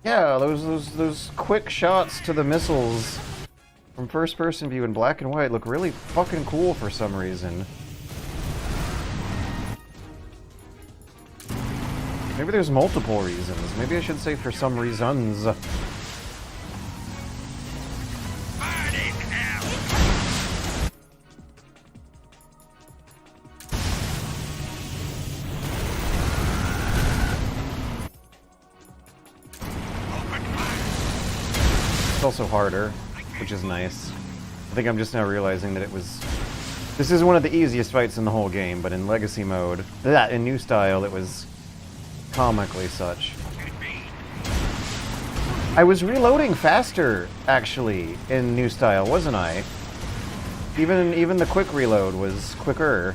Speaker 1: Yeah, those quick shots to the missiles from first-person view in black and white look really fucking cool for some reason. Maybe there's multiple reasons. Maybe I should say for some reasons. also harder, which is nice. I think I'm just now realizing that it was... This is one of the easiest fights in the whole game, but in Legacy mode, in New Style, it was comically such. I was reloading faster, actually, in New Style, wasn't I? Even the quick reload was quicker.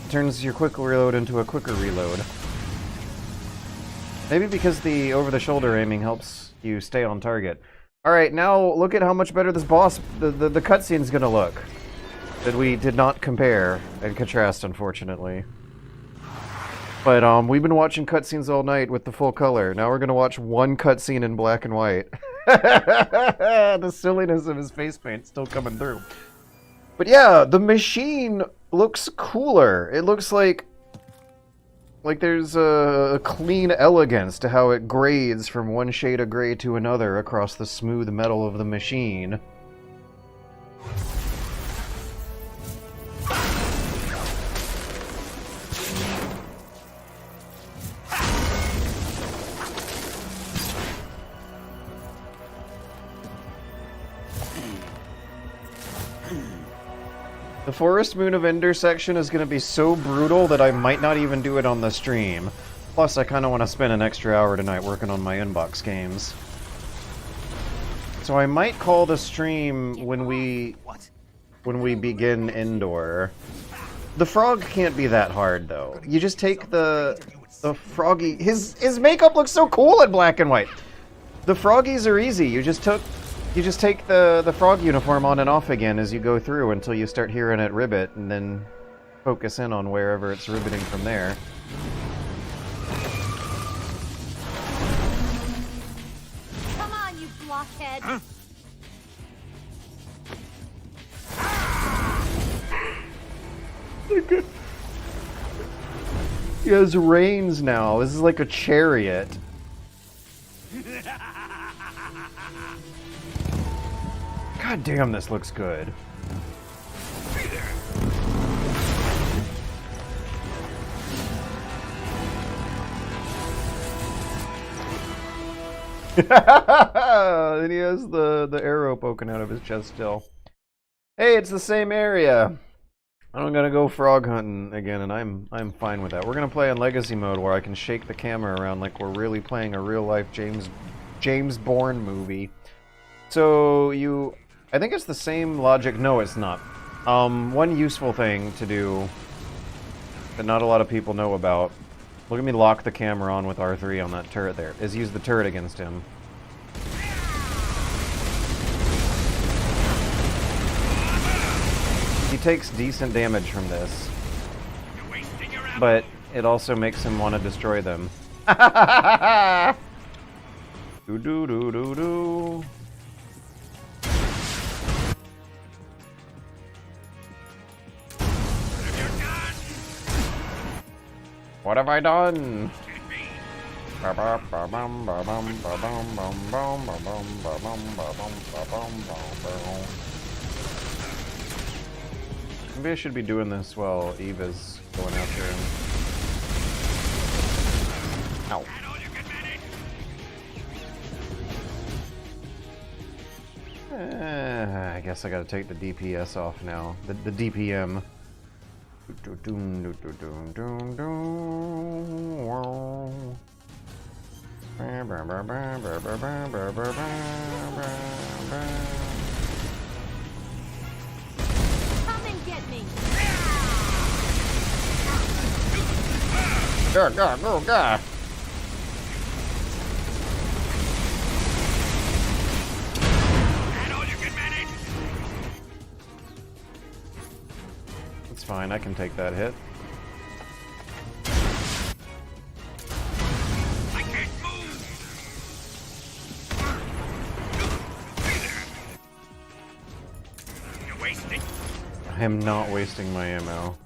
Speaker 1: It turns your quick reload into a quicker reload. Maybe because the over-the-shoulder aiming helps you stay on target. Alright, now look at how much better this boss, the cutscene's gonna look. That we did not compare and contrast, unfortunately. But we've been watching cutscenes all night with the full color. Now we're gonna watch one cutscene in black and white. The silliness of his face paint still coming through. But yeah, the machine looks cooler. It looks like there's a clean elegance to how it grades from one shade of gray to another across the smooth metal of the machine. The Forest Moon of Ender section is going to be so brutal that I might not even do it on the stream. Plus, I kind of want to spend an extra hour tonight working on my inbox games. So I might call the stream when we begin Endor. The frog can't be that hard, though. You just take the froggy... His makeup looks so cool in black and white! The froggies are easy. You just take the frog uniform on and off again as you go through until you start hearing it ribbit, and then focus in on wherever it's ribbiting from there.
Speaker 3: Come on, you blockhead!
Speaker 2: Huh?
Speaker 1: He has reins now. This is like a chariot. God damn, this looks good. And he has the arrow poking out of his chest still. Hey, it's the same area. I'm gonna go frog hunting again, and I'm fine with that. We're gonna play in Legacy mode where I can shake the camera around like we're really playing a real-life James Bourne movie. So I think it's the same logic. No, it's not. One useful thing to do that not a lot of people know about. Look at me lock the camera on with R3 on that turret there. Is use the turret against him. He takes decent damage from this, but it also makes him want to destroy them. Do do do do do. What have I done? Maybe I should be doing this while Eva's going after him. Ow. I guess I gotta take the DPS off now. The DPM.
Speaker 3: Come and get me!
Speaker 1: Go. It's fine, I can take that hit.
Speaker 2: I can't move. You're wasting.
Speaker 1: I am not wasting my ammo.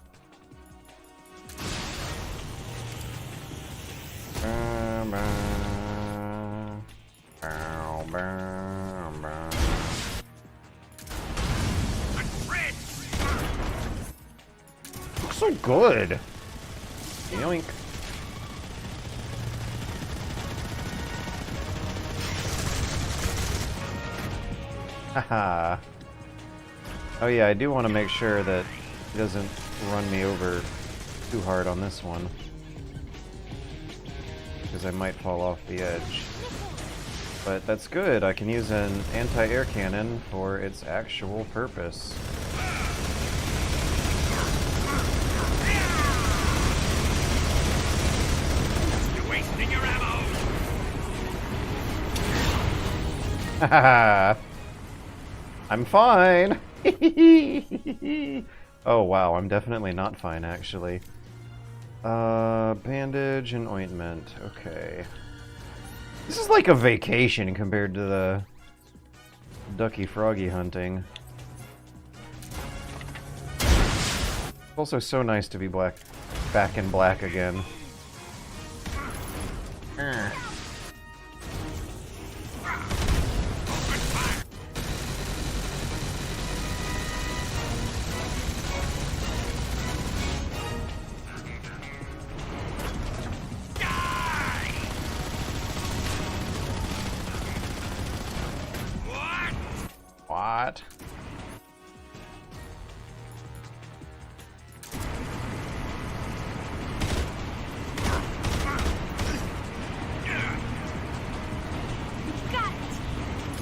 Speaker 1: Looks so good. Yoink. Haha. Oh yeah, I do want to make sure that he doesn't run me over too hard on this one. Because I might fall off the edge. But that's good, I can use an anti-air cannon for its actual purpose.
Speaker 2: You're wasting your ammo!
Speaker 1: Haha! I'm fine! Oh wow, I'm definitely not fine actually. Bandage and ointment, okay. This is like a vacation compared to the Ducky Froggy hunting. It's also so nice to be back in black again. What?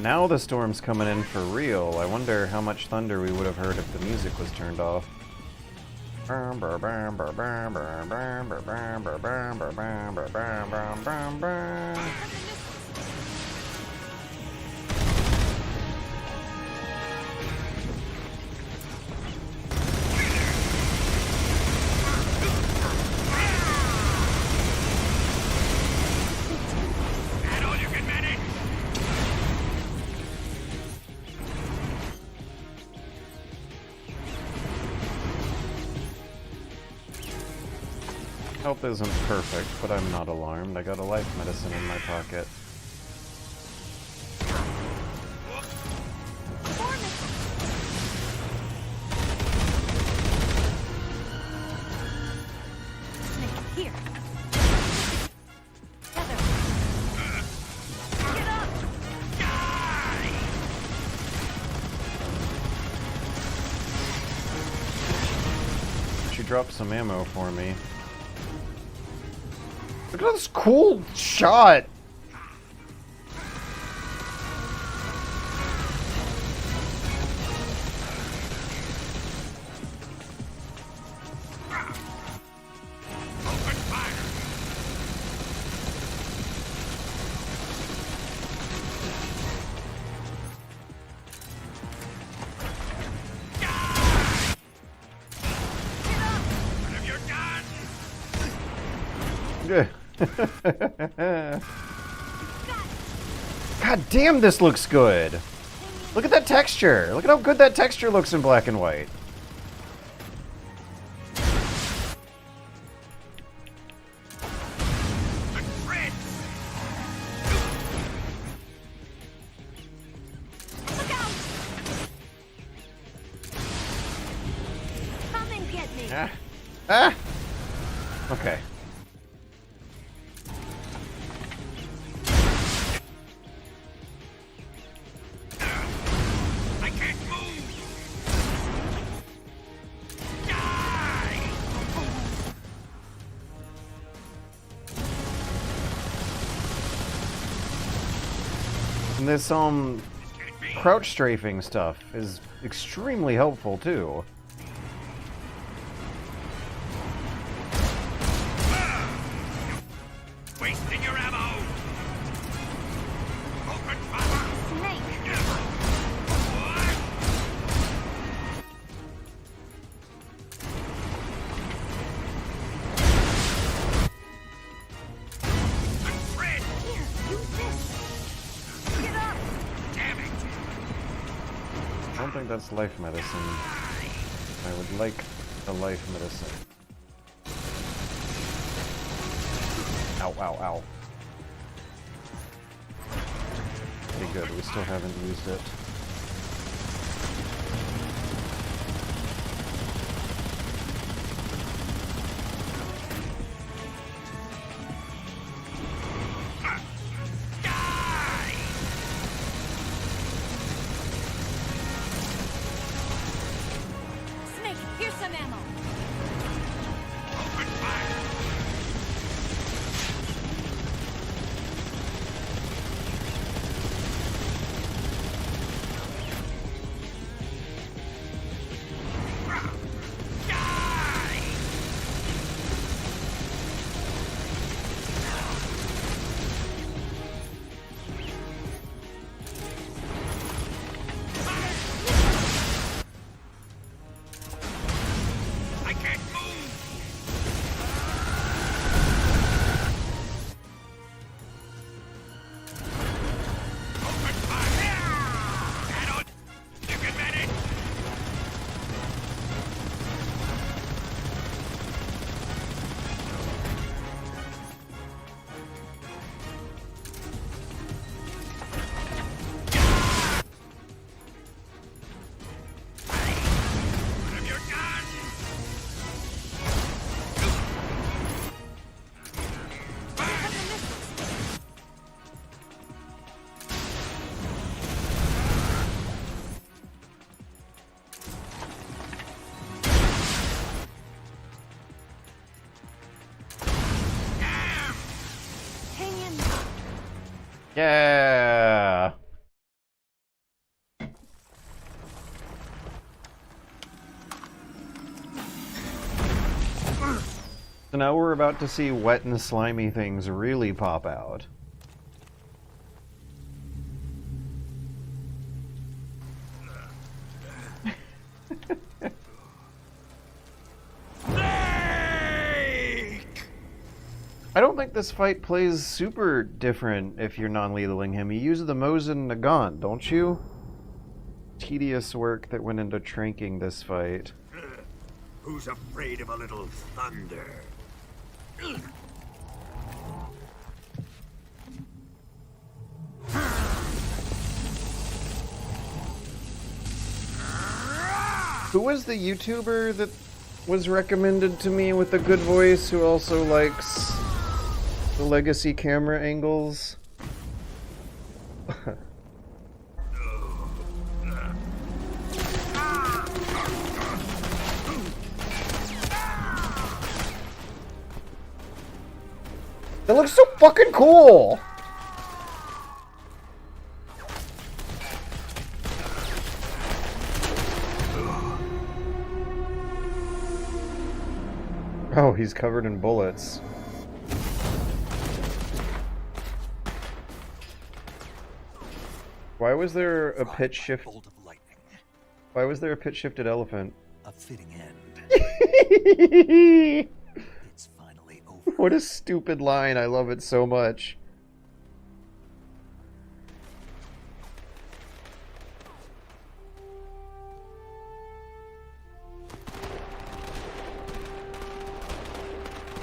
Speaker 1: Now the storm's coming in for real. I wonder how much thunder we would have heard if the music was turned off. Health isn't perfect, but I'm not alarmed. I got a life medicine in my pocket.
Speaker 3: Here. Heather. Get up.
Speaker 1: She dropped some ammo for me. Look at this cool shot! God damn, this looks good! Look at that texture! Look at how good that texture looks in black and white.
Speaker 3: Look out. Come and get me.
Speaker 1: Ah! Okay. And this crouch strafing stuff is extremely helpful too.
Speaker 2: Wasting your ammo! Open fire!
Speaker 3: Snake.
Speaker 2: Fred!
Speaker 3: Here, use this. Get up.
Speaker 2: Damn it!
Speaker 1: I don't think that's life medicine. I would like a life medicine. Ow, ow, ow. Okay, good. We still haven't used it.
Speaker 3: some ammo.
Speaker 2: Open fire! I can't move! Open fire! Shadow! You can manage! Put him your gun!
Speaker 3: Hang in.
Speaker 1: Yeah. So now we're about to see wet and slimy things really pop out. I don't think this fight plays super different if you're non-lethaling him. You use the Mosin Nagant, don't you? Tedious work that went into tranking this fight.
Speaker 2: Who's afraid of a little thunder?
Speaker 1: Who was the YouTuber that was recommended to me with a good voice who also likes the legacy camera angles? That looks so fucking cool! Oh, he's covered in bullets. Why was there a pitch shift?
Speaker 4: Bolt of lightning.
Speaker 1: Why was there a pitch shifted elephant?
Speaker 4: A fitting end. It's finally over.
Speaker 1: What a stupid line. I love it so much.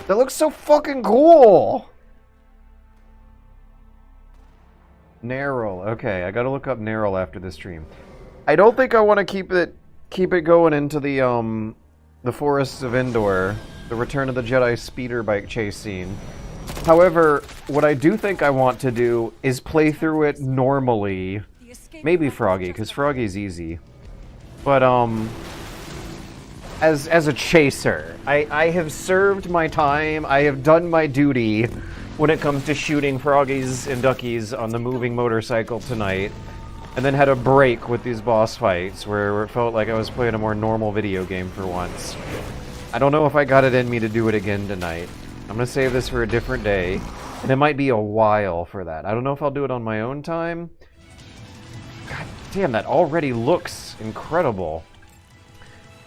Speaker 1: That looks so fucking cool! Narrow. Okay, I gotta look up Narrow after this stream. I don't think I want to keep it going into the Forests of Endor, the Return of the Jedi speeder bike chase scene. However, what I do think I want to do is play through it normally. Maybe Froggy, because Froggy's easy. But, as a chaser. I have served my time, I have done my duty when it comes to shooting froggies and duckies on the moving motorcycle tonight, and then had a break with these boss fights where it felt like I was playing a more normal video game for once. I don't know if I got it in me to do it again tonight. I'm gonna save this for a different day, and it might be a while for that. I don't know if I'll do it on my own time. God damn, that already looks incredible.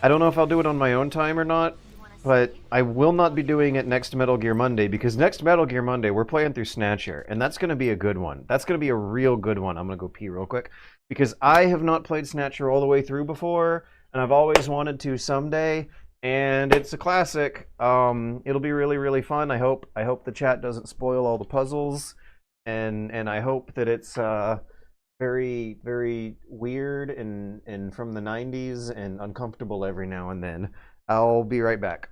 Speaker 1: I don't know if I'll do it on my own time or not, but I will not be doing it next Metal Gear Monday, because next Metal Gear Monday we're playing through Snatcher, and that's going to be a good one. That's going to be a real good one. I'm going to go pee real quick, because I have not played Snatcher all the way through before, and I've always wanted to someday, and it's a classic. It'll be really, really fun. I hope the chat doesn't spoil all the puzzles, and I hope that it's very, very weird and from the 90s and uncomfortable every now and then. I'll be right back.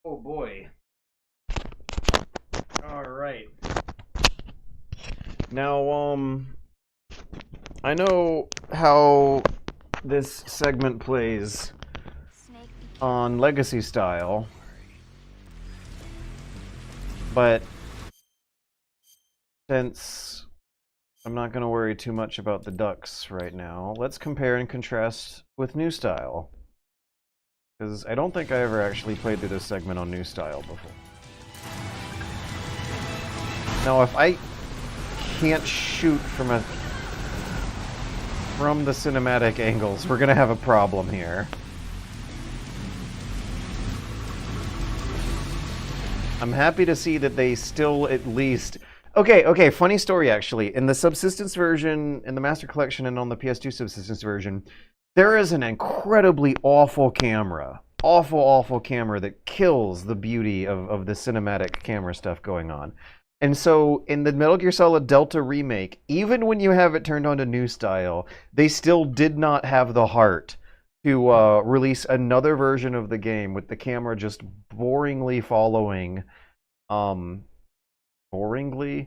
Speaker 1: Oh boy. Alright. Now, I know how this segment plays
Speaker 6: Snake
Speaker 1: on Legacy style, but since I'm not going to worry too much about the ducks right now, let's compare and contrast with new style. Because I don't think I ever actually played through this segment on new style before. Now, if I can't shoot from the cinematic angles, we're gonna have a problem here. I'm happy to see that they still at least... Okay, funny story actually. In the Subsistence version, in the Master Collection, and on the PS2 Subsistence version, there is an incredibly awful camera. Awful camera that kills the beauty of the cinematic camera stuff going on. And so, in the Metal Gear Solid Delta remake, even when you have it turned on to new style, they still did not have the heart to release another version of the game with the camera just boringly following... boringly?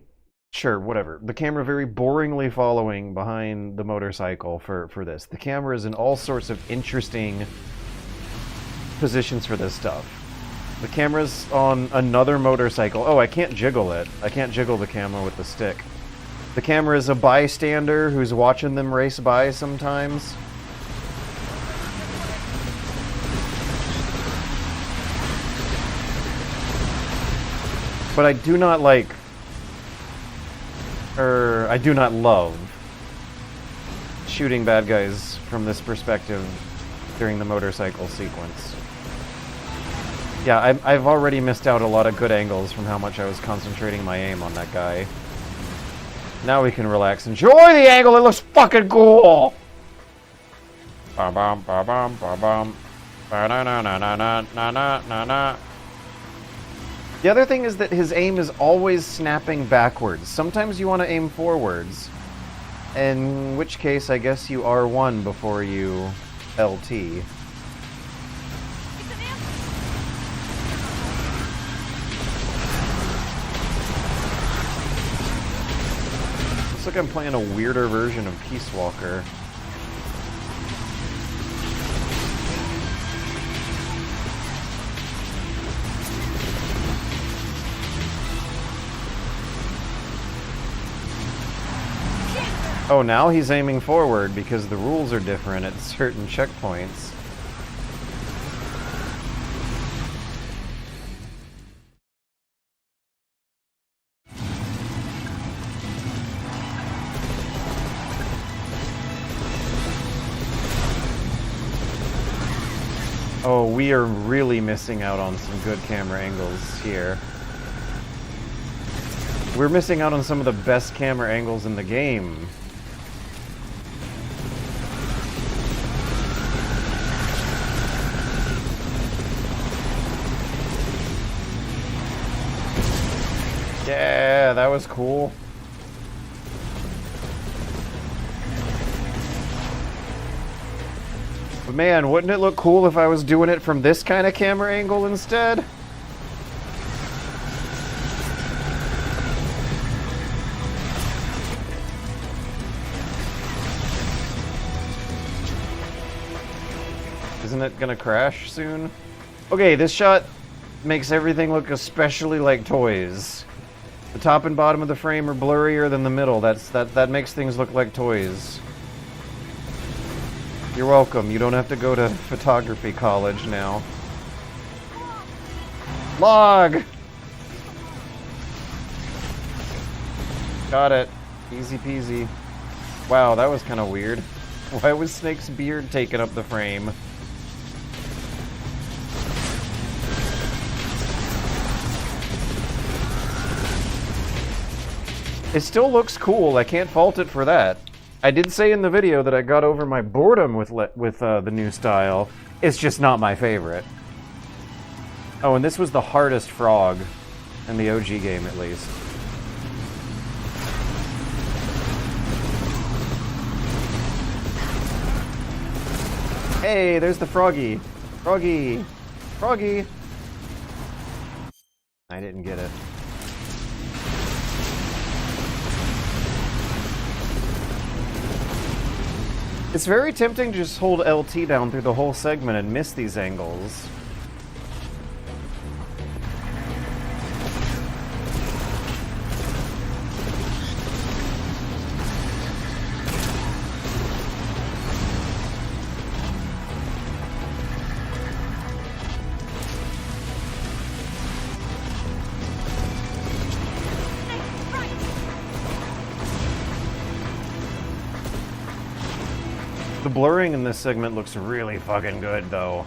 Speaker 1: Sure, whatever. The camera very boringly following behind the motorcycle for this. The camera is in all sorts of interesting positions for this stuff. The camera's on another motorcycle. Oh, I can't jiggle it. I can't jiggle the camera with the stick. The camera is a bystander who's watching them race by sometimes. But I do not like... I do not love shooting bad guys from this perspective during the motorcycle sequence. Yeah, I've already missed out a lot of good angles from how much I was concentrating my aim on that guy. Now we can relax. Enjoy the angle! It looks fucking cool! Ba-bum, ba-bum, ba-bum. Ba-na-na-na-na-na-na-na-na. The other thing is that his aim is always snapping backwards. Sometimes you want to aim forwards. In which case, I guess you R1 before you LT. Looks like I'm playing a weirder version of Peace Walker. Oh, now he's aiming forward because the rules are different at certain checkpoints. Oh, we are really missing out on some good camera angles here. We're missing out on some of the best camera angles in the game. Yeah, that was cool. But man, wouldn't it look cool if I was doing it from this kind of camera angle instead? Isn't it gonna crash soon? Okay, this shot makes everything look especially like toys. The top and bottom of the frame are blurrier than the middle. That makes things look like toys. You're welcome. You don't have to go to photography college now. Log! Got it. Easy peasy. Wow, that was kind of weird. Why was Snake's beard taking up the frame? It still looks cool. I can't fault it for that. I did say in the video that I got over my boredom with the new style. It's just not my favorite. Oh, and this was the hardest frog in the OG game, at least. Hey, there's the froggy. Froggy. Froggy. I didn't get it. It's very tempting to just hold LT down through the whole segment and miss these angles. The blurring in this segment looks really fucking good, though.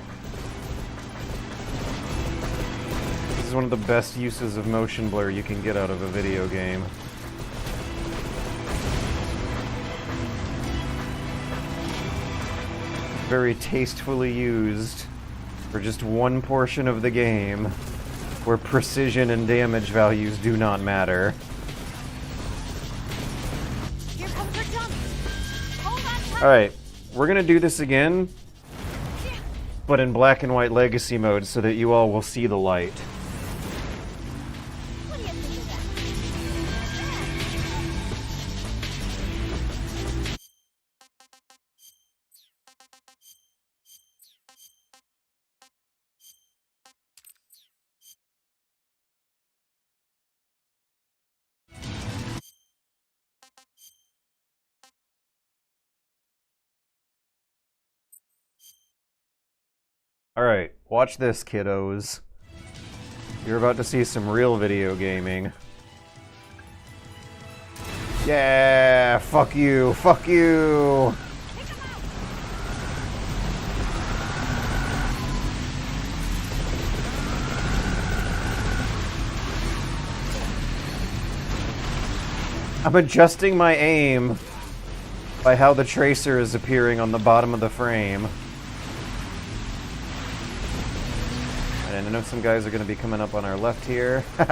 Speaker 1: This is one of the best uses of motion blur you can get out of a video game. Very tastefully used for just one portion of the game where precision and damage values do not matter.
Speaker 3: Here comes our dummy. Hold on tight.
Speaker 1: Alright, we're gonna do this again, but in black and white legacy mode so that you all will see the light.
Speaker 3: What do you think of
Speaker 1: Alright, watch this, kiddos. You're about to see some real video gaming. Yeah, fuck you, fuck you! I'm adjusting my aim by how the tracer is appearing on the bottom of the frame. And I know some guys are going to be coming up on our left here. Look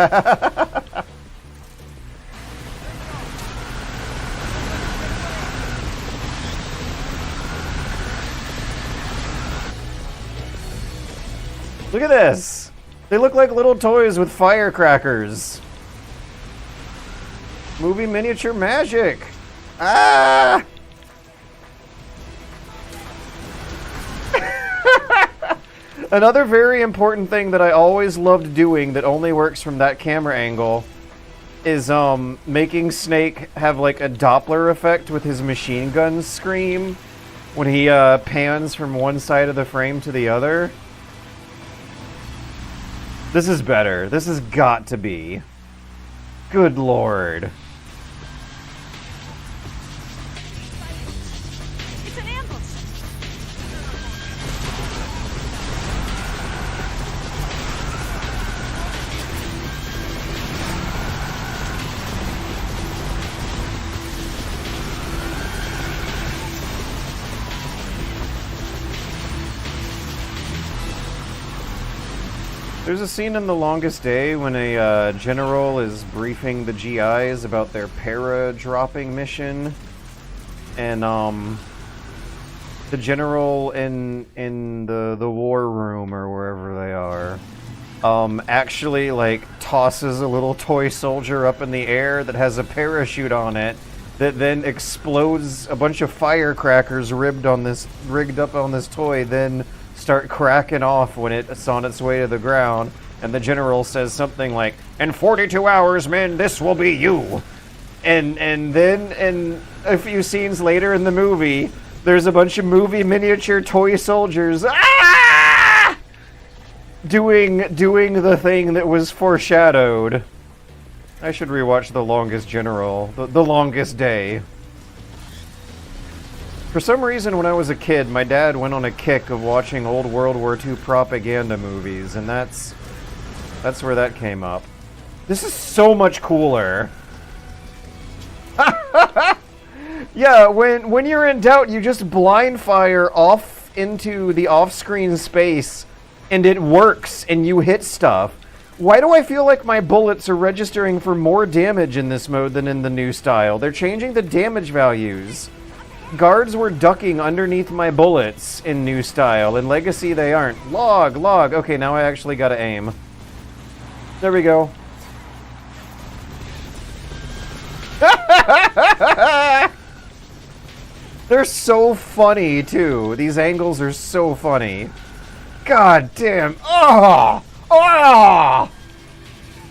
Speaker 1: at this! They look like little toys with firecrackers. Movie miniature magic! Ah! Another very important thing that I always loved doing that only works from that camera angle is making Snake have like a Doppler effect with his machine gun scream when he pans from one side of the frame to the other. This is better. This has got to be. Good lord.
Speaker 3: It's an ambush.
Speaker 1: There's a scene in The Longest Day when a general is briefing the GIs about their para-dropping mission, and the general in the war room or wherever they are actually like tosses a little toy soldier up in the air that has a parachute on it that then explodes. A bunch of firecrackers rigged up on this toy then start cracking off when it's on its way to the ground, and the general says something like, "In 42 hours, men, this will be you." And then in a few scenes later in the movie, there's a bunch of movie miniature toy soldiers doing the thing that was foreshadowed. I should rewatch The Longest General, the Longest Day. For some reason, when I was a kid, my dad went on a kick of watching old World War II propaganda movies, and that's where that came up. This is so much cooler. Yeah, when you're in doubt, you just blind fire off into the off-screen space, and it works, and you hit stuff. Why do I feel like my bullets are registering for more damage in this mode than in the new style? They're changing the damage values. Guards were ducking underneath my bullets in new style. In Legacy, they aren't. Log. Okay, now I actually gotta aim. There we go. They're so funny, too. These angles are so funny. God damn. Oh! Oh!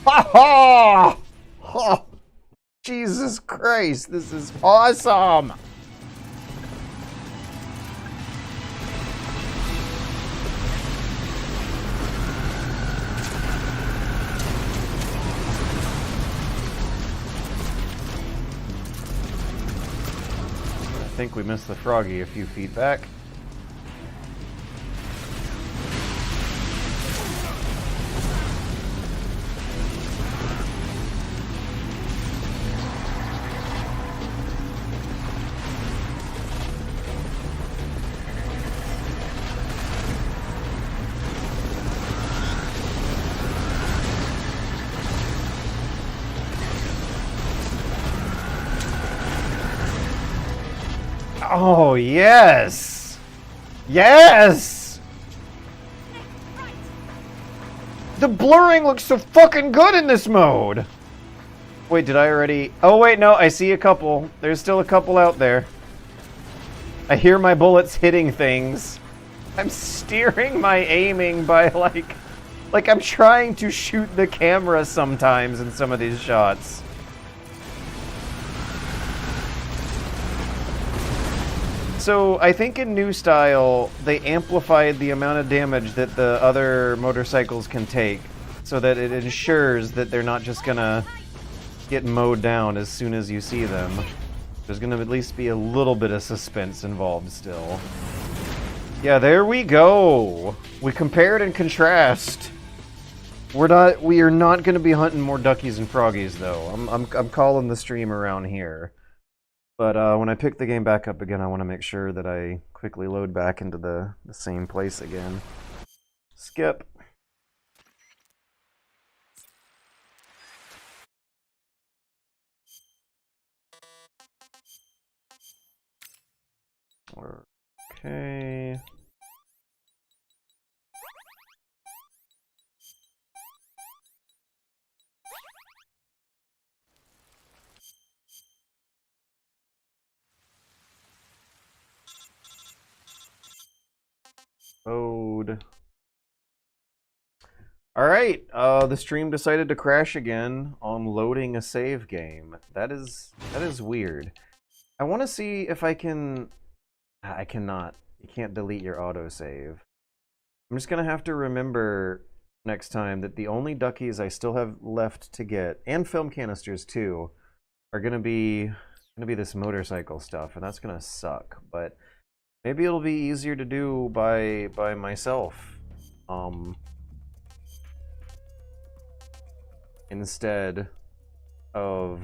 Speaker 1: Oh! Oh! Jesus Christ, this is awesome! I think we missed the froggy a few feet back. Oh, yes! Yes! The blurring looks so fucking good in this mode! Wait, did I already... Oh, wait, no, I see a couple. There's still a couple out there. I hear my bullets hitting things. I'm steering my aiming by, like I'm trying to shoot the camera sometimes in some of these shots. So, I think in New Style, they amplified the amount of damage that the other motorcycles can take, so that it ensures that they're not just gonna get mowed down as soon as you see them. There's gonna at least be a little bit of suspense involved still. Yeah, there we go! We compared and contrast. We are not gonna be hunting more duckies and froggies, though. I'm calling the stream around here. But when I pick the game back up again, I want to make sure that I quickly load back into the same place again. Skip. Okay. Load. Alright, the stream decided to crash again on loading a save game. That is weird. I want to see if I can... I cannot. You can't delete your autosave. I'm just gonna have to remember next time that the only duckies I still have left to get, and film canisters too, are gonna be this motorcycle stuff, and that's gonna suck, but maybe it'll be easier to do by myself. Instead of...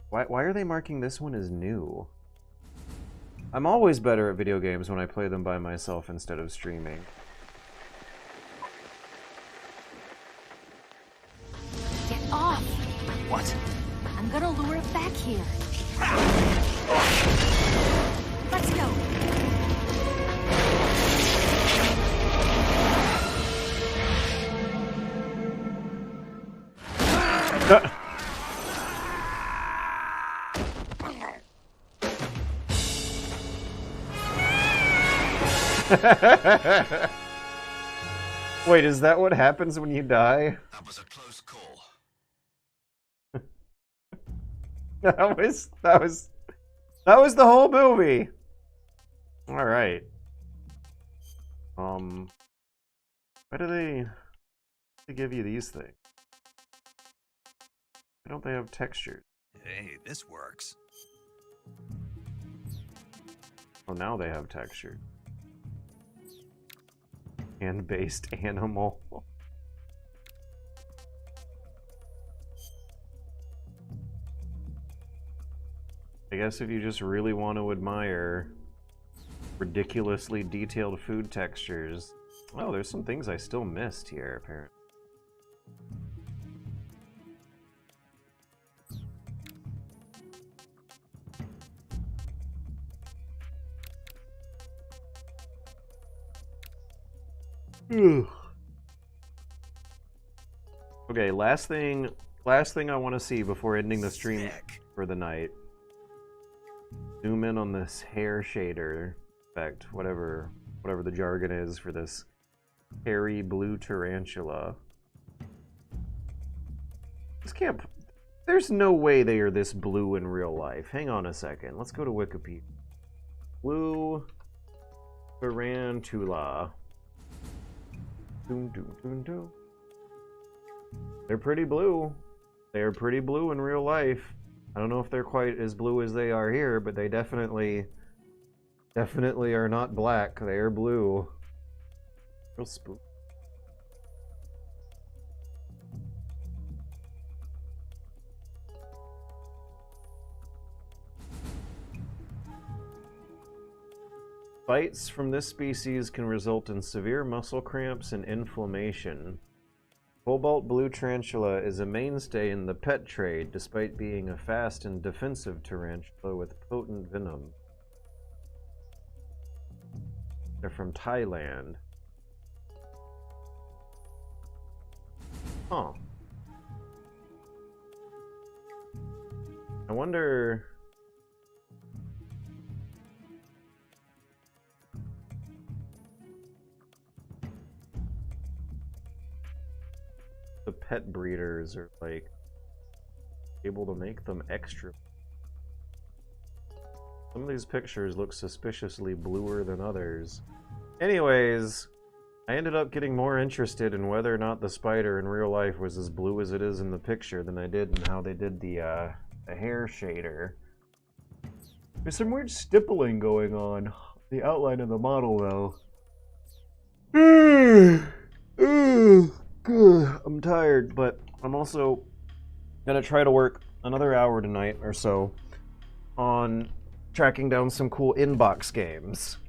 Speaker 1: Why are they marking this one as new? I'm always better at video games when I play them by myself instead of streaming.
Speaker 3: Get off!
Speaker 4: What?
Speaker 3: I'm gonna lure it back here. Let's go.
Speaker 1: Wait, is that what happens when you die?
Speaker 4: That was a close call.
Speaker 1: That was the whole movie. All right. Why do they give you these things? Why don't they have textures?
Speaker 4: Hey, this works.
Speaker 1: Oh, now they have texture. Hand-based animal. I guess if you just really want to admire ridiculously detailed food textures. Oh, there's some things I still missed here, apparently. Ugh. Okay, last thing I want to see before ending the stream for the night. Zoom in on this hair shader effect, whatever the jargon is for this hairy blue tarantula. This can't... There's no way they are this blue in real life. Hang on a second. Let's go to Wikipedia. Blue tarantula. Doom, doom, doom, doom. They're pretty blue. They're pretty blue in real life. I don't know if they're quite as blue as they are here, but they definitely are not black. They are blue. Real spook. Bites from this species can result in severe muscle cramps and inflammation. Cobalt blue tarantula is a mainstay in the pet trade, despite being a fast and defensive tarantula with potent venom. They're from Thailand. Huh. I wonder... the pet breeders are like able to make them extra. Some of these pictures look suspiciously bluer than others. Anyways, I ended up getting more interested in whether or not the spider in real life was as blue as it is in the picture than I did in how they did the hair shader. There's some weird stippling going on the outline of the model though. I'm tired, but I'm also gonna try to work another hour tonight or so on tracking down some cool inbox games.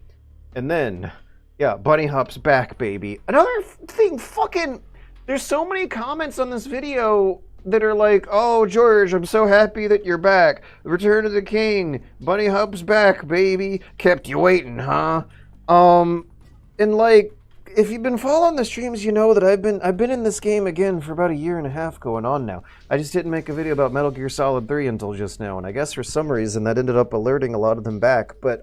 Speaker 1: And then, yeah, Bunny Hop's back, baby. Another thing, fucking, there's so many comments on this video that are like, oh, George, I'm so happy that you're back. Return of the King. Bunny Hop's back, baby. Kept you waiting, huh? And like, if you've been following the streams, you know that I've been in this game again for about a year and a half going on now. I just didn't make a video about Metal Gear Solid 3 until just now, and I guess for some reason that ended up alerting a lot of them back. But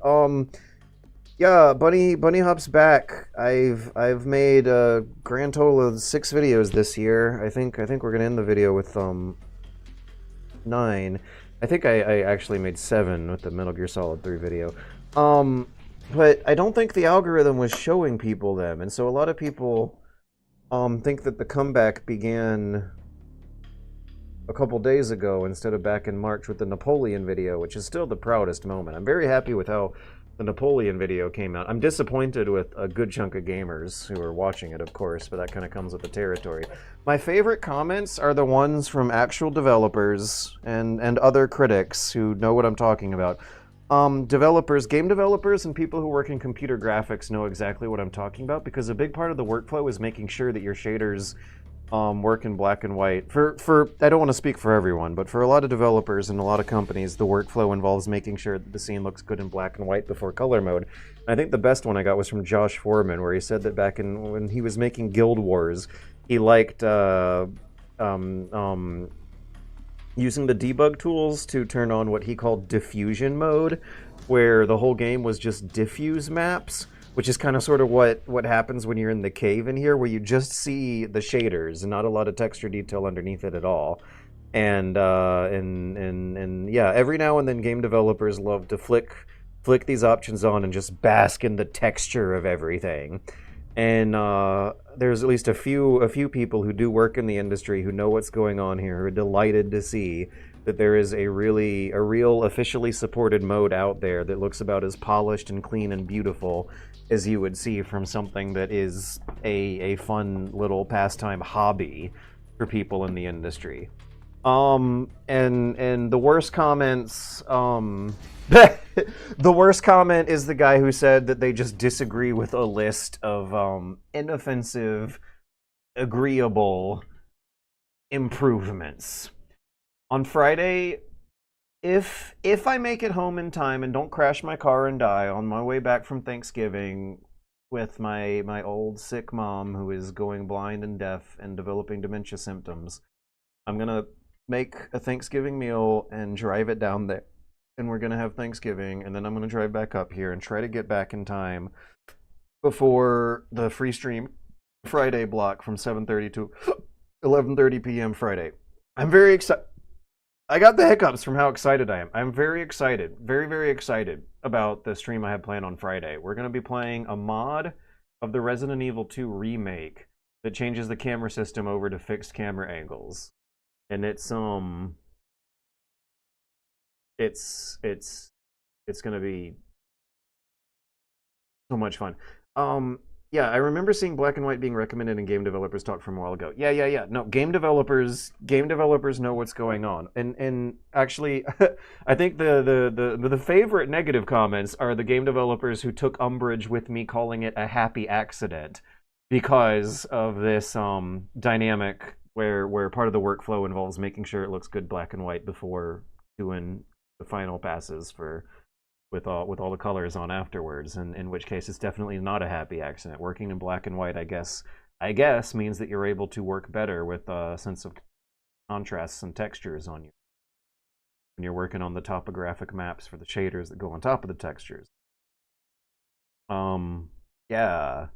Speaker 1: yeah, Bunny Hop's back. I've made a grand total of 6 videos this year. I think we're gonna end the video with 9. I think I actually made 7 with the Metal Gear Solid 3 video. But I don't think the algorithm was showing people them, and so a lot of people think that the comeback began a couple days ago instead of back in March with the Napoleon video, which is still the proudest moment. I'm very happy with how the Napoleon video came out. I'm disappointed with a good chunk of gamers who are watching it, of course, but that kind of comes with the territory. My favorite comments are the ones from actual developers and other critics who know what I'm talking about. Developers, game developers, and people who work in computer graphics know exactly what I'm talking about, because a big part of the workflow is making sure that your shaders work in black and white. For I don't want to speak for everyone, but for a lot of developers and a lot of companies, the workflow involves making sure that the scene looks good in black and white before color mode. I think the best one I got was from Josh Foreman, where he said that back when he was making Guild Wars, he liked using the debug tools to turn on what he called diffusion mode, where the whole game was just diffuse maps, which is kind of sort of what happens when you're in the cave in here, where you just see the shaders and not a lot of texture detail underneath it at all. And yeah, every now and then game developers love to flick these options on and just bask in the texture of everything. And there's at least a few people who do work in the industry who know what's going on here, who are delighted to see that there is a real officially supported mode out there that looks about as polished and clean and beautiful as you would see from something that is a fun little pastime hobby for people in the industry. And the worst comments, the worst comment is the guy who said that they just disagree with a list of inoffensive, agreeable improvements. On Friday, if I make it home in time and don't crash my car and die on my way back from Thanksgiving, with my old sick mom who is going blind and deaf and developing dementia symptoms. I'm gonna make a Thanksgiving meal and drive it down there, and we're gonna have Thanksgiving, and then I'm gonna drive back up here and try to get back in time before the free stream Friday block from 7:30 to 11:30 p.m. Friday. I'm very excited. I got the hiccups from how excited I am. I'm very excited, very, very excited about the stream I have planned on Friday. We're going to be playing a mod of the Resident Evil 2 remake that changes the camera system over to fixed camera angles. And it's going to be so much fun. Yeah, I remember seeing black and white being recommended in game developers talk from a while ago. Yeah. No, game developers know what's going on. And actually, I think the favorite negative comments are the game developers who took umbrage with me calling it a happy accident because of this dynamic where part of the workflow involves making sure it looks good black and white before doing the final passes with all the colors on afterwards, and in which case it's definitely not a happy accident. Working in black and white, I guess means that you're able to work better with a sense of contrasts and textures on you when you're working on the topographic maps for the shaders that go on top of the textures. Yeah.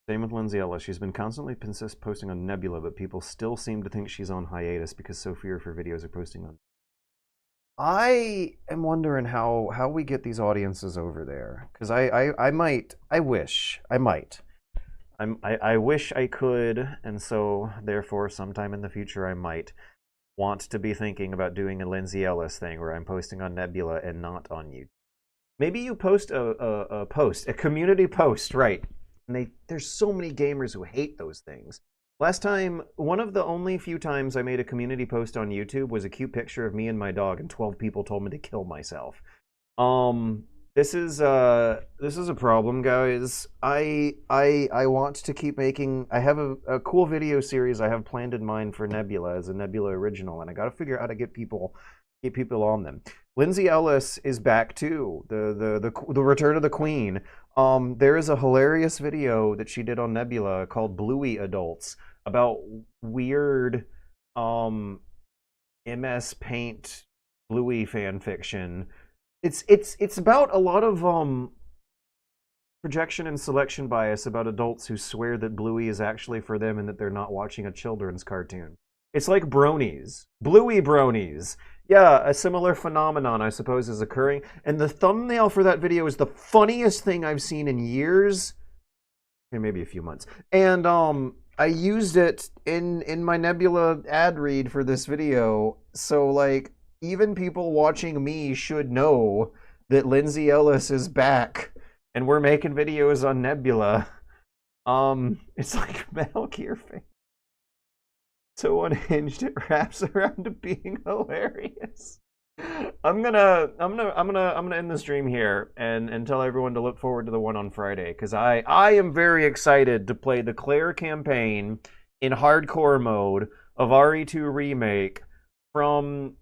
Speaker 1: Same with Lindsay Ellis. She's been constantly posting on Nebula, but people still seem to think she's on hiatus because so few of her videos are posting on. I am wondering how we get these audiences over there, because I wish I could, and so therefore sometime in the future I might want to be thinking about doing a Lindsay Ellis thing where I'm posting on Nebula and not on YouTube. Maybe you post a community post, right? And there's so many gamers who hate those things. Last time, one of the only few times I made a community post on YouTube was a cute picture of me and my dog, and 12 people told me to kill myself. This is a problem, guys. I want to keep making. I have a cool video series I have planned in mind for Nebula as a Nebula original, and I got to figure out how to get people on them. Lindsay Ellis is back too. The Return of the Queen. There is a hilarious video that she did on Nebula called Bluey Adults about weird MS Paint Bluey fan fiction. It's about a lot of projection and selection bias about adults who swear that Bluey is actually for them and that they're not watching a children's cartoon. It's like bronies. Bluey bronies. Yeah, a similar phenomenon, I suppose, is occurring. And the thumbnail for that video is the funniest thing I've seen in years. Maybe a few months. And I used it in my Nebula ad read for this video. So, like, even people watching me should know that Lindsay Ellis is back. And we're making videos on Nebula. It's like Metal Gear fan. So unhinged it wraps around to being hilarious. I'm gonna end the stream here and tell everyone to look forward to the one on Friday, because I am very excited to play the Claire campaign in hardcore mode of RE2 Remake from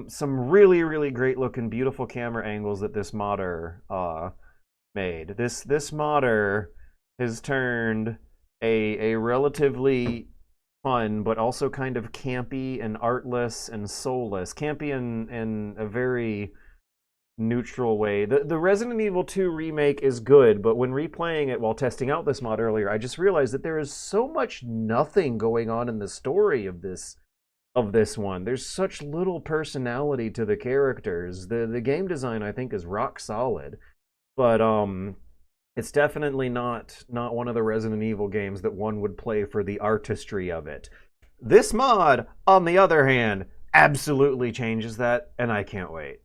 Speaker 1: some really, really great looking beautiful camera angles that this modder made. This modder has turned a relatively fun, but also kind of campy and artless and soulless. Campy in a very neutral way. The Resident Evil 2 remake is good, but when replaying it while testing out this mod earlier, I just realized that there is so much nothing going on in the story of this one. There's such little personality to the characters. The game design, I think, is rock solid, but it's definitely not one of the Resident Evil games that one would play for the artistry of it. This mod, on the other hand, absolutely changes that, and I can't wait.